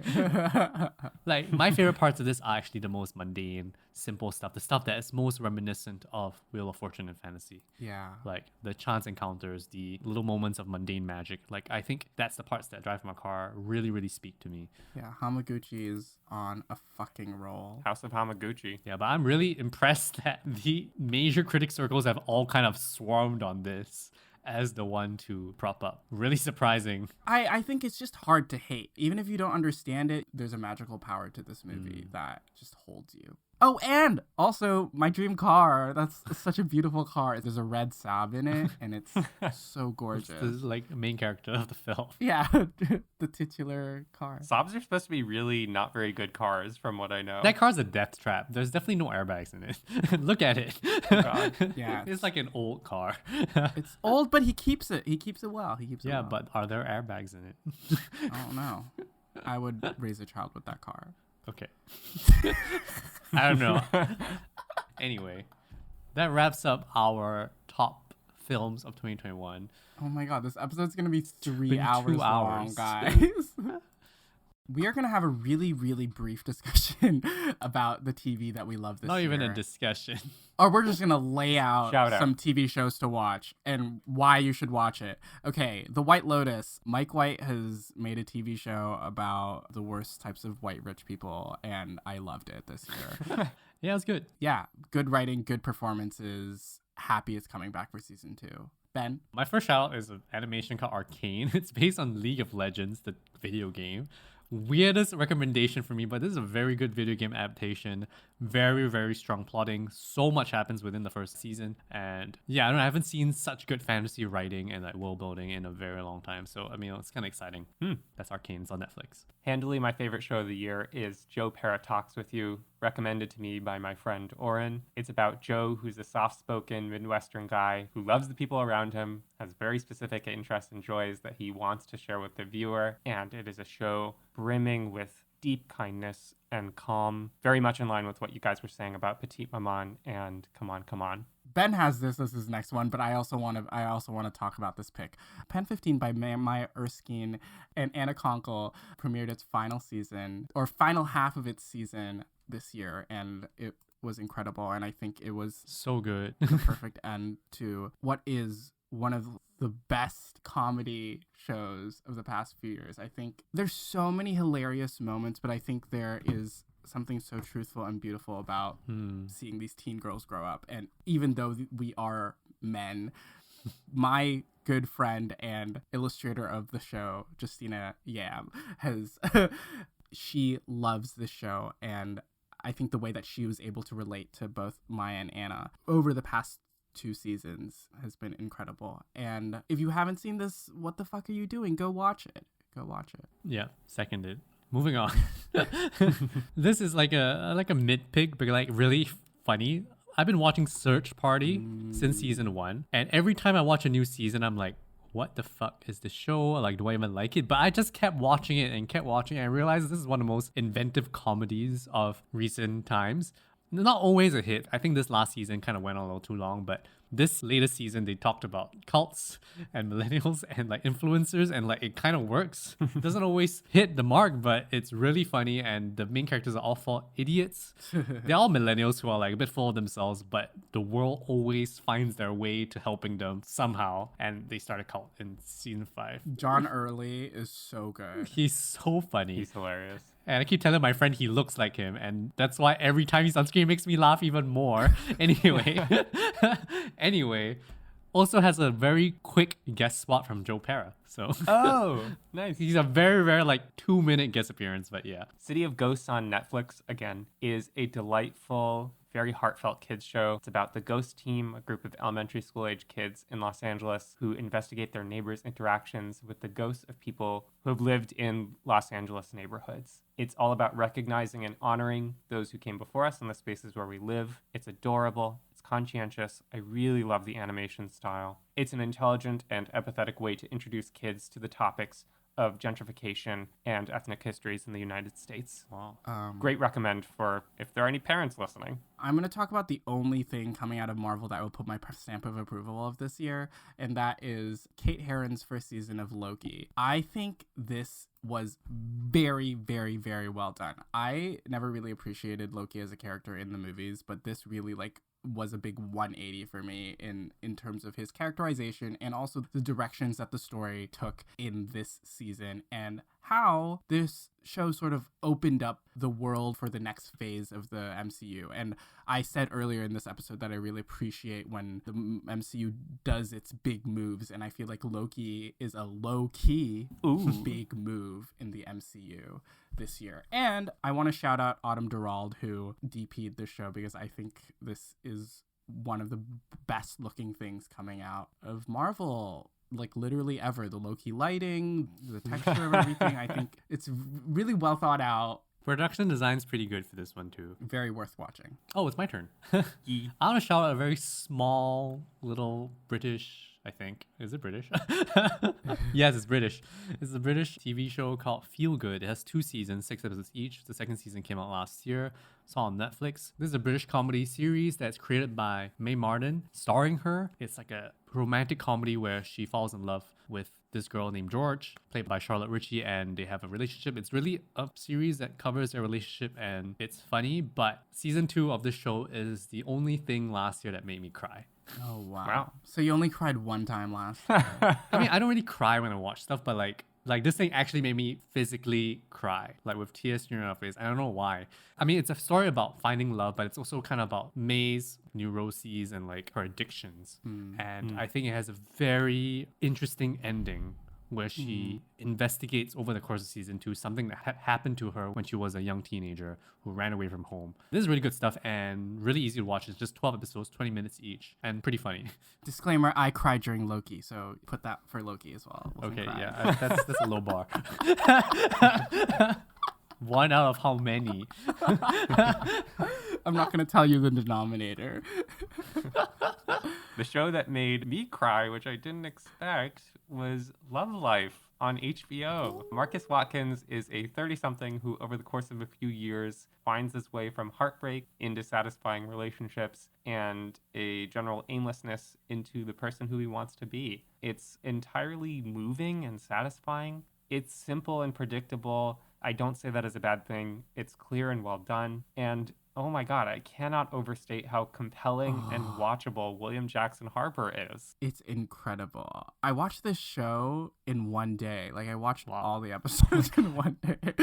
Like, my favorite parts of this are actually the most mundane, simple stuff. The stuff that is most reminiscent of Wheel of Fortune and fantasy. Yeah. Like the chance encounters, the little moments of mundane magic. Like, I think that's the parts that Drive My Car really, really speak to me. Yeah, Hamaguchi is on a fucking roll. House of Hamaguchi. Yeah, but I'm really impressed that the major critic circles have all kind of swarmed on this as the one to prop up. Really surprising. I think it's just hard to hate. Even if you don't understand it, there's a magical power to this movie that just holds you. Oh, and also my dream car. That's such a beautiful car. There's a red Saab in it, and it's so gorgeous. This is like the main character of the film. Yeah, the titular car. Saabs are supposed to be really not very good cars, from what I know. That car's a death trap. There's definitely no airbags in it. Look at it. God. Yeah. It's like an old car. It's old, but he keeps it. He keeps it well. He keeps it Yeah, well. but are there airbags in it? I don't know. I would raise a child with that car. Okay. I don't know. Anyway, that wraps up our top films of 2021. Oh my god, this episode's gonna be 3 been hours 2 long, hours. guys. We are gonna have a really, really brief discussion about the TV that we love this Not even a year. discussion. Or we're just gonna lay out Shout out. some TV shows to watch and why you should watch it. Okay, The White Lotus. Mike White has made a TV show about the worst types of white rich people, and I loved it this year. Yeah, it's good. Yeah, good writing, good performances. Happy it's coming back for season 2. Ben? My first shout out is an animation called Arcane. It's based on League of Legends, the video game. Weirdest recommendation for me, but this is a very good video game adaptation. Very, very strong plotting. So much happens within the first season. And yeah, I haven't seen such good fantasy writing and like world building in a very long time. So, I mean, it's kind of exciting. That's Arcane. It's on Netflix. Handily, my favorite show of the year is Joe Parrot Talks With You, recommended to me by my friend Oren. It's about Joe, who's a soft-spoken Midwestern guy who loves the people around him, has very specific interests and joys that he wants to share with the viewer, and it is a show brimming with deep kindness and calm, very much in line with what you guys were saying about Petite Maman and Come On, Come On. Ben has this as his next one, but I also want to talk about this pick. Pen 15 by Maya Erskine and Anna Konkle premiered its final season, or final half of its season this year, and it was incredible, and I think it was So good. the perfect end to what is one of the best comedy shows of the past few years. I think there's so many hilarious moments, but I think there is something so truthful and beautiful about seeing these teen girls grow up. And even though we are men, my good friend and illustrator of the show, Justina Yam, she loves this show, and I think the way that she was able to relate to both Maya and Anna over the past 2 seasons has been incredible. And if you haven't seen this, what the fuck are you doing? Go watch it. Yeah, seconded. Moving on. This is like a mid-pick, but like really funny. I've been watching Search Party since season 1, and every time I watch a new season, I'm like, what the fuck is this show? Like, do I even like it? But I just kept watching it and I realized this is one of the most inventive comedies of recent times. Not always a hit. I think this last season kind of went on a little too long, but this latest season they talked about cults and millennials and like influencers, and like it kind of works. It doesn't always hit the mark, but it's really funny, and the main characters are all 4 idiots. They're all millennials who are like a bit full of themselves, but the world always finds their way to helping them somehow, and they start a cult in season 5. John Early is so good. He's so funny. He's hilarious. And I keep telling my friend he looks like him, and that's why every time he's on screen it makes me laugh even more. Anyway, also has a very quick guest spot from Joe Pera. So Oh, nice. he's a very, very like 2-minute guest appearance, but yeah. City of Ghosts on Netflix, again, is a delightful, very heartfelt kids show. It's about the Ghost Team, a group of elementary school age kids in Los Angeles who investigate their neighbors' interactions with the ghosts of people who have lived in Los Angeles neighborhoods. It's all about recognizing and honoring those who came before us in the spaces where we live. It's adorable. It's conscientious. I really love the animation style. It's an intelligent and empathetic way to introduce kids to the topics of gentrification and ethnic histories in the United States. Wow. Great recommend for if there are any parents listening. I'm going to talk about the only thing coming out of Marvel that will put my stamp of approval of this year, and that is Kate Herron's first season of Loki. I think this was very, very, very well done. I never really appreciated Loki as a character in the movies, but this really was a big 180 for me in terms of his characterization and also the directions that the story took in this season, and how this show sort of opened up the world for the next phase of the MCU. And I said earlier in this episode that I really appreciate when the MCU does its big moves, and I feel like Loki is a low-key big move in the MCU this year. And I want to shout out Autumn Durald, who DP'd the show, because I think this is one of the best looking things coming out of Marvel, like literally ever. The Loki lighting, the texture of everything. I think it's really well thought out. Production design's pretty good for this one too. Very worth watching. Oh, it's my turn. I want to shout out a very small little British, I think. Is it British? Yes, it's British. It's a British TV show called Feel Good. It has 2 seasons, 6 episodes each. The second season came out last year. It's on Netflix. This is a British comedy series that's created by Mae Martin, starring her. It's like a romantic comedy where she falls in love with this girl named George, played by Charlotte Ritchie, and they have a relationship. It's really a series that covers their relationship, and it's funny, but season 2 of this show is the only thing last year that made me cry. Oh, wow. So you only cried one time last year. I mean, I don't really cry when I watch stuff, but like this thing actually made me physically cry, like with tears streaming out of my face. I don't know why. I mean, it's a story about finding love, but it's also kind of about May's neuroses and like her addictions. And I think it has a very interesting ending where she investigates over the course of season 2 something that happened to her when she was a young teenager who ran away from home. This is really good stuff and really easy to watch. It's just 12 episodes, 20 minutes each, and pretty funny. Disclaimer, I cried during Loki, so put that for Loki as well. Okay, yeah, that's a low bar. One out of how many? I'm not going to tell you the denominator. The show that made me cry, which I didn't expect, was Love Life on HBO. Marcus Watkins is a 30-something who, over the course of a few years, finds his way from heartbreak into satisfying relationships and a general aimlessness into the person who he wants to be. It's entirely moving and satisfying. It's simple and predictable. I don't say that as a bad thing. It's clear and well done. And oh my God, I cannot overstate how compelling and watchable William Jackson Harper is. It's incredible. I watched this show in one day. Like, I watched all the episodes in one day.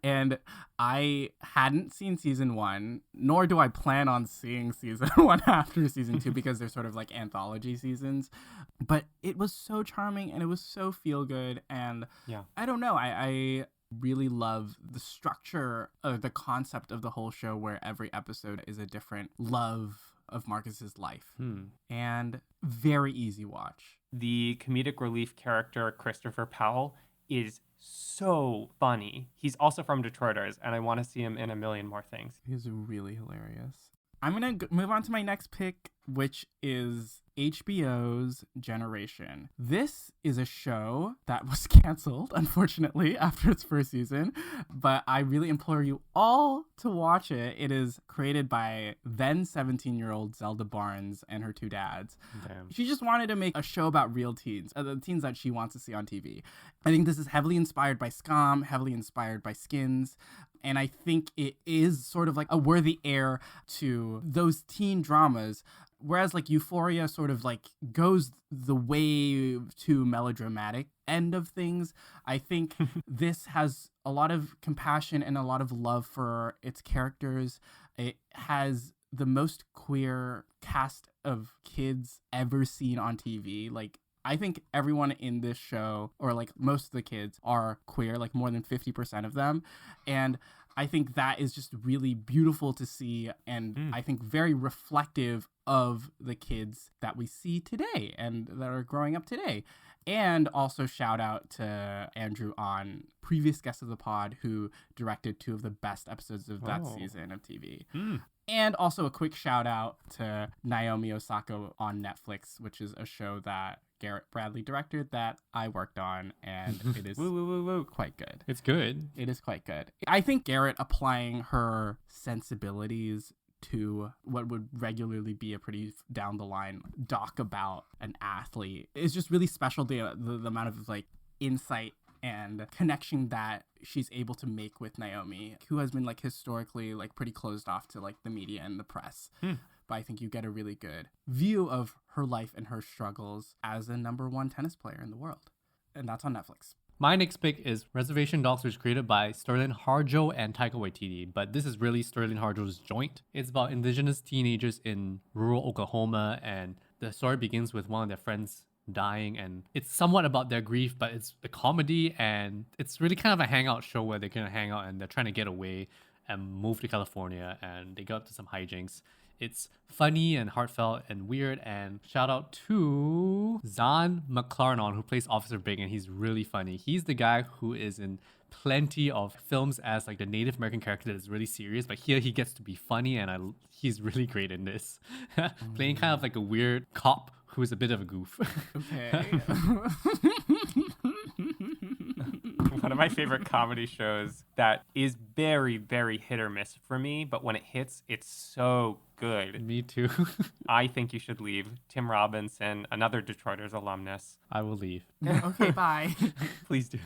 And I hadn't seen season 1, nor do I plan on seeing season 1 after season 2 because they're sort of like anthology seasons. But it was so charming and it was so feel good. And Yeah. I don't know. I really love the structure of the concept of the whole show where every episode is a different love of Marcus's life. And very easy watch. The comedic relief character, Christopher Powell, is so funny. He's also from Detroiters, and I want to see him in a million more things. He's really hilarious. I'm going to move on to my next pick, which is HBO's Generation. This is a show that was canceled, unfortunately, after its first season, but I really implore you all to watch it. It is created by then 17-year-old Zelda Barnes and her 2 dads. Damn. She just wanted to make a show about real teens, the teens that she wants to see on TV. I think this is heavily inspired by Scum, heavily inspired by Skins, and I think it is sort of like a worthy heir to those teen dramas. Whereas like Euphoria sort of like goes the way too melodramatic end of things, I think this has a lot of compassion and a lot of love for its characters. It has the most queer cast of kids ever seen on TV. Like, I think everyone in this show, or like most of the kids, are queer, like more than 50% of them. And I think that is just really beautiful to see, and I think very reflective of the kids that we see today and that are growing up today. And also shout out to Andrew on previous guest of the pod who directed 2 of the best episodes of that season of TV. And also a quick shout out to Naomi Osaka on Netflix, which is a show that Garrett Bradley directed that I worked on, and it is quite good. It's good. It is quite good. I think Garrett applying her sensibilities to what would regularly be a pretty down the line doc about an athlete is just really special. The amount of like insight and connection that she's able to make with Naomi, who has been like historically like pretty closed off to like the media and the press. But I think you get a really good view of her life and her struggles as a number 1 tennis player in the world. And that's on Netflix. My next pick is Reservation Dogs, which was created by Sterling Harjo and Taika Waititi, but this is really Sterling Harjo's joint. It's about indigenous teenagers in rural Oklahoma, and the story begins with one of their friends dying, and it's somewhat about their grief, but it's a comedy, and it's really kind of a hangout show where they're gonna hang out and they're trying to get away and move to California, and they get up to some hijinks. It's funny and heartfelt and weird, and shout out to Zahn McClarnon, who plays Officer Big, and he's really funny. He's the guy who is in plenty of films as like the Native American character that is really serious, but here he gets to be funny, and he's really great in this. Playing kind of like a weird cop who is a bit of a goof. Okay. One of my favorite comedy shows that is very, very hit or miss for me, but when it hits, it's so good. Me too. I Think You Should Leave. Tim Robinson, another Detroiters alumnus. I will leave. Okay, bye. Please do.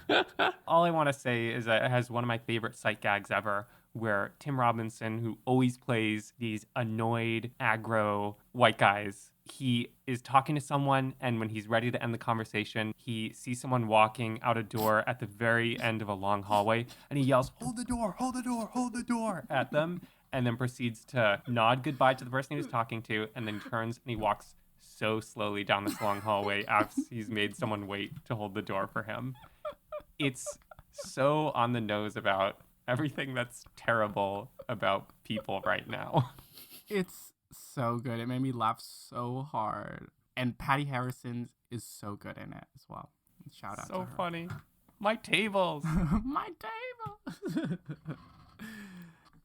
All I want to say is that it has one of my favorite sight gags ever, where Tim Robinson, who always plays these annoyed, aggro white guys, he is talking to someone, and when he's ready to end the conversation, he sees someone walking out a door at the very end of a long hallway, and he yells, "Hold the door, hold the door, hold the door," at them, and then proceeds to nod goodbye to the person he was talking to, and then turns and he walks so slowly down this long hallway after he's made someone wait to hold the door for him. It's so on the nose about everything that's terrible about people right now. It's so good. It made me laugh so hard. And Patty Harrison is so good in it as well. Shout out to So her. funny. My tables. My table.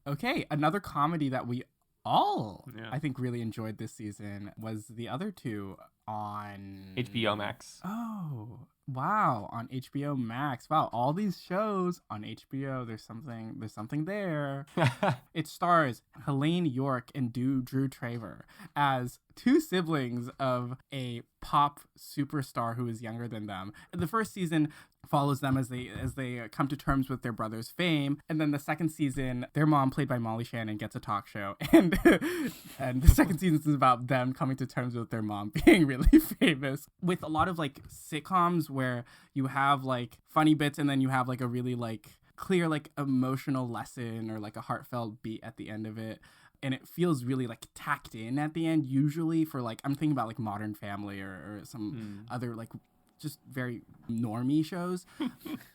Okay, another comedy that we all, I think, really enjoyed this season was the other two on HBO Max. Oh, wow, on HBO Max. Wow, all these shows on HBO. There's something there. It stars Helene York and Drew Traver as two siblings of a pop superstar who is younger than them. The first season follows them as they come to terms with their brother's fame, and then the second season, their mom, played by Molly Shannon, gets a talk show, and the second season is about them coming to terms with their mom being really famous, with a lot of like sitcoms where you have like funny bits and then you have like a really like clear like emotional lesson or like a heartfelt beat at the end of it. And it feels really like tacked in at the end, usually for like, I'm thinking about like Modern Family or some other like just very normie shows.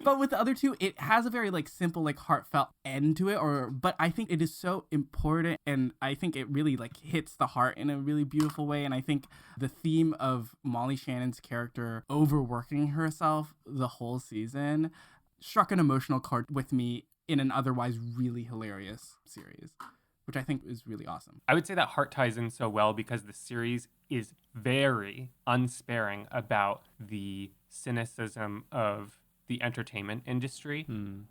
But with the other two, it has a very like simple, like heartfelt end to it, but I think it is so important, and I think it really like hits the heart in a really beautiful way. And I think the theme of Molly Shannon's character overworking herself the whole season struck an emotional chord with me in an otherwise really hilarious series, which I think is really awesome. I would say that heart ties in so well because the series is very unsparing about the cynicism of the entertainment industry.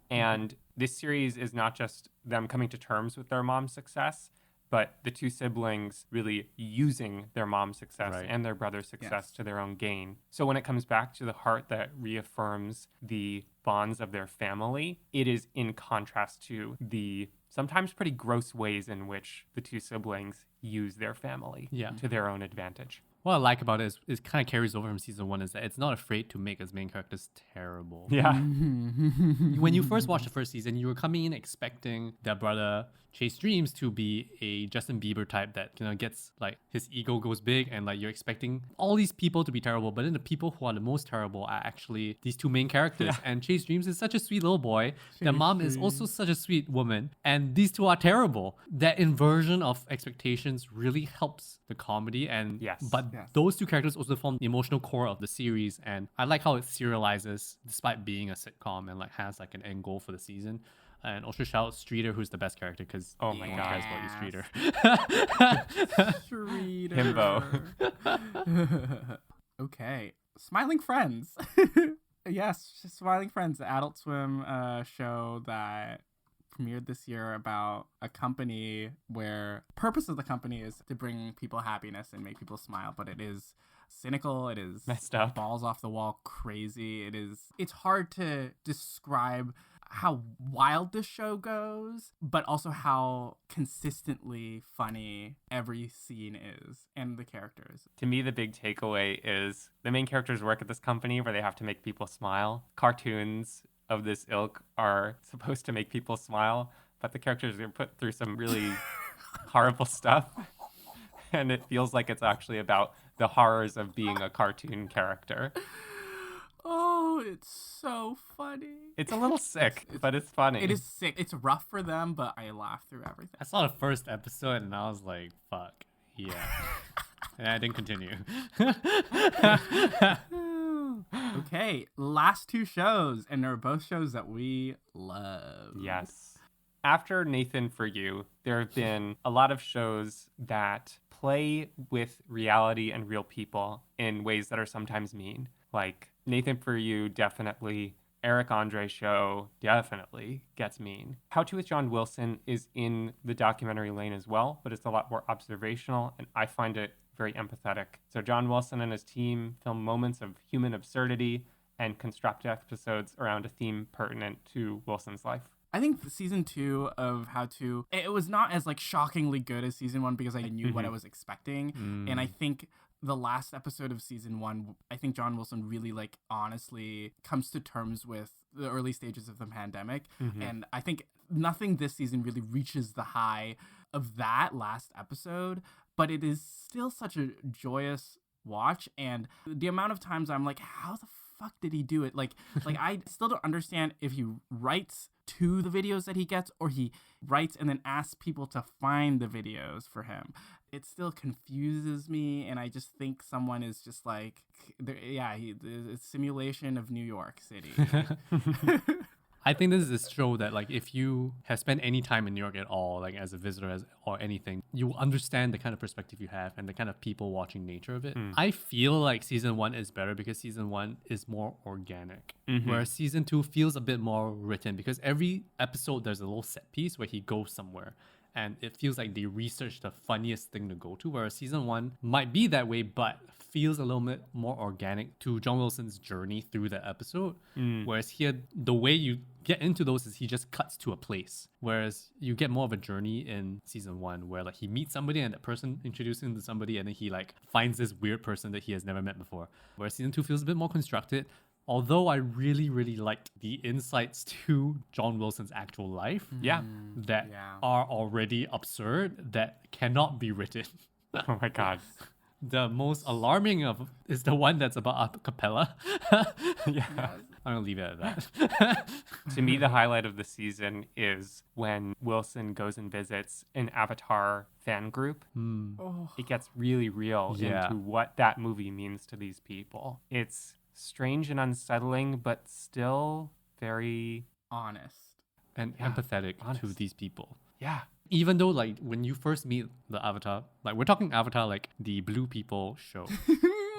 And this series is not just them coming to terms with their mom's success, but the two siblings really using their mom's success and their brother's success to their own gain. So when it comes back to the heart that reaffirms the bonds of their family, it is in contrast to the sometimes pretty gross ways in which the two siblings use their family to their own advantage. What I like about it is it kind of carries over from season one is that it's not afraid to make its main characters terrible. Yeah. When you first watched the first season, you were coming in expecting their brother Chase Dreams to be a Justin Bieber type that, you know, gets like his ego goes big and like you're expecting all these people to be terrible, but then the people who are the most terrible are actually these two main characters. And Chase Dreams is such a sweet little boy. Their mom is also such a sweet woman, and these two are terrible. That inversion of expectations really helps the comedy, and those two characters also form the emotional core of the series. And I like how it serializes despite being a sitcom and like has like an end goal for the season. And also shout out Streeter, who's the best character, because oh my god, cares about you, Streeter. Streeter. Himbo. Okay, Smiling Friends. Yes, Smiling Friends, the Adult Swim show that premiered this year about a company where the purpose of the company is to bring people happiness and make people smile, but it is cynical, it is messed up, balls off the wall crazy. It's hard to describe how wild this show goes, but also how consistently funny every scene is and the characters. To me, the big takeaway is the main characters work at this company where they have to make people smile. Cartoons of this ilk are supposed to make people smile, but the characters are put through some really horrible stuff. And it feels like it's actually about the horrors of being a cartoon character. Oh, it's so funny. It's a little sick, but it's funny. It is sick. It's rough for them, but I laugh through everything. I saw the first episode and I was like, fuck, yeah. And I didn't continue. Okay, last two shows, and they're both shows that we love. Yes. After Nathan For You, there have been a lot of shows that play with reality and real people in ways that are sometimes mean. Like Nathan For You, definitely. Eric Andre show definitely gets mean. How To with John Wilson is in the documentary lane as well, but it's a lot more observational, and I find it very empathetic. So John Wilson and his team film moments of human absurdity and construct episodes around a theme pertinent to Wilson's life. I think season 2 of How To, it was not as like shockingly good as season 1 because I knew what I was expecting. And I think the last episode of season 1, I think John Wilson really like honestly comes to terms with the early stages of the pandemic. And I think nothing this season really reaches the high of that last episode, but it is still such a joyous watch. And the amount of times I'm like, how the fuck did he do it? Like I still don't understand if he writes to the videos that he gets or he writes and then asks people to find the videos for him. It still confuses me, and I just think someone is just like, it's simulation of New York City. I think this is a show that, like, if you have spent any time in New York at all, like as a visitor or anything, you will understand the kind of perspective you have and the kind of people watching nature of it. I feel like season 1 is better because season 1 is more organic, whereas season 2 feels a bit more written because every episode there's a little set piece where he goes somewhere. And it feels like they researched the funniest thing to go to, whereas season 1 might be that way, but feels a little bit more organic to John Wilson's journey through the episode. Whereas here, the way you get into those is he just cuts to a place. Whereas you get more of a journey in season 1 where like he meets somebody and that person introduces him to somebody and then he like finds this weird person that he has never met before. Whereas season 2 feels a bit more constructed. Although I really, really liked the insights to John Wilson's actual life that are already absurd, that cannot be written. Oh my God. The most alarming of is the one that's about a cappella. Yeah. I'm going to leave it at that. To me, the highlight of the season is when Wilson goes and visits an Avatar fan group. It gets really real into what that movie means to these people. It's strange and unsettling, but still very honest and empathetic to these people. Yeah. Even though, like, when you first meet the Avatar, like, we're talking Avatar, like, the Blue People show,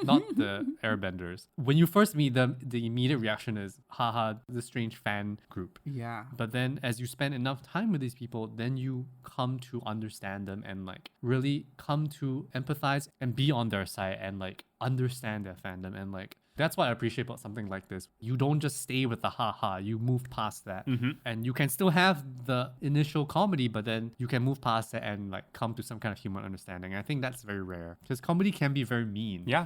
not the Airbenders. When you first meet them, the immediate reaction is, haha, the strange fan group. Yeah. But then as you spend enough time with these people, then you come to understand them and, like, really come to empathize and be on their side and, like, understand their fandom. And, like, that's what I appreciate about something like this. You don't just stay with the haha, you move past that. And you can still have the initial comedy, but then you can move past it and like come to some kind of human understanding. I think that's very rare because comedy can be very mean. Yeah.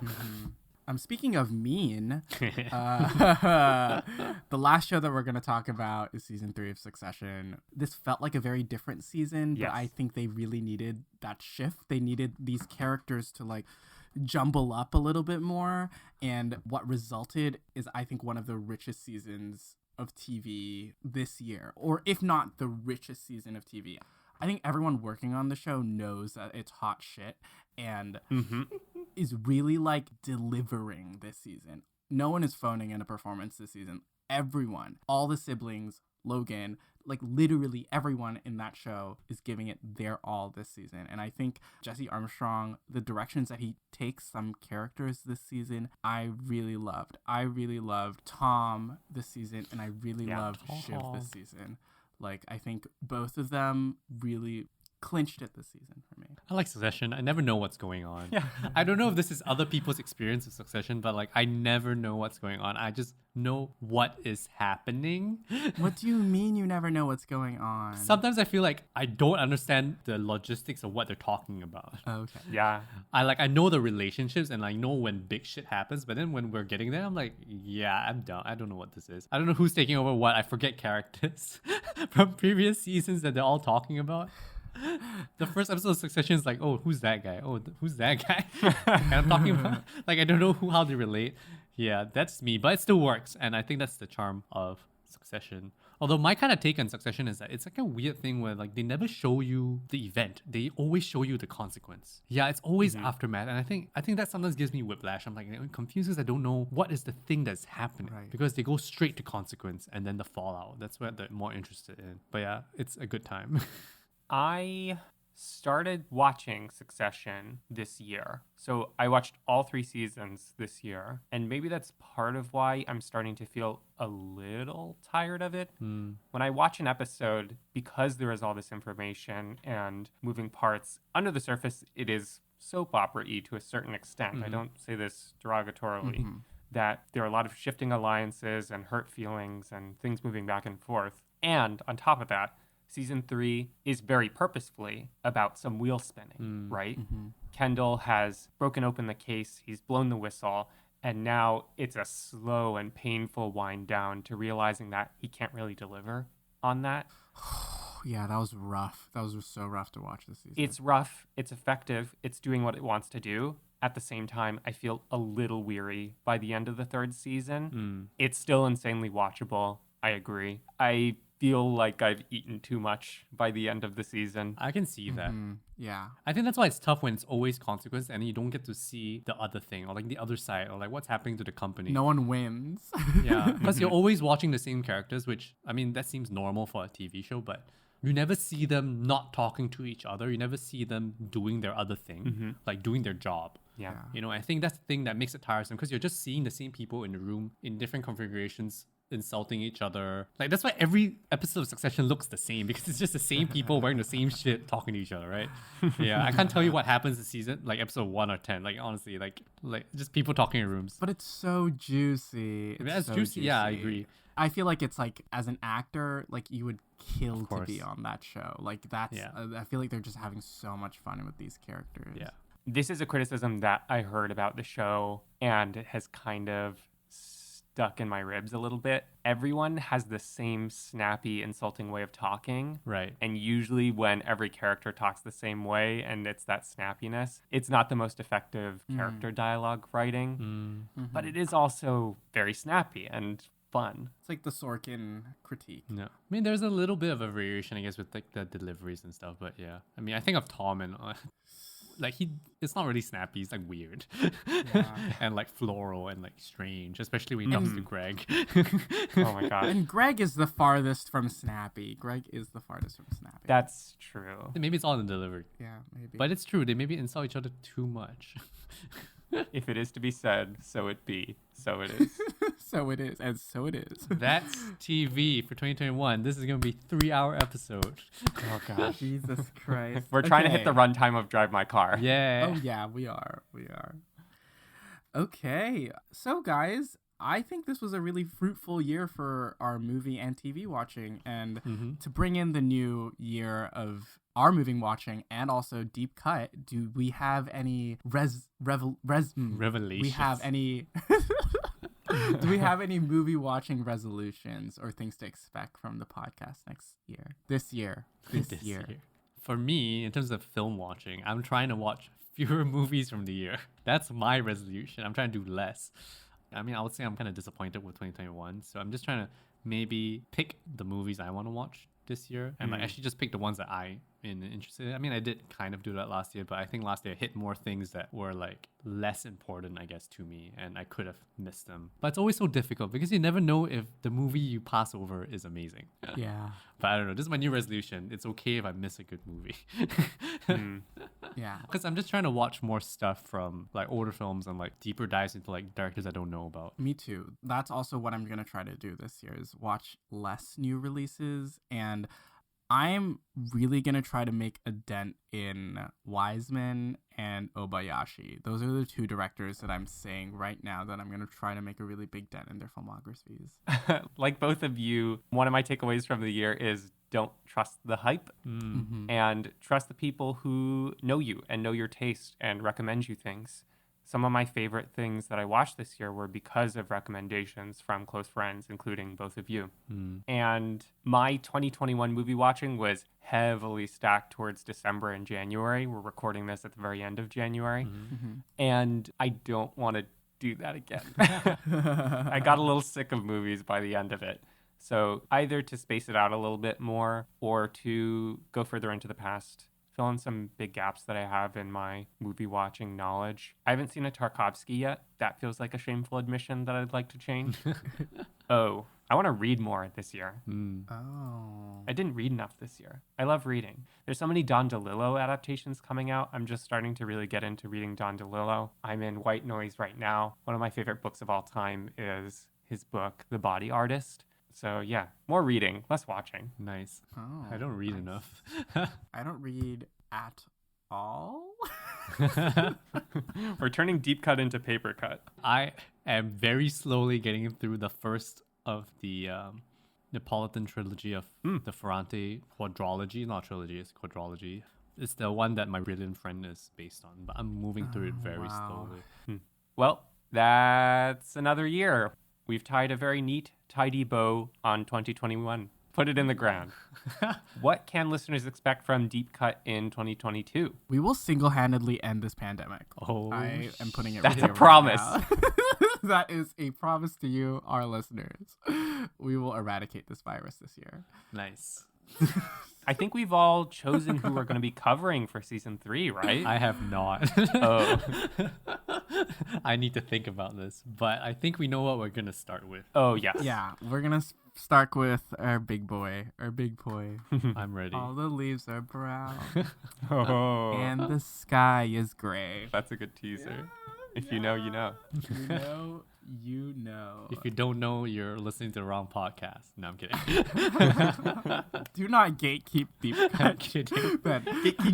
Speaking of mean, the last show that we're going to talk about is season 3 of Succession. This felt like a very different season, but I think they really needed that shift. They needed these characters to like jumble up a little bit more, and what resulted is I think one of the richest seasons of TV this year, or if not the richest season of TV. I think everyone working on the show knows that it's hot shit and is really like delivering this season. No one is phoning in a performance this season. Everyone, all the siblings, Logan, like literally everyone in that show is giving it their all this season. And I think Jesse Armstrong, the directions that he takes some characters this season, I really loved. I really loved Tom this season, and I really loved Shiv this season. Like, I think both of them really clinched it this season for me. I like Succession. I never know what's going on. I don't know if this is other people's experience of Succession, but like I never know what's going on. I just know what is happening. What do you mean you never know what's going on? Sometimes I feel like I don't understand the logistics of what they're talking about. Okay. Yeah. I know the relationships and I know when big shit happens, but then when we're getting there, I'm like, yeah, I'm done. I don't know what this is. I don't know who's taking over what. I forget characters from previous seasons that they're all talking about. The first episode of Succession is like, oh, who's that guy? Oh, who's that guy? And I'm talking about, like, I don't know how they relate. Yeah, that's me, but it still works. And I think that's the charm of Succession. Although my kind of take on Succession is that it's like a weird thing where like they never show you the event. They always show you the consequence. Yeah, it's always aftermath. And I think that sometimes gives me whiplash. I'm like, I'm confused because I don't know what is the thing that's happening. Right. Because they go straight to consequence and then the fallout. That's what they're more interested in. But yeah, it's a good time. I started watching Succession this year. So I watched all 3 seasons this year. And maybe that's part of why I'm starting to feel a little tired of it. When I watch an episode, because there is all this information and moving parts, under the surface, it is soap opera-y to a certain extent. I don't say this derogatorily. That there are a lot of shifting alliances and hurt feelings and things moving back and forth. And on top of that, Season 3 is very purposefully about some wheel spinning, right? Kendall has broken open the case, he's blown the whistle, and now it's a slow and painful wind down to realizing that he can't really deliver on that. Yeah, that was rough. That was so rough to watch this season. It's rough, it's effective, it's doing what it wants to do. At the same time, I feel a little weary by the end of the third season. It's still insanely watchable. I agree. I feel like I've eaten too much by the end of the season. I can see that. Yeah. I think that's why it's tough when it's always consequence and you don't get to see the other thing or like the other side or like what's happening to the company. No one wins. Yeah, because you're always watching the same characters, which, I mean, that seems normal for a TV show, but you never see them not talking to each other. You never see them doing their other thing, like doing their job. Yeah. You know, I think that's the thing that makes it tiresome because you're just seeing the same people in the room in different configurations insulting each other. Like, that's why every episode of Succession looks the same because it's just the same people wearing the same shit talking to each other, right? Yeah, I can't tell you what happens this season, like episode 1 or 10. Like, honestly, like just people talking in rooms. But it's so juicy. That's so juicy. Yeah, I agree. I feel like it's like, as an actor, like you would kill Of to course. be on that show. Like that's, Yeah. I feel like they're just having so much fun with these characters. Yeah. This is a criticism that I heard about the show and it has kind of stuck in my ribs a little bit. Everyone has the same snappy, insulting way of talking. Right. And usually when every character talks the same way and it's that snappiness, it's not the most effective character dialogue writing, but it is also very snappy and fun. It's like the Sorkin critique. No. I mean, there's a little bit of a variation, I guess, with like the deliveries and stuff, but yeah. I mean, I think of Tom and like it's not really snappy, it's like weird. And like floral and like strange, especially when he talks to Greg. Oh my gosh. And Greg is the farthest from snappy. Greg is the farthest from snappy. That's true. Maybe it's all in the delivery. Yeah, maybe. But it's true, they maybe insult each other too much. If it is to be said, so it be. So it is. So it is, and so it is. That's TV for 2021. This is going to be a 3-hour episode. Oh gosh. Jesus Christ. We're trying to hit Okay. the runtime of Drive My Car. Yeah. Oh yeah, we are. We are. Okay. So guys, I think this was a really fruitful year for our movie and TV watching, and to bring in the new year of our movie watching and also deep cut, do we have any Revelations. we have any do we have any movie watching resolutions or things to expect from the podcast next year? This year. For me, in terms of film watching, I'm trying to watch fewer movies from the year. That's my resolution. I'm trying to do less. I mean, I would say I'm kind of disappointed with 2021. So I'm just trying to maybe pick the movies I want to watch this year and like actually just pick the ones that I'm interested in. I mean, I did kind of do that last year, but I think last year I hit more things that were like less important, I guess, to me, and I could have missed them. But it's always so difficult because you never know if the movie you pass over is amazing. Yeah. But I don't know. This is my new resolution. It's okay if I miss a good movie. Yeah. Because I'm just trying to watch more stuff from like older films and like deeper dives into like directors I don't know about. Me too. That's also what I'm going to try to do this year is watch less new releases, and I'm really going to try to make a dent in Wiseman and Obayashi. Those are the two directors that I'm saying right now that I'm going to try to make a really big dent in their filmographies. Like both of you, one of my takeaways from the year is don't trust the hype and trust the people who know you and know your taste and recommend you things. Some of my favorite things that I watched this year were because of recommendations from close friends, including both of you. And my 2021 movie watching was heavily stacked towards December and January. We're recording this at the very end of January. And I don't want to do that again. I got a little sick of movies by the end of it. So either to space it out a little bit more or to go further into the past, fill in some big gaps that I have in my movie watching knowledge. I haven't seen a Tarkovsky yet. That feels like a shameful admission that I'd like to change. Oh, I want to read more this year. Oh. I didn't read enough this year. I love reading. There's so many Don DeLillo adaptations coming out. I'm just starting to really get into reading Don DeLillo. I'm in White Noise right now. One of my favorite books of all time is his book, The Body Artist. So yeah, more reading, less watching. Nice. Oh, I don't read nice. enough. I don't read at all. We're turning deep cut into paper cut. I am very slowly getting through the first of the Neapolitan trilogy of the Ferrante quadrology. Not trilogy, it's quadrology. It's the one that My Brilliant Friend is based on, but I'm moving through it very wow. slowly. Well, that's another year. We've tied a very neat, tidy bow on 2021. Put it in the ground. What can listeners expect from Deep Cut in 2022? We will single-handedly end this pandemic. Oh, I am putting it That's right a here promise. right now. That is a promise to you, our listeners. We will eradicate this virus this year. nice. I think we've all chosen who we're going to be covering for season 3, right? I have not. Oh. I need to think about this, but I think we know what we're gonna start with. Oh, yes. Yeah, we're going to start with our big boy. I'm ready. All the leaves are brown Oh. and the sky is gray. That's a good teaser. If you know, you know. You know, you know. If you don't know, you're listening to the wrong podcast. No, I'm kidding. Do not gatekeep Deep I'm Cut. kidding. But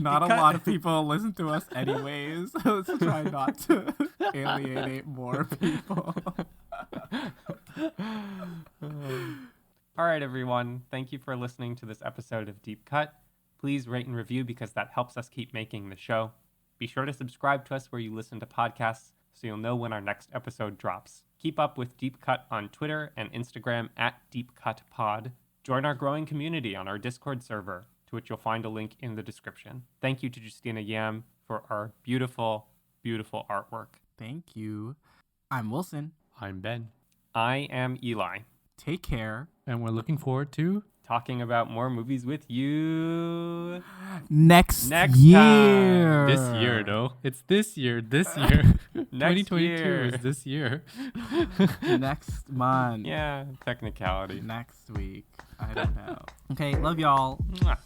not a lot of people listen to us anyways. So let's try not to alienate more people. All right, everyone. Thank you for listening to this episode of Deep Cut. Please rate and review because that helps us keep making the show. Be sure to subscribe to us where you listen to podcasts so you'll know when our next episode drops. Keep up with Deep Cut on Twitter and Instagram at DeepCutPod. Join our growing community on our Discord server, to which you'll find a link in the description. Thank you to Justina Yam for our beautiful, beautiful artwork. Thank you. I'm Wilson. I'm Ben, I am Eli, Take care. and we're looking forward to talking about more movies with you. Next Next year. this year, though. It's this year. This year. 2022 year. is this year. Next month. Yeah, technicality. Next week. I don't know. Okay, love y'all. Mwah.